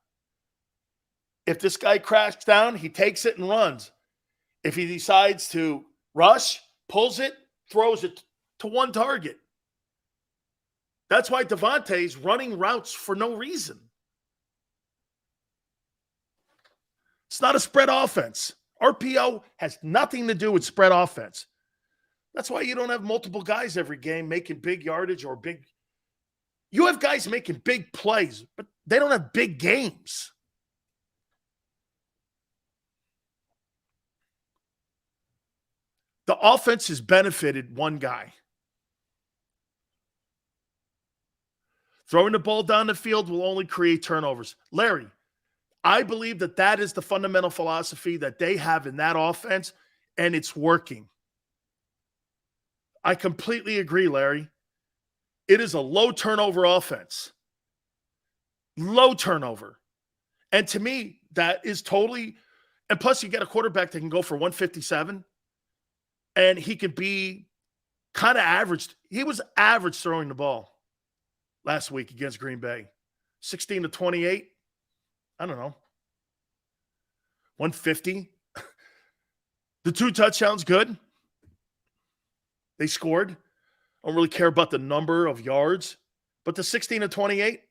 If this guy crashes down, he takes it and runs. If he decides to rush, pulls it, throws it to one target. That's why Devontae's running routes for no reason. It's not a spread offense. RPO has nothing to do with spread offense. That's why you don't have multiple guys every game making big yardage or big. You have guys making big plays, but they don't have big games. The offense has benefited one guy. Throwing the ball down the field will only create turnovers. Larry, I believe that is the fundamental philosophy that they have in that offense, and it's working. I completely agree, Larry. It is a low turnover offense. Low turnover. And to me, that is totally – and plus you get a quarterback that can go for 157, and he could be kind of average. He was average throwing the ball last week against Green Bay. 16 to 28. I don't know. 150. The 2 touchdowns, good. They scored. I don't really care about the number of yards. But the 16 to 28,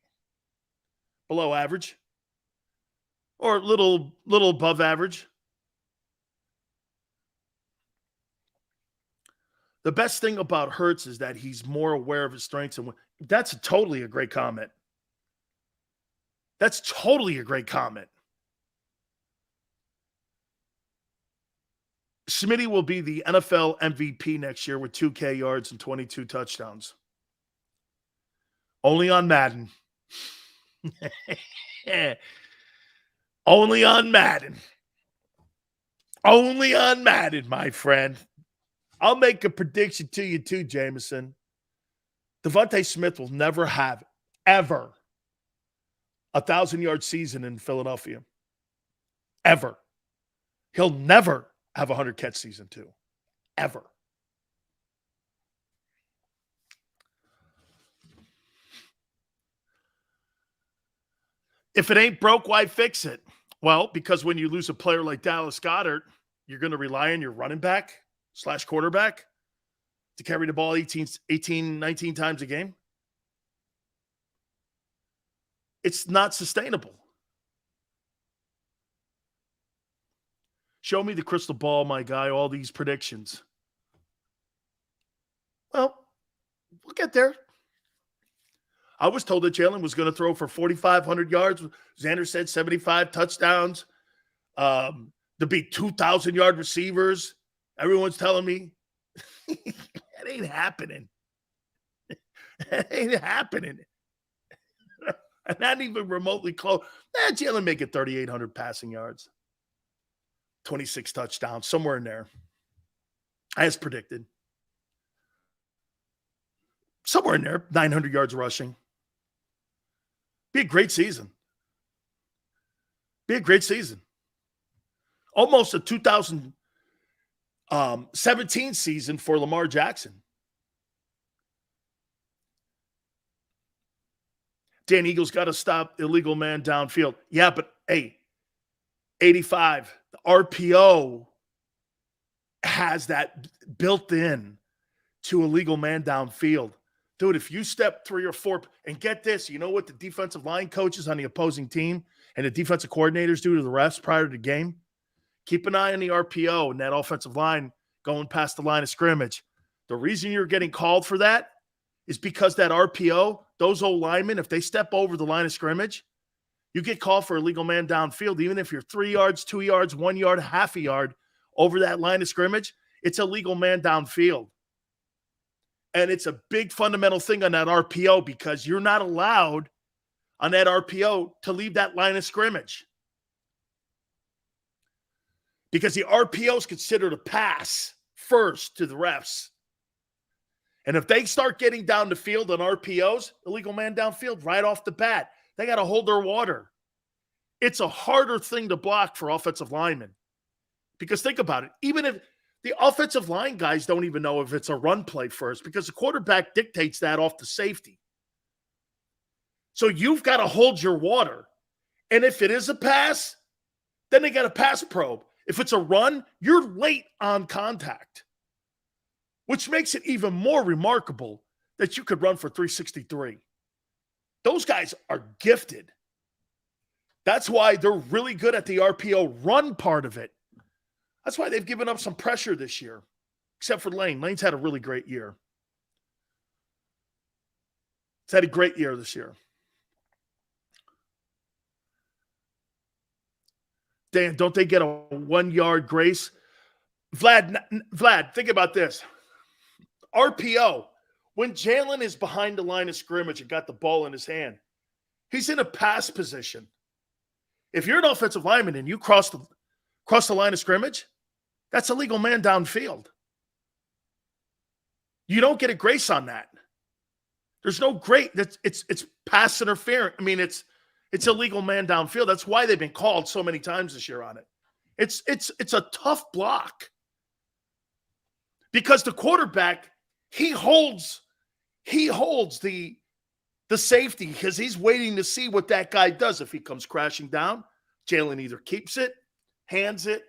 below average. Or little above average. The best thing about Hurts is that he's more aware of his strengths. And that's totally a great comment. That's totally a great comment. Smitty will be the NFL MVP next year with 2K yards and 22 touchdowns. Only on Madden. Only on Madden. Only on Madden, my friend. I'll make a prediction to you too, Jameson. Devontae Smith will never have, ever, 1,000-yard season in Philadelphia. Ever. He'll never have a 100-catch season too. Ever. If it ain't broke, why fix it? Well, because when you lose a player like Dallas Goedert, you're going to rely on your running back / quarterback to carry the ball 18, 19 times a game. It's not sustainable. Show me the crystal ball, my guy, all these predictions. Well, we'll get there. I was told that Jalen was going to throw for 4,500 yards. Xander said 75 touchdowns. To be 2,000-yard receivers. Everyone's telling me it ain't happening. It ain't happening. Not even remotely close. Jalen make it 3,800 passing yards. 26 touchdowns, somewhere in there. As predicted. Somewhere in there, 900 yards rushing. Be a great season. Be a great season. Almost a 2017 season for Lamar Jackson. Dan Eagles got to stop illegal man downfield. Yeah, but hey, 85. The RPO has that built in to illegal man downfield. Dude, if you step 3 or 4, and get this, you know what the defensive line coaches on the opposing team and the defensive coordinators do to the refs prior to the game? Keep an eye on the RPO and that offensive line going past the line of scrimmage. The reason you're getting called for that is because that RPO, those old linemen, if they step over the line of scrimmage, you get called for illegal man downfield. Even if you're 3 yards, 2 yards, 1 yard, half a yard over that line of scrimmage, it's illegal man downfield. And it's a big fundamental thing on that RPO because you're not allowed on that RPO to leave that line of scrimmage. Because the RPO is considered a pass first to the refs. And if they start getting down the field on RPOs, illegal man downfield right off the bat, they got to hold their water. It's a harder thing to block for offensive linemen. Because think about it, even if the offensive line guys don't even know if it's a run play first because the quarterback dictates that off the safety. So you've got to hold your water. And if it is a pass, then they got a pass probe. If it's a run, you're late on contact, which makes it even more remarkable that you could run for 363. Those guys are gifted. That's why they're really good at the RPO run part of it. That's why they've given up some pressure this year, except for Lane. Lane's had a really great year. He's had a great year this year. Dan, don't they get a 1 yard grace? Vlad, think about this. RPO, when Jalen is behind the line of scrimmage and got the ball in his hand, he's in a pass position. If you're an offensive lineman and you cross the line of scrimmage, that's illegal man downfield. You don't get a grace on that. There's no great. It's pass interference. I mean, it's illegal man downfield. That's why they've been called so many times this year on it. It's a tough block because the quarterback he holds the safety because he's waiting to see what that guy does. If he comes crashing down, Jalen either keeps it, hands it.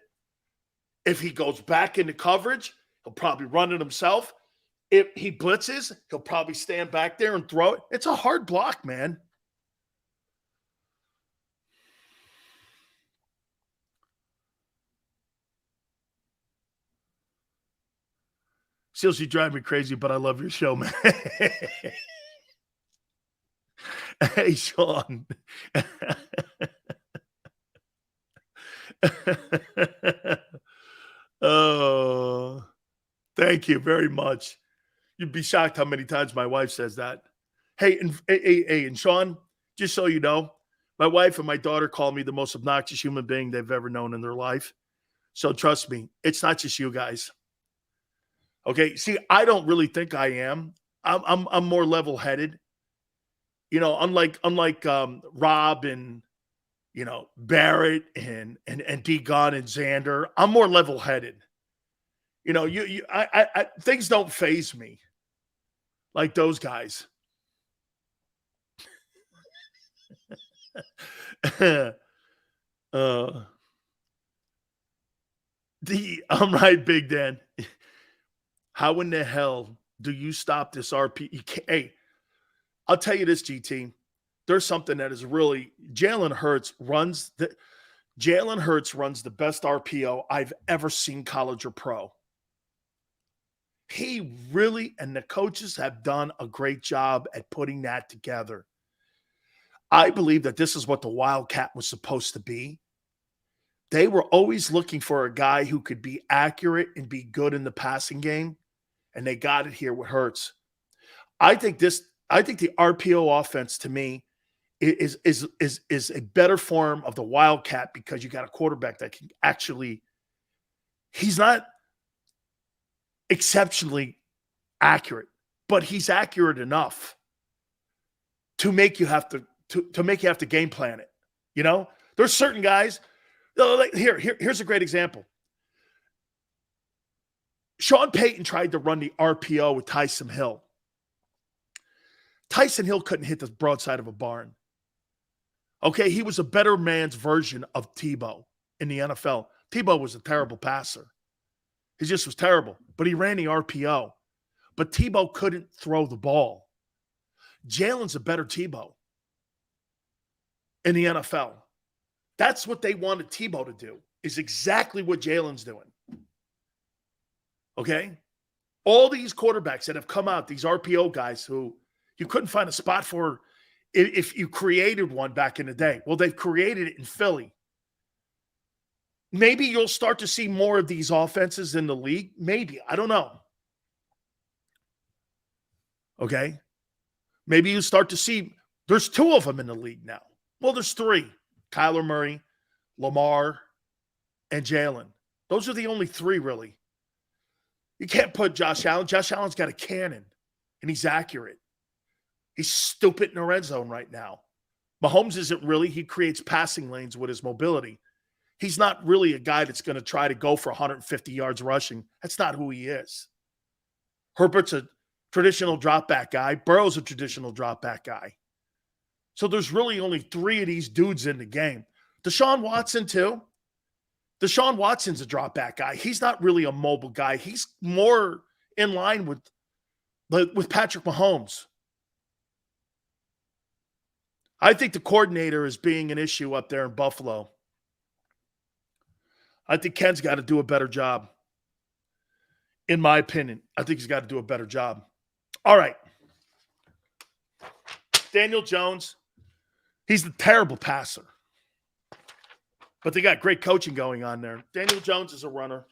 If he goes back into coverage, he'll probably run it himself. If he blitzes, he'll probably stand back there and throw it. It's a hard block, man. Seals, you drive me crazy, but I love your show, man. Hey, Sean. Oh, thank you very much. You'd be shocked how many times my wife says that. Hey, and Sean, just so you know, my wife and my daughter call me the most obnoxious human being they've ever known in their life. So trust me, it's not just you guys. Okay, see, I don't really think I am. I'm more level-headed. You know, unlike Rob and Barrett and Degon and Xander, I'm more level-headed. You know, I things don't faze me like those guys. I'm right, Big Dan. How in the hell do you stop this RP? Hey, I'll tell you this, GT. There's something that is really Jalen Hurts runs the best RPO I've ever seen, college or pro. He really, and the coaches have done a great job at putting that together. I believe that this is what the Wildcat was supposed to be. They were always looking for a guy who could be accurate and be good in the passing game, and they got it here with Hurts. I think the RPO offense to me is a better form of the Wildcat because you got a quarterback that can actually, he's not exceptionally accurate, but he's accurate enough to make you have to game plan it. You know, there's certain guys. Here's a great example. Sean Payton tried to run the RPO with Tyson Hill. Tyson Hill couldn't hit the broadside of a barn. Okay, he was a better man's version of Tebow in the NFL. Tebow was a terrible passer. He just was terrible, but he ran the RPO. But Tebow couldn't throw the ball. Jalen's a better Tebow in the NFL. That's what they wanted Tebow to do, is exactly what Jalen's doing. Okay? All these quarterbacks that have come out, these RPO guys who you couldn't find a spot for if you created one back in the day. Well, they've created it in Philly. Maybe you'll start to see more of these offenses in the league. Maybe. I don't know. Okay? Maybe you start to see, there's 2 of them in the league now. Well, there's 3. Kyler Murray, Lamar, and Jalen. Those are the only 3, really. You can't put Josh Allen. Josh Allen's got a cannon, and he's accurate. He's stupid in the red zone right now. Mahomes isn't really. He creates passing lanes with his mobility. He's not really a guy that's going to try to go for 150 yards rushing. That's not who he is. Herbert's a traditional drop-back guy. Burrow's a traditional drop-back guy. So there's really only 3 of these dudes in the game. Deshaun Watson, too. Deshaun Watson's a drop-back guy. He's not really a mobile guy. He's more in line with Patrick Mahomes. I think the coordinator is being an issue up there in Buffalo. I think Ken's got to do a better job. In my opinion, I think he's got to do a better job. All right. Daniel Jones, he's a terrible passer. But they got great coaching going on there. Daniel Jones is a runner.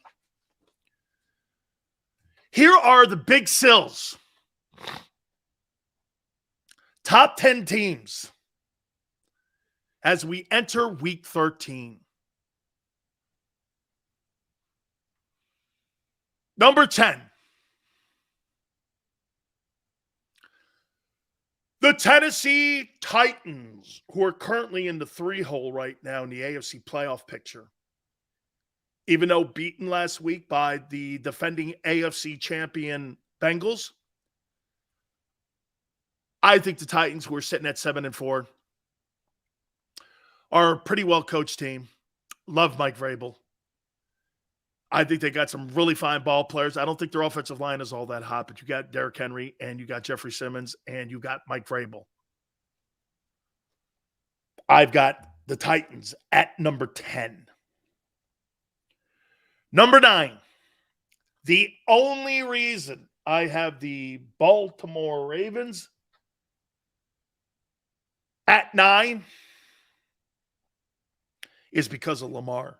Here are the big sills. Top 10 teams as we enter week 13. Number 10. The Tennessee Titans, who are currently in the 3-hole right now in the AFC playoff picture. Even though beaten last week by the defending AFC champion Bengals, I think the Titans, who are sitting at 7-4, are a pretty well-coached team. Love Mike Vrabel. I think they got some really fine ball players. I don't think their offensive line is all that hot, but you got Derrick Henry, and you got Jeffrey Simmons, and you got Mike Vrabel. I've got the Titans at number 10. Number 9. The only reason I have the Baltimore Ravens at 9 is because of Lamar.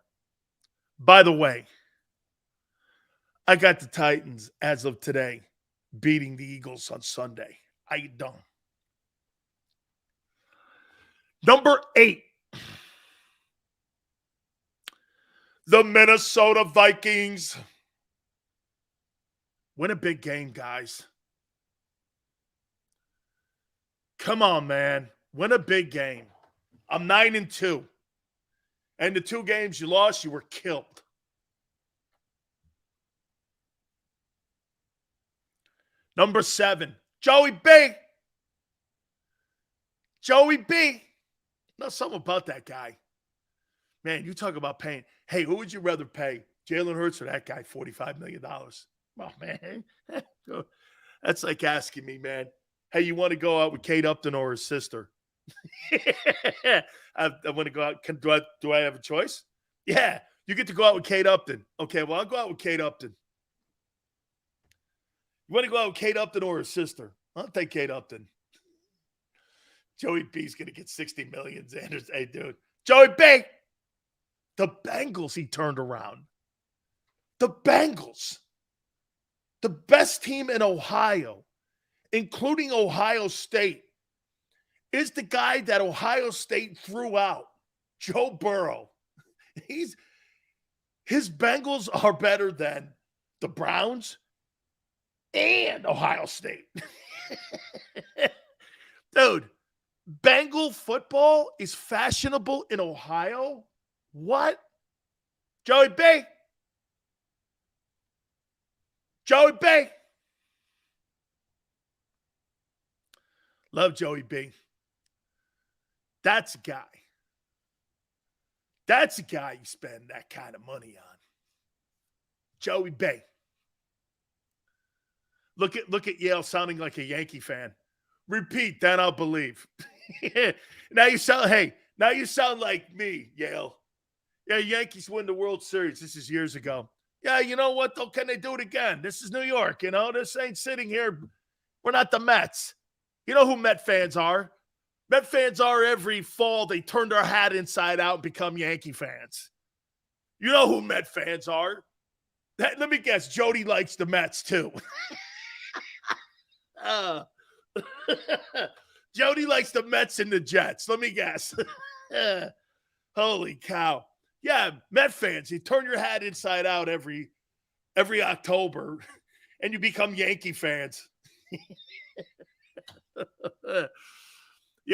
By the way, I got the Titans as of today beating the Eagles on Sunday. How you doing? Number 8. The Minnesota Vikings. Win a big game, guys. Come on, man. Win a big game. I'm 9-2. And the 2 games you lost, you were killed. Number 7, Joey B. Joey B. Know something about that guy. Man, you talk about paying. Hey, who would you rather pay? Jalen Hurts or that guy $45 million? Oh, man. That's like asking me, man, hey, you want to go out with Kate Upton or his sister? I want to go out. Do I have a choice? Yeah, you get to go out with Kate Upton. Okay, well, I'll go out with Kate Upton. You want to go out with Kate Upton or her sister? I'll take Kate Upton. Joey B's going to get $60 million. Xander's, hey, dude. Joey B. The Bengals he turned around. The Bengals. The best team in Ohio, including Ohio State, is the guy that Ohio State threw out, Joe Burrow. His Bengals are better than the Browns and Ohio State. Dude, Bengal football is fashionable in Ohio? What? Joey B. Joey B. Love Joey B. That's a guy. That's a guy you spend that kind of money on. Joey B. Look at Yale sounding like a Yankee fan. Repeat, then I'll believe. Now you sound like me, Yale. Yeah, Yankees win the World Series. This is years ago. Yeah, you know what, though? Can they do it again? This is New York, you know? This ain't sitting here. We're not the Mets. You know who Met fans are? Met fans are every fall. They turn their hat inside out and become Yankee fans. You know who Met fans are. Let me guess. Jody likes the Mets, too. Jody likes the Mets and the Jets. Let me guess. Holy cow. Yeah, Met fans, you turn your hat inside out every October, and you become Yankee fans.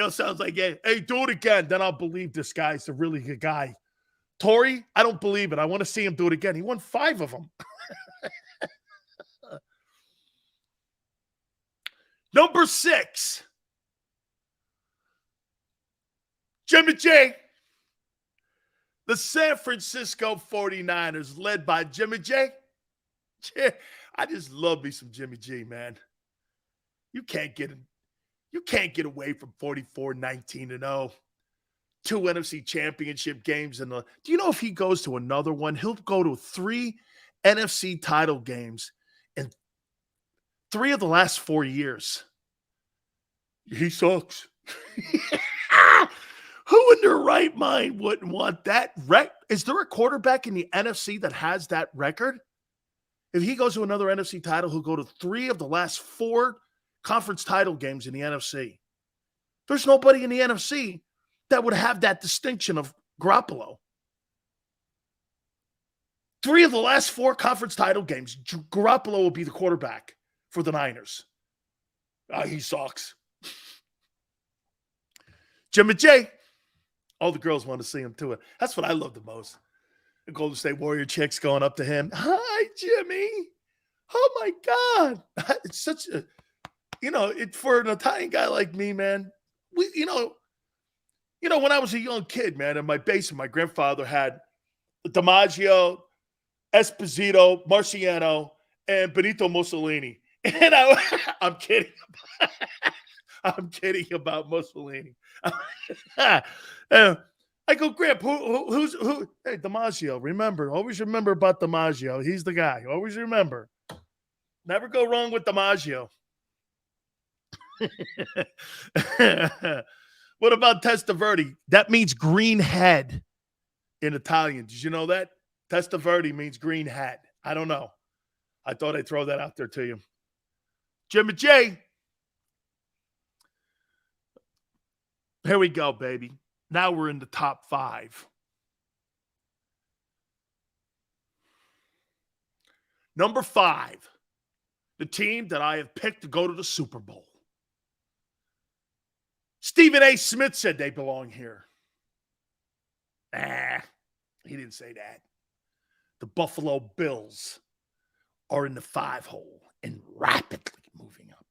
Sounds like, hey, do it again. Then I'll believe this guy's a really good guy. Torrey, I don't believe it. I want to see him do it again. He won 5 of them. Number 6, Jimmy G. The San Francisco 49ers, led by Jimmy G. I just love me some Jimmy G, man. You can't get away from 44-19-0. 2 NFC championship games. Do you know if he goes to another one, he'll go to 3 NFC title games in 3 of the last 4 years. He sucks. Who in their right mind wouldn't want that? Is there a quarterback in the NFC that has that record? If he goes to another NFC title, he'll go to 3 of the last 4 conference title games in the NFC. There's nobody in the NFC that would have that distinction of Garoppolo. 3 of the last 4 conference title games, Garoppolo will be the quarterback for the Niners. He sucks. Jimmy J. All the girls want to see him too. That's what I love the most. The Golden State Warrior chicks going up to him. Hi, Jimmy. Oh, my God. It's such a, for an Italian guy like me, man, when I was a young kid, man, in my basement, my grandfather had DiMaggio, Esposito, Marciano, and Benito Mussolini. And I'm kidding. I'm kidding about Mussolini. I go, Grandp, who? Hey, DiMaggio, remember. Always remember about DiMaggio. He's the guy. Always remember. Never go wrong with DiMaggio. What about Testaverde? That means green head in Italian. Did you know that? Testaverde means green head. I don't know. I thought I'd throw that out there to you. Jimmy J. Here we go, baby. Now we're in the top 5. Number 5, the team that I have picked to go to the Super Bowl. Stephen A. Smith said they belong here. He didn't say that. The Buffalo Bills are in the 5 hole and rapidly moving up.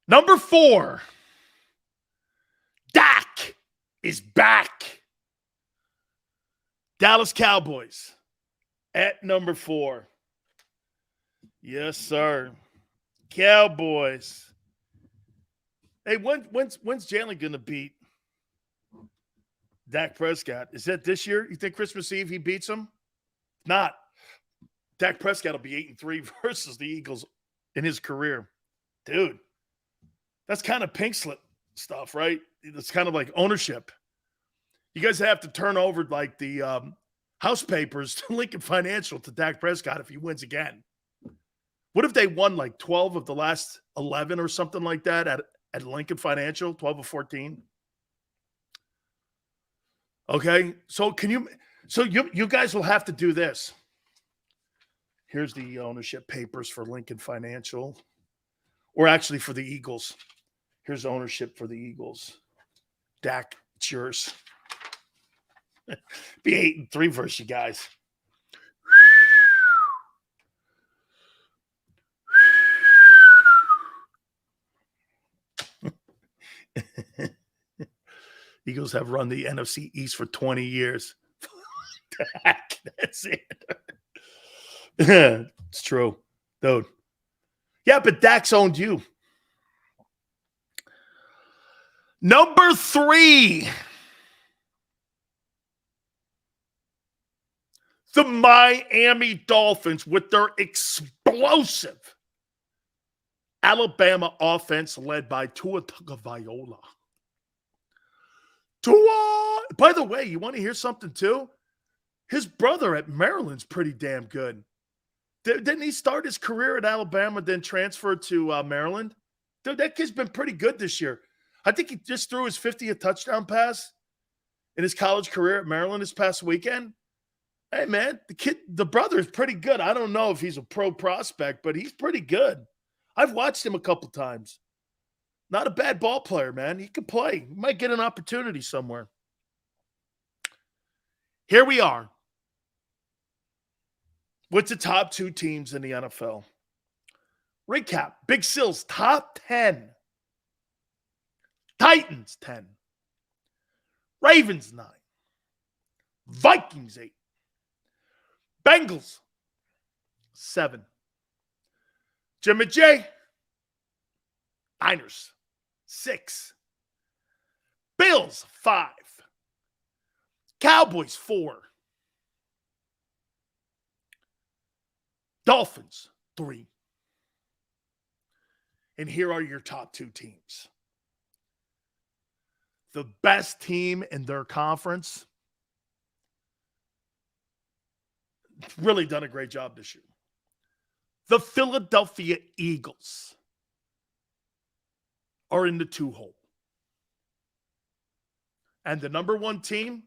Number 4, Dak is back. Dallas Cowboys at number 4. Yes, sir. Cowboys. Hey, when's Jalen going to beat Dak Prescott? Is that this year? You think Christmas Eve he beats him? Not. Dak Prescott will be 8-3 versus the Eagles in his career. Dude, that's kind of pink slip stuff, right? It's kind of like ownership. You guys have to turn over like the house papers to Lincoln Financial to Dak Prescott if he wins again. What if they won like 12 of the last 11 or something like that at Lincoln Financial, 12 of 14? Okay, so you guys will have to do this. Here's the ownership papers for Lincoln Financial, or actually for the Eagles. Here's ownership for the Eagles. Dak, it's yours. Be 8-3 versus you guys. Eagles have run the NFC East for 20 years. Dak, that's it. It's true, dude. Yeah, but Dak's owned you. Number 3. The Miami Dolphins with their explosive Alabama offense led by Tua Tagovailoa. Tua! By the way, you want to hear something too? His brother at Maryland's pretty damn good. Didn't he start his career at Alabama, then transfer to Maryland? Dude, that kid's been pretty good this year. I think he just threw his 50th touchdown pass in his college career at Maryland this past weekend. Hey, man, the brother is pretty good. I don't know if he's a pro prospect, but he's pretty good. I've watched him a couple times. Not a bad ball player, man. He can play. He might get an opportunity somewhere. Here we are with the top 2 teams in the NFL. Recap. Big Sil's top 10. Titans 10. Ravens 9. Vikings 8. Bengals 7. Jimmy J. Niners 6. Bills 5. Cowboys 4. Dolphins 3. And here are your top 2 teams. The best team in their conference. Really done a great job this year. The Philadelphia Eagles are in the 2 hole. And the number 1 team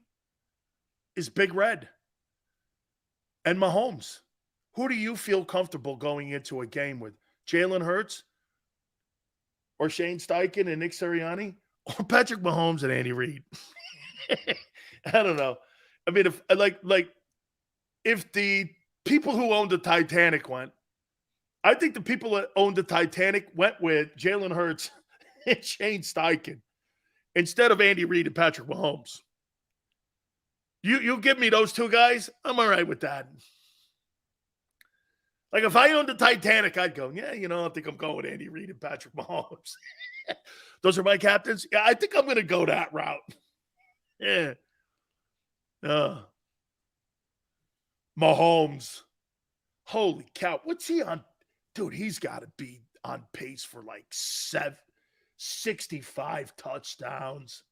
is Big Red and Mahomes. Who do you feel comfortable going into a game with? Jalen Hurts or Shane Steichen and Nick Sirianni, or Patrick Mahomes and Andy Reid? I don't know. I mean, if the people who owned the Titanic went, I think the people that owned the Titanic went with Jalen Hurts and Shane Steichen instead of Andy Reid and Patrick Mahomes. You give me those 2 guys, I'm all right with that. Like, if I owned the Titanic, I'd go, yeah, I think I'm going with Andy Reid and Patrick Mahomes. Those are my captains. Yeah, I think I'm going to go that route. Yeah. Mahomes. Holy cow. What's he on? Dude, he's got to be on pace for like 65 touchdowns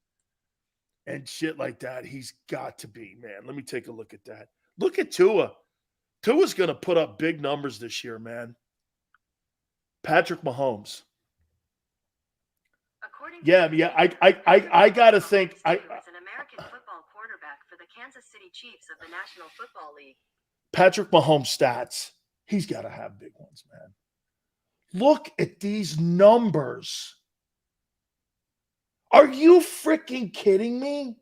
and shit like that. He's got to be, man. Let me take a look at that. Look at Tua. Tua's going to put up big numbers this year, man. Patrick Mahomes. Yeah. I got to think.
An American football quarterback for the Kansas City Chiefs of the National Football League.
Patrick Mahomes stats. He's got to have big ones, man. Look at these numbers. Are you freaking kidding me?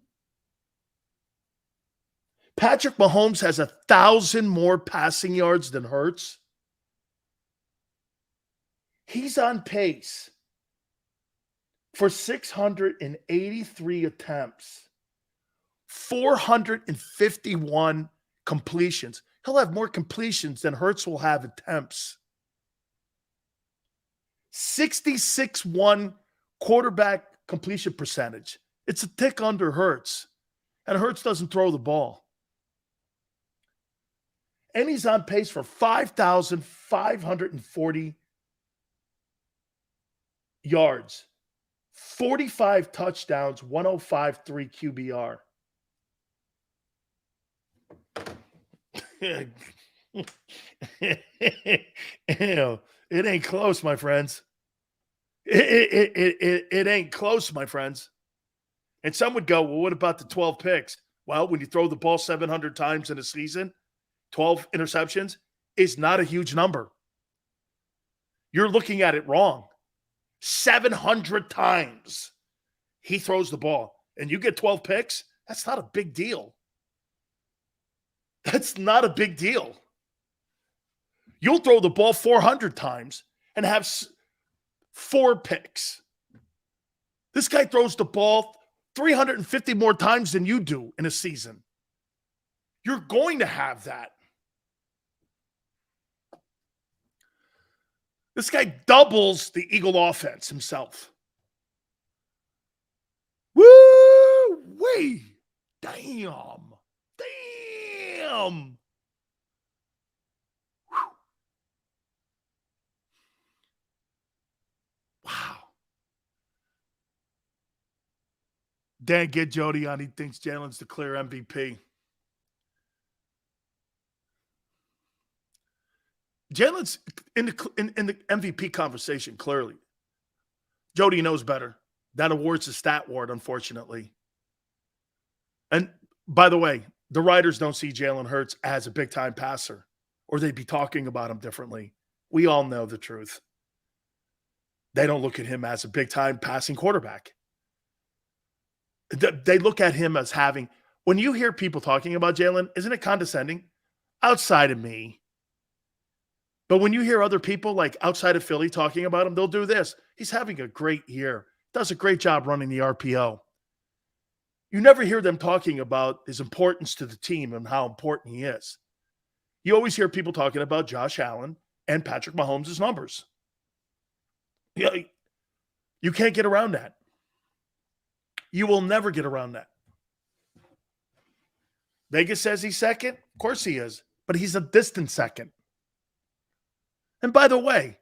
Patrick Mahomes has 1,000 more passing yards than Hurts. He's on pace for 683 attempts, 451 completions. He'll have more completions than Hurts will have attempts. 66-1 quarterback completion percentage. It's a tick under Hurts. And Hurts doesn't throw the ball. And he's on pace for 5,540 yards, 45 touchdowns, 105.3 QBR. It ain't close, my friends. It ain't close, my friends. And some would go, well, what about the 12 picks? Well, when you throw the ball 700 times in a season, 12 interceptions is not a huge number. You're looking at it wrong. 700 times he throws the ball and you get 12 picks. That's not a big deal. That's not a big deal. You'll throw the ball 400 times and have 4 picks. This guy throws the ball 350 more times than you do in a season. You're going to have that. This guy doubles the Eagle offense himself. Woo-wee. Damn. Whew. Wow. Dan, get Jody on. He thinks Jalen's the clear MVP. Jalen's in the MVP conversation, clearly. Jody knows better. That award's a stat award, unfortunately. And by the way, the writers don't see Jalen Hurts as a big-time passer, or they'd be talking about him differently. We all know the truth. They don't look at him as a big-time passing quarterback. They look at him as having, when you hear people talking about Jalen, isn't it condescending? Outside of me. But when you hear other people like outside of Philly talking about him, they'll do this. He's having a great year. Does a great job running the RPO. You never hear them talking about his importance to the team and how important he is. You always hear people talking about Josh Allen and Patrick Mahomes' numbers. You can't get around that. You will never get around that. Vegas says he's second. Of course he is. But he's a distant second. And by the way,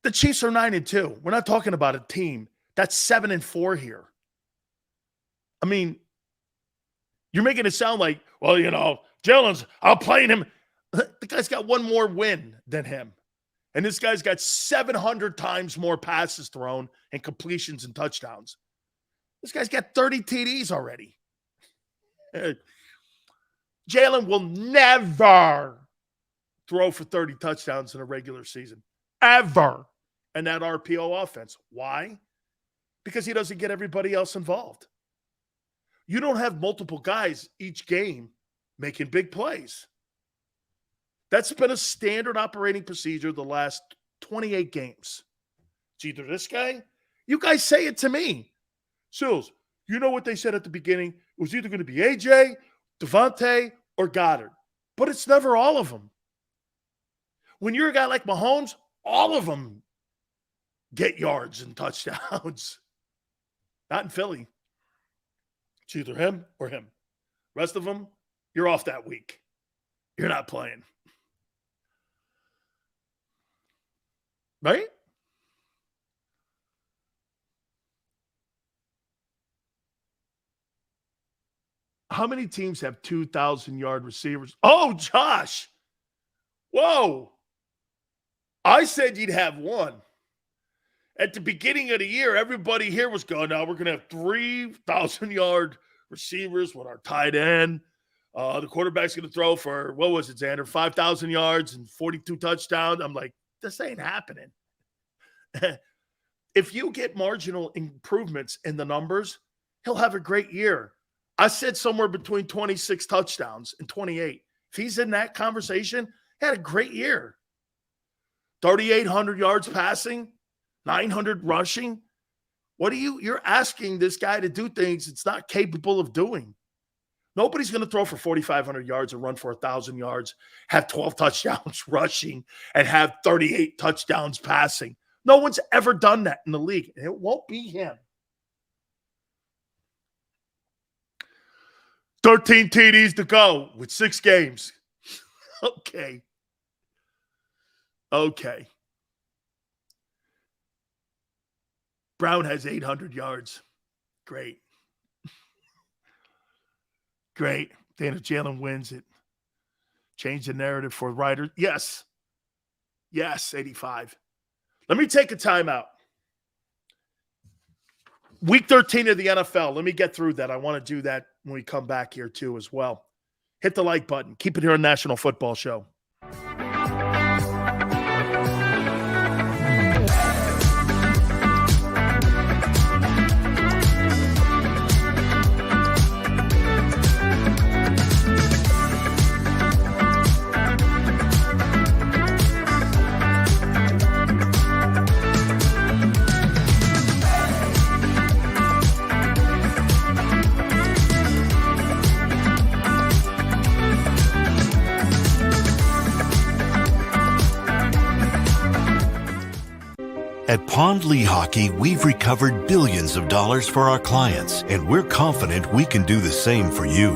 the Chiefs are 9-2. We're not talking about a team that's 7-4 here. I mean, you're making it sound like, well, Jalen's outplaying him. The guy's got one more win than him. And this guy's got 700 times more passes thrown and completions and touchdowns. This guy's got 30 TDs already. Jalen will never throw for 30 touchdowns in a regular season. Ever. And that RPO offense. Why? Because he doesn't get everybody else involved. You don't have multiple guys each game making big plays. That's been a standard operating procedure the last 28 games. It's either this guy. You guys say it to me. Sills, you know what they said at the beginning? It was either going to be AJ, Devontae, or Goddard. But it's never all of them. When you're a guy like Mahomes, all of them get yards and touchdowns. Not in Philly. It's either him or him. Rest of them, you're off that week. You're not playing. Right? How many teams have 2,000-yard receivers? Oh, Josh. Whoa. I said you'd have one. At the beginning of the year, everybody here was going, now we're going to have 3,000-yard receivers with our tight end. The quarterback's going to throw for, what was it, Xander, 5,000 yards and 42 touchdowns. I'm like, this ain't happening. If you get marginal improvements in the numbers, he'll have a great year. I said somewhere between 26 touchdowns and 28. If he's in that conversation, he had a great year. 3,800 yards passing, 900 rushing. You're asking this guy to do things it's not capable of doing. Nobody's going to throw for 4,500 yards and run for 1,000 yards, have 12 touchdowns rushing, and have 38 touchdowns passing. No one's ever done that in the league, and it won't be him. 13 TDs to go with 6 games. Okay. Brown has 800 yards. Great. Great. Dana Jalen wins it. Change the narrative for Riders. Yes. 85. Let me take a timeout. Week 13 of the NFL. Let me get through that. I want to do that when we come back here too as well. Hit the like button. Keep it here on National Football Show.
At Pond Lehocky, we've recovered billions of dollars for our clients, and we're confident we can do the same for you.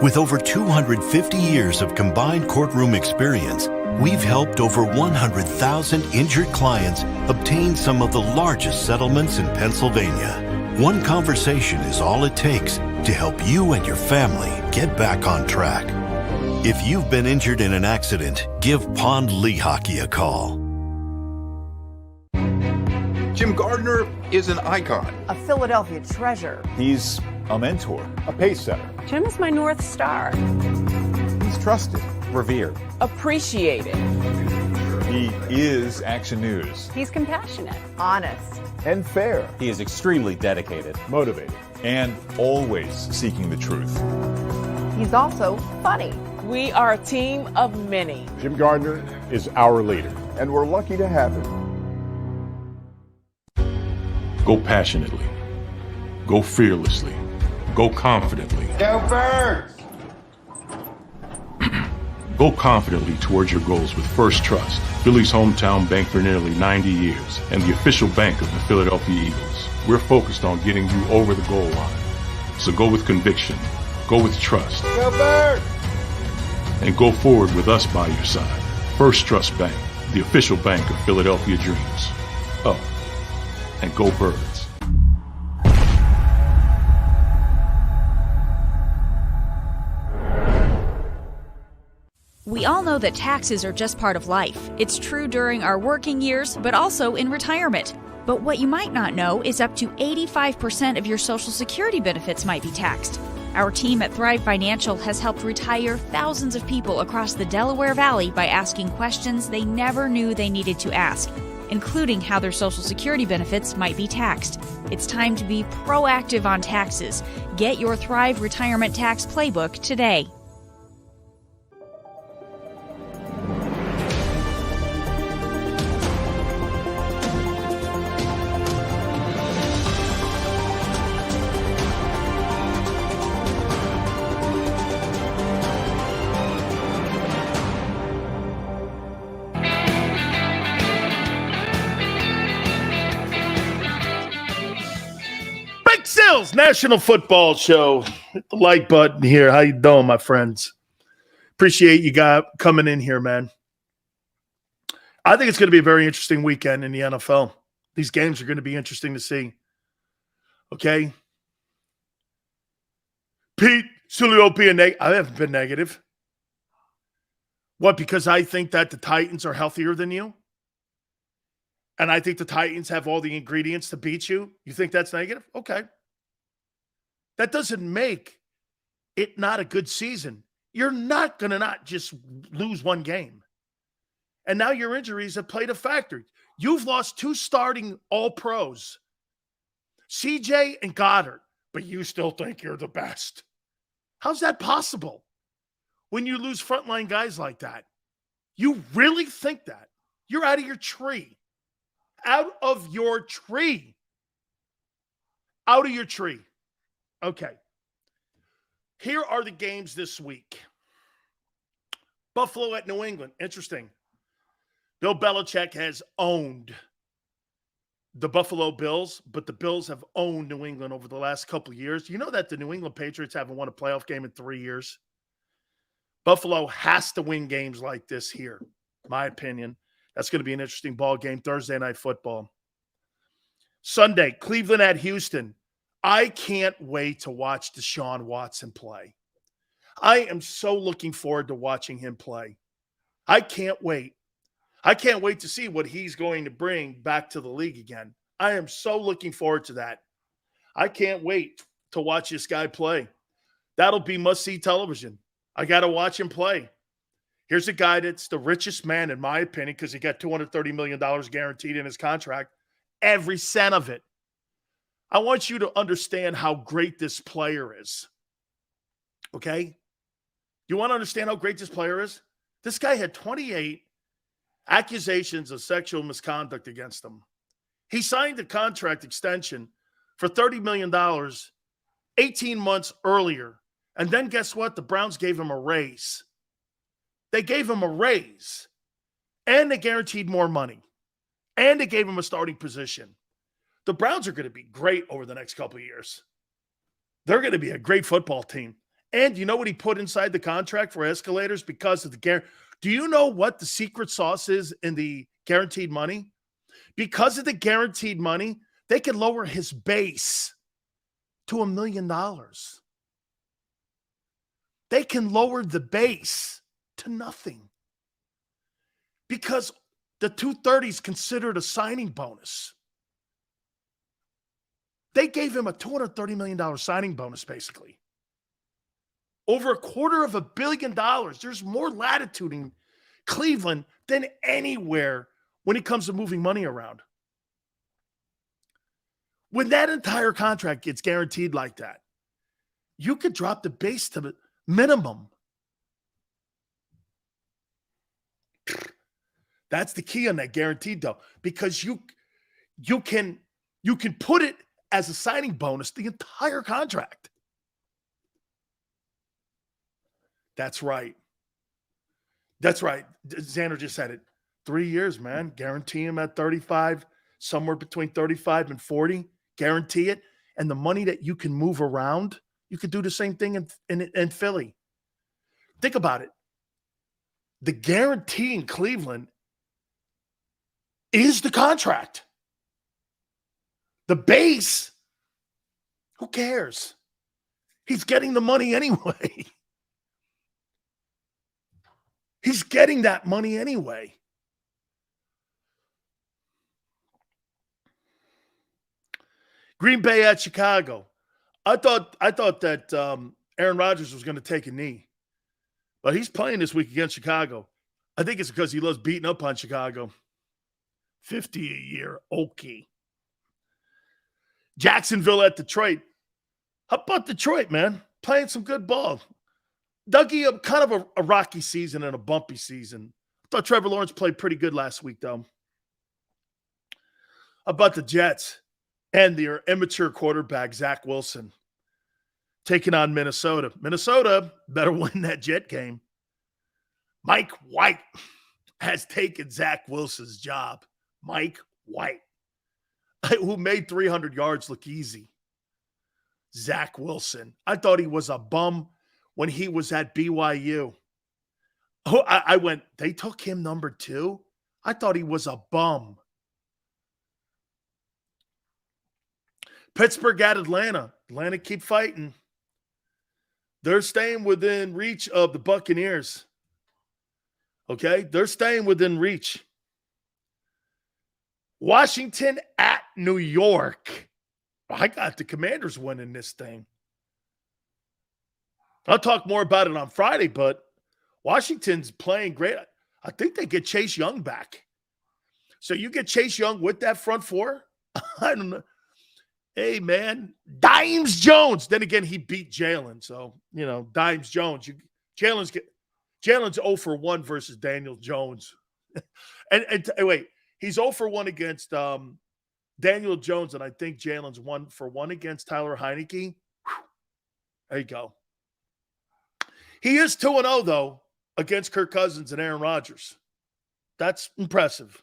With over 250 years of combined courtroom experience, we've helped over 100,000 injured clients obtain some of the largest settlements in Pennsylvania. One conversation is all it takes to help you and your family get back on track. If you've been injured in an accident, give Pond Lehocky a call.
Jim Gardner is an icon.
A Philadelphia treasure.
He's a mentor, a pace setter.
Jim is my North Star.
He's trusted,
revered,
Appreciated.
he is Action News,
He's compassionate. Honest.
and fair,
he is extremely dedicated,
motivated, and always seeking the truth.
He's also funny. We are a team of many.
Jim Gardner is our leader, and we're lucky to have him.
Go passionately. Go fearlessly. Go confidently.
Go Birds!
Go confidently towards your goals with First Trust, Philly's hometown bank for nearly 90 years, and the official bank of the Philadelphia Eagles. We're focused on getting you over the goal line. So go with conviction. Go with trust.
Go Birds!
And go forward with us by your side. First Trust Bank, the official bank of Philadelphia dreams. Oh, and go Birds.
We all know that taxes are just part of life. It's true during our working years, but also in retirement. But what you might not know is up to 85% of your Social Security benefits might be taxed. Our team at Thrive Financial has helped retire thousands of people across the Delaware Valley by asking questions they never knew they needed to ask, including how their Social Security benefits might be taxed. It's time to be proactive on taxes. Get your Thrive Retirement Tax Playbook today.
National Football Show. Hit the like button here. How you doing, my friends? Appreciate you guys coming in here, man. I think it's going to be a very interesting weekend in the NFL. These games are going to be interesting to see. Okay? Pete, Sileo being negative. I haven't been negative. What, because I think that the Titans are healthier than you? And I think the Titans have all the ingredients to beat you? You think that's negative? Okay. That doesn't make it not a good season. You're not going to not just lose one game. And now your injuries have played a factor. You've lost 2 starting all-pros, CJ and Goddard, but you still think you're the best. How's that possible when you lose frontline guys like that? You really think that? You're out of your tree. Out of your tree. Out of your tree. Okay. Here are the games this week. Buffalo at New England. Interesting. Bill Belichick has owned the Buffalo Bills, but the Bills have owned New England over the last couple of years. You know that the New England Patriots haven't won a playoff game in 3 years? Buffalo has to win games like this here, my opinion. That's going to be an interesting ball game, Thursday Night Football. Sunday, Cleveland at Houston. I can't wait to watch Deshaun Watson play. I am so looking forward to watching him play. I can't wait. I can't wait to see what he's going to bring back to the league again. I am so looking forward to that. I can't wait to watch this guy play. That'll be must-see television. I got to watch him play. Here's a guy that's the richest man, in my opinion, because he got $230 million guaranteed in his contract. Every cent of it. I want you to understand how great this player is. Okay? You want to understand how great this player is? This guy had 28 accusations of sexual misconduct against him. He signed a contract extension for $30 million 18 months earlier. And then guess what? The Browns gave him a raise. They gave him a raise. And they guaranteed more money. And they gave him a starting position. The Browns are going to be great over the next couple of years. They're going to be a great football team. And you know what he put inside the contract for escalators because of the guarantee? Do you know what the secret sauce is in the guaranteed money? Because of the guaranteed money, they can lower his base to $1 million. They can lower the base to nothing. Because the 230 is considered a signing bonus. They gave him a $230 million signing bonus, basically. Over $250 million. There's more latitude in Cleveland than anywhere when it comes to moving money around. When that entire contract gets guaranteed like that, you could drop the base to the minimum. That's the key on that guaranteed, though, because you can put it as a signing bonus the entire contract. That's right. That's right. Xander just said it. 3 years, man. Guarantee him at 35, somewhere between 35 and 40. Guarantee it. And the money that you can move around, you could do the same thing in Philly. Think about it. The guarantee in Cleveland is the contract. The base, who cares? He's getting the money anyway. He's getting that money anyway. Green Bay at Chicago. I thought that Aaron Rodgers was going to take a knee. But he's playing this week against Chicago. I think it's because he loves beating up on Chicago. 50 a year. Okay. Jacksonville at Detroit. How about Detroit, man? Playing some good ball. Dougie, kind of a rocky season and a bumpy season. I thought Trevor Lawrence played pretty good last week, though. How about the Jets and their immature quarterback, Zach Wilson, taking on Minnesota. Minnesota better win that Jet game. Mike White has taken Zach Wilson's job. Mike White, who made 300 yards look easy. Zach Wilson. I thought he was a bum when he was at BYU. Oh, I went, they took him number 2? I thought he was a bum. Pittsburgh at Atlanta. Atlanta keep fighting. They're staying within reach of the Buccaneers. Okay? They're staying within reach. Washington at New York. I got the Commanders winning this thing. I'll talk more about it on Friday, but Washington's playing great. I think they get Chase Young back. So you get Chase Young with that front four? I don't know. Hey, man, Dimes Jones. Then again, he beat Jalen. So, Dimes Jones. Jalen's 0 for 1 versus Daniel Jones. and wait, he's 0 for 1 against Daniel Jones, and I think Jalen's 1 for 1 against Tyler Heineke. Whew. There you go. He is 2-0, though, against Kirk Cousins and Aaron Rodgers. That's impressive.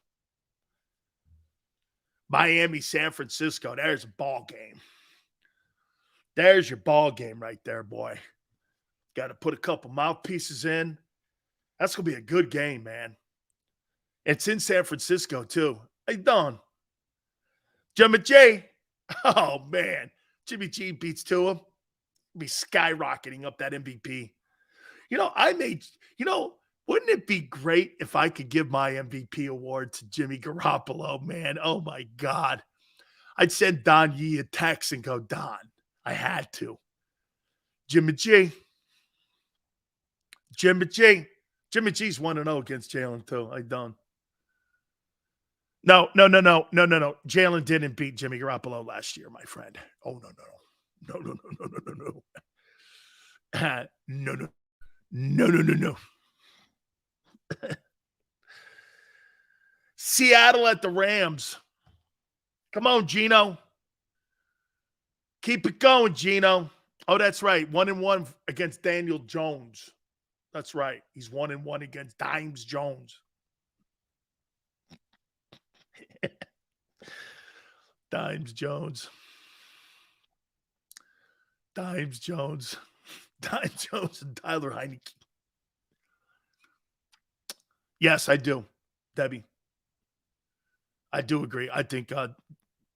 Miami, San Francisco. There's a ball game. There's your ball game right there, boy. Got to put a couple mouthpieces in. That's going to be a good game, man. It's in San Francisco, too. Hey, Don. Jimmy G. Oh, man. Jimmy G beats Tua. Be skyrocketing up that MVP. Wouldn't it be great if I could give my MVP award to Jimmy Garoppolo, man? Oh, my God. I'd send Don Yee a text and go, Don, I had to. Jimmy G. Jimmy G. Jimmy G's 1-0 against Jalen, too. I don't. No. Jalen didn't beat Jimmy Garoppolo last year, my friend. Oh, no. No. Seattle at the Rams. Come on, Gino. Keep it going, Gino. Oh, that's right. 1-1 against Daniel Jones. That's right. He's 1-1 against Dimes Jones. Dimes Jones. Dimes Jones and Tyler Heineke. Yes, I do, Debbie. I do agree. I think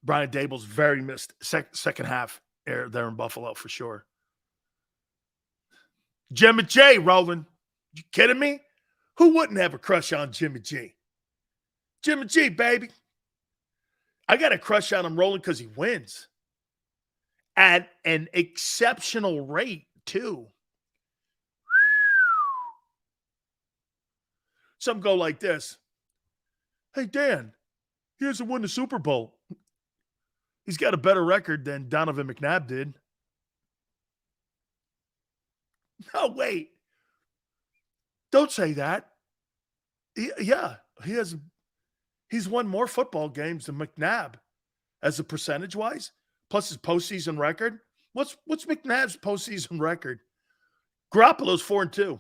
Brian Dable's very missed second half there in Buffalo for sure. Jimmy J, Roland. You kidding me? Who wouldn't have a crush on Jimmy G? Jimmy G, baby. I got a crush on him, Roland, because he wins. At an exceptional rate, too. Some go like this. Hey, Dan, he hasn't won the Super Bowl. He's got a better record than Donovan McNabb did. No, wait. Don't say that. He's won more football games than McNabb as a percentage-wise, plus his postseason record. What's McNabb's postseason record? Garoppolo's 4-2.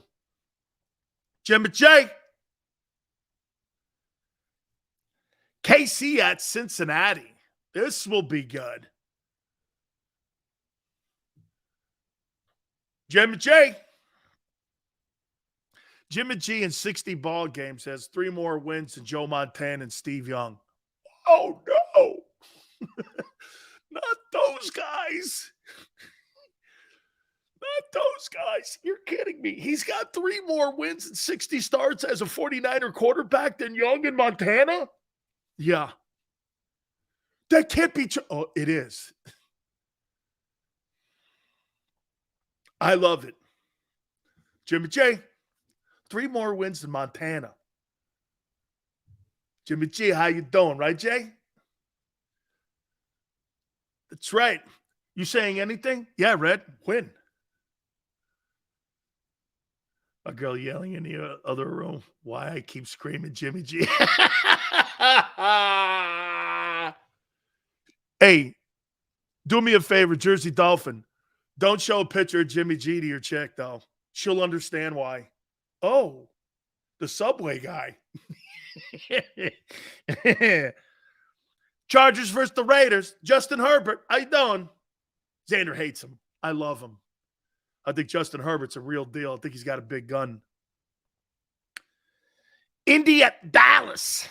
Jimmy J. KC at Cincinnati. This will be good. Jimmy J. Jimmy G in 60 ball games has 3 more wins than Joe Montana and Steve Young. Oh, no. Not those guys. Not those guys. You're kidding me. He's got 3 more wins and 60 starts as a 49er quarterback than Young in Montana? Yeah. That can't be true. Oh, it is. I love it. Jimmy J, 3 more wins than Montana. Jimmy G, how you doing? Right, Jay? That's right. You saying anything? Yeah, Red. Win. A girl yelling in the other room. Why I keep screaming Jimmy G. Hey, do me a favor, Jersey Dolphin. Don't show a picture of Jimmy G to your chick, though. She'll understand why. Oh, the Subway guy. Chargers versus the Raiders. Justin Herbert. How you doing? Xander hates him. I love him. I think Justin Herbert's a real deal. I think he's got a big gun. Indy at Dallas.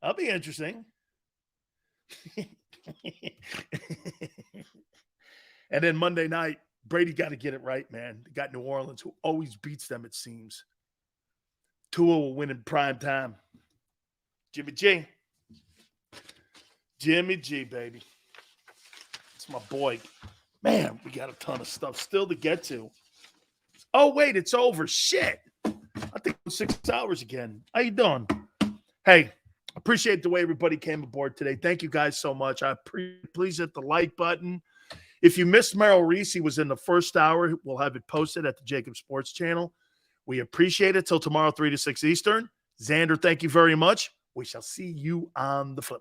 That'll be interesting. And then Monday night, Brady got to get it right, man. They got New Orleans, who always beats them, it seems. Tua will win in prime time. Jimmy G. Jimmy G, baby. It's my boy. Man, we got a ton of stuff still to get to. Oh, wait, it's over. Shit. I think it was 6 hours again. How you doing? Hey, appreciate the way everybody came aboard today. Thank you guys so much. Please hit the like button. If you missed Merrill Reese, he was in the first hour. We'll have it posted at the JAKIB Sports channel. We appreciate it. Till tomorrow, 3 to 6 Eastern. Xander, thank you very much. We shall see you on the flip side.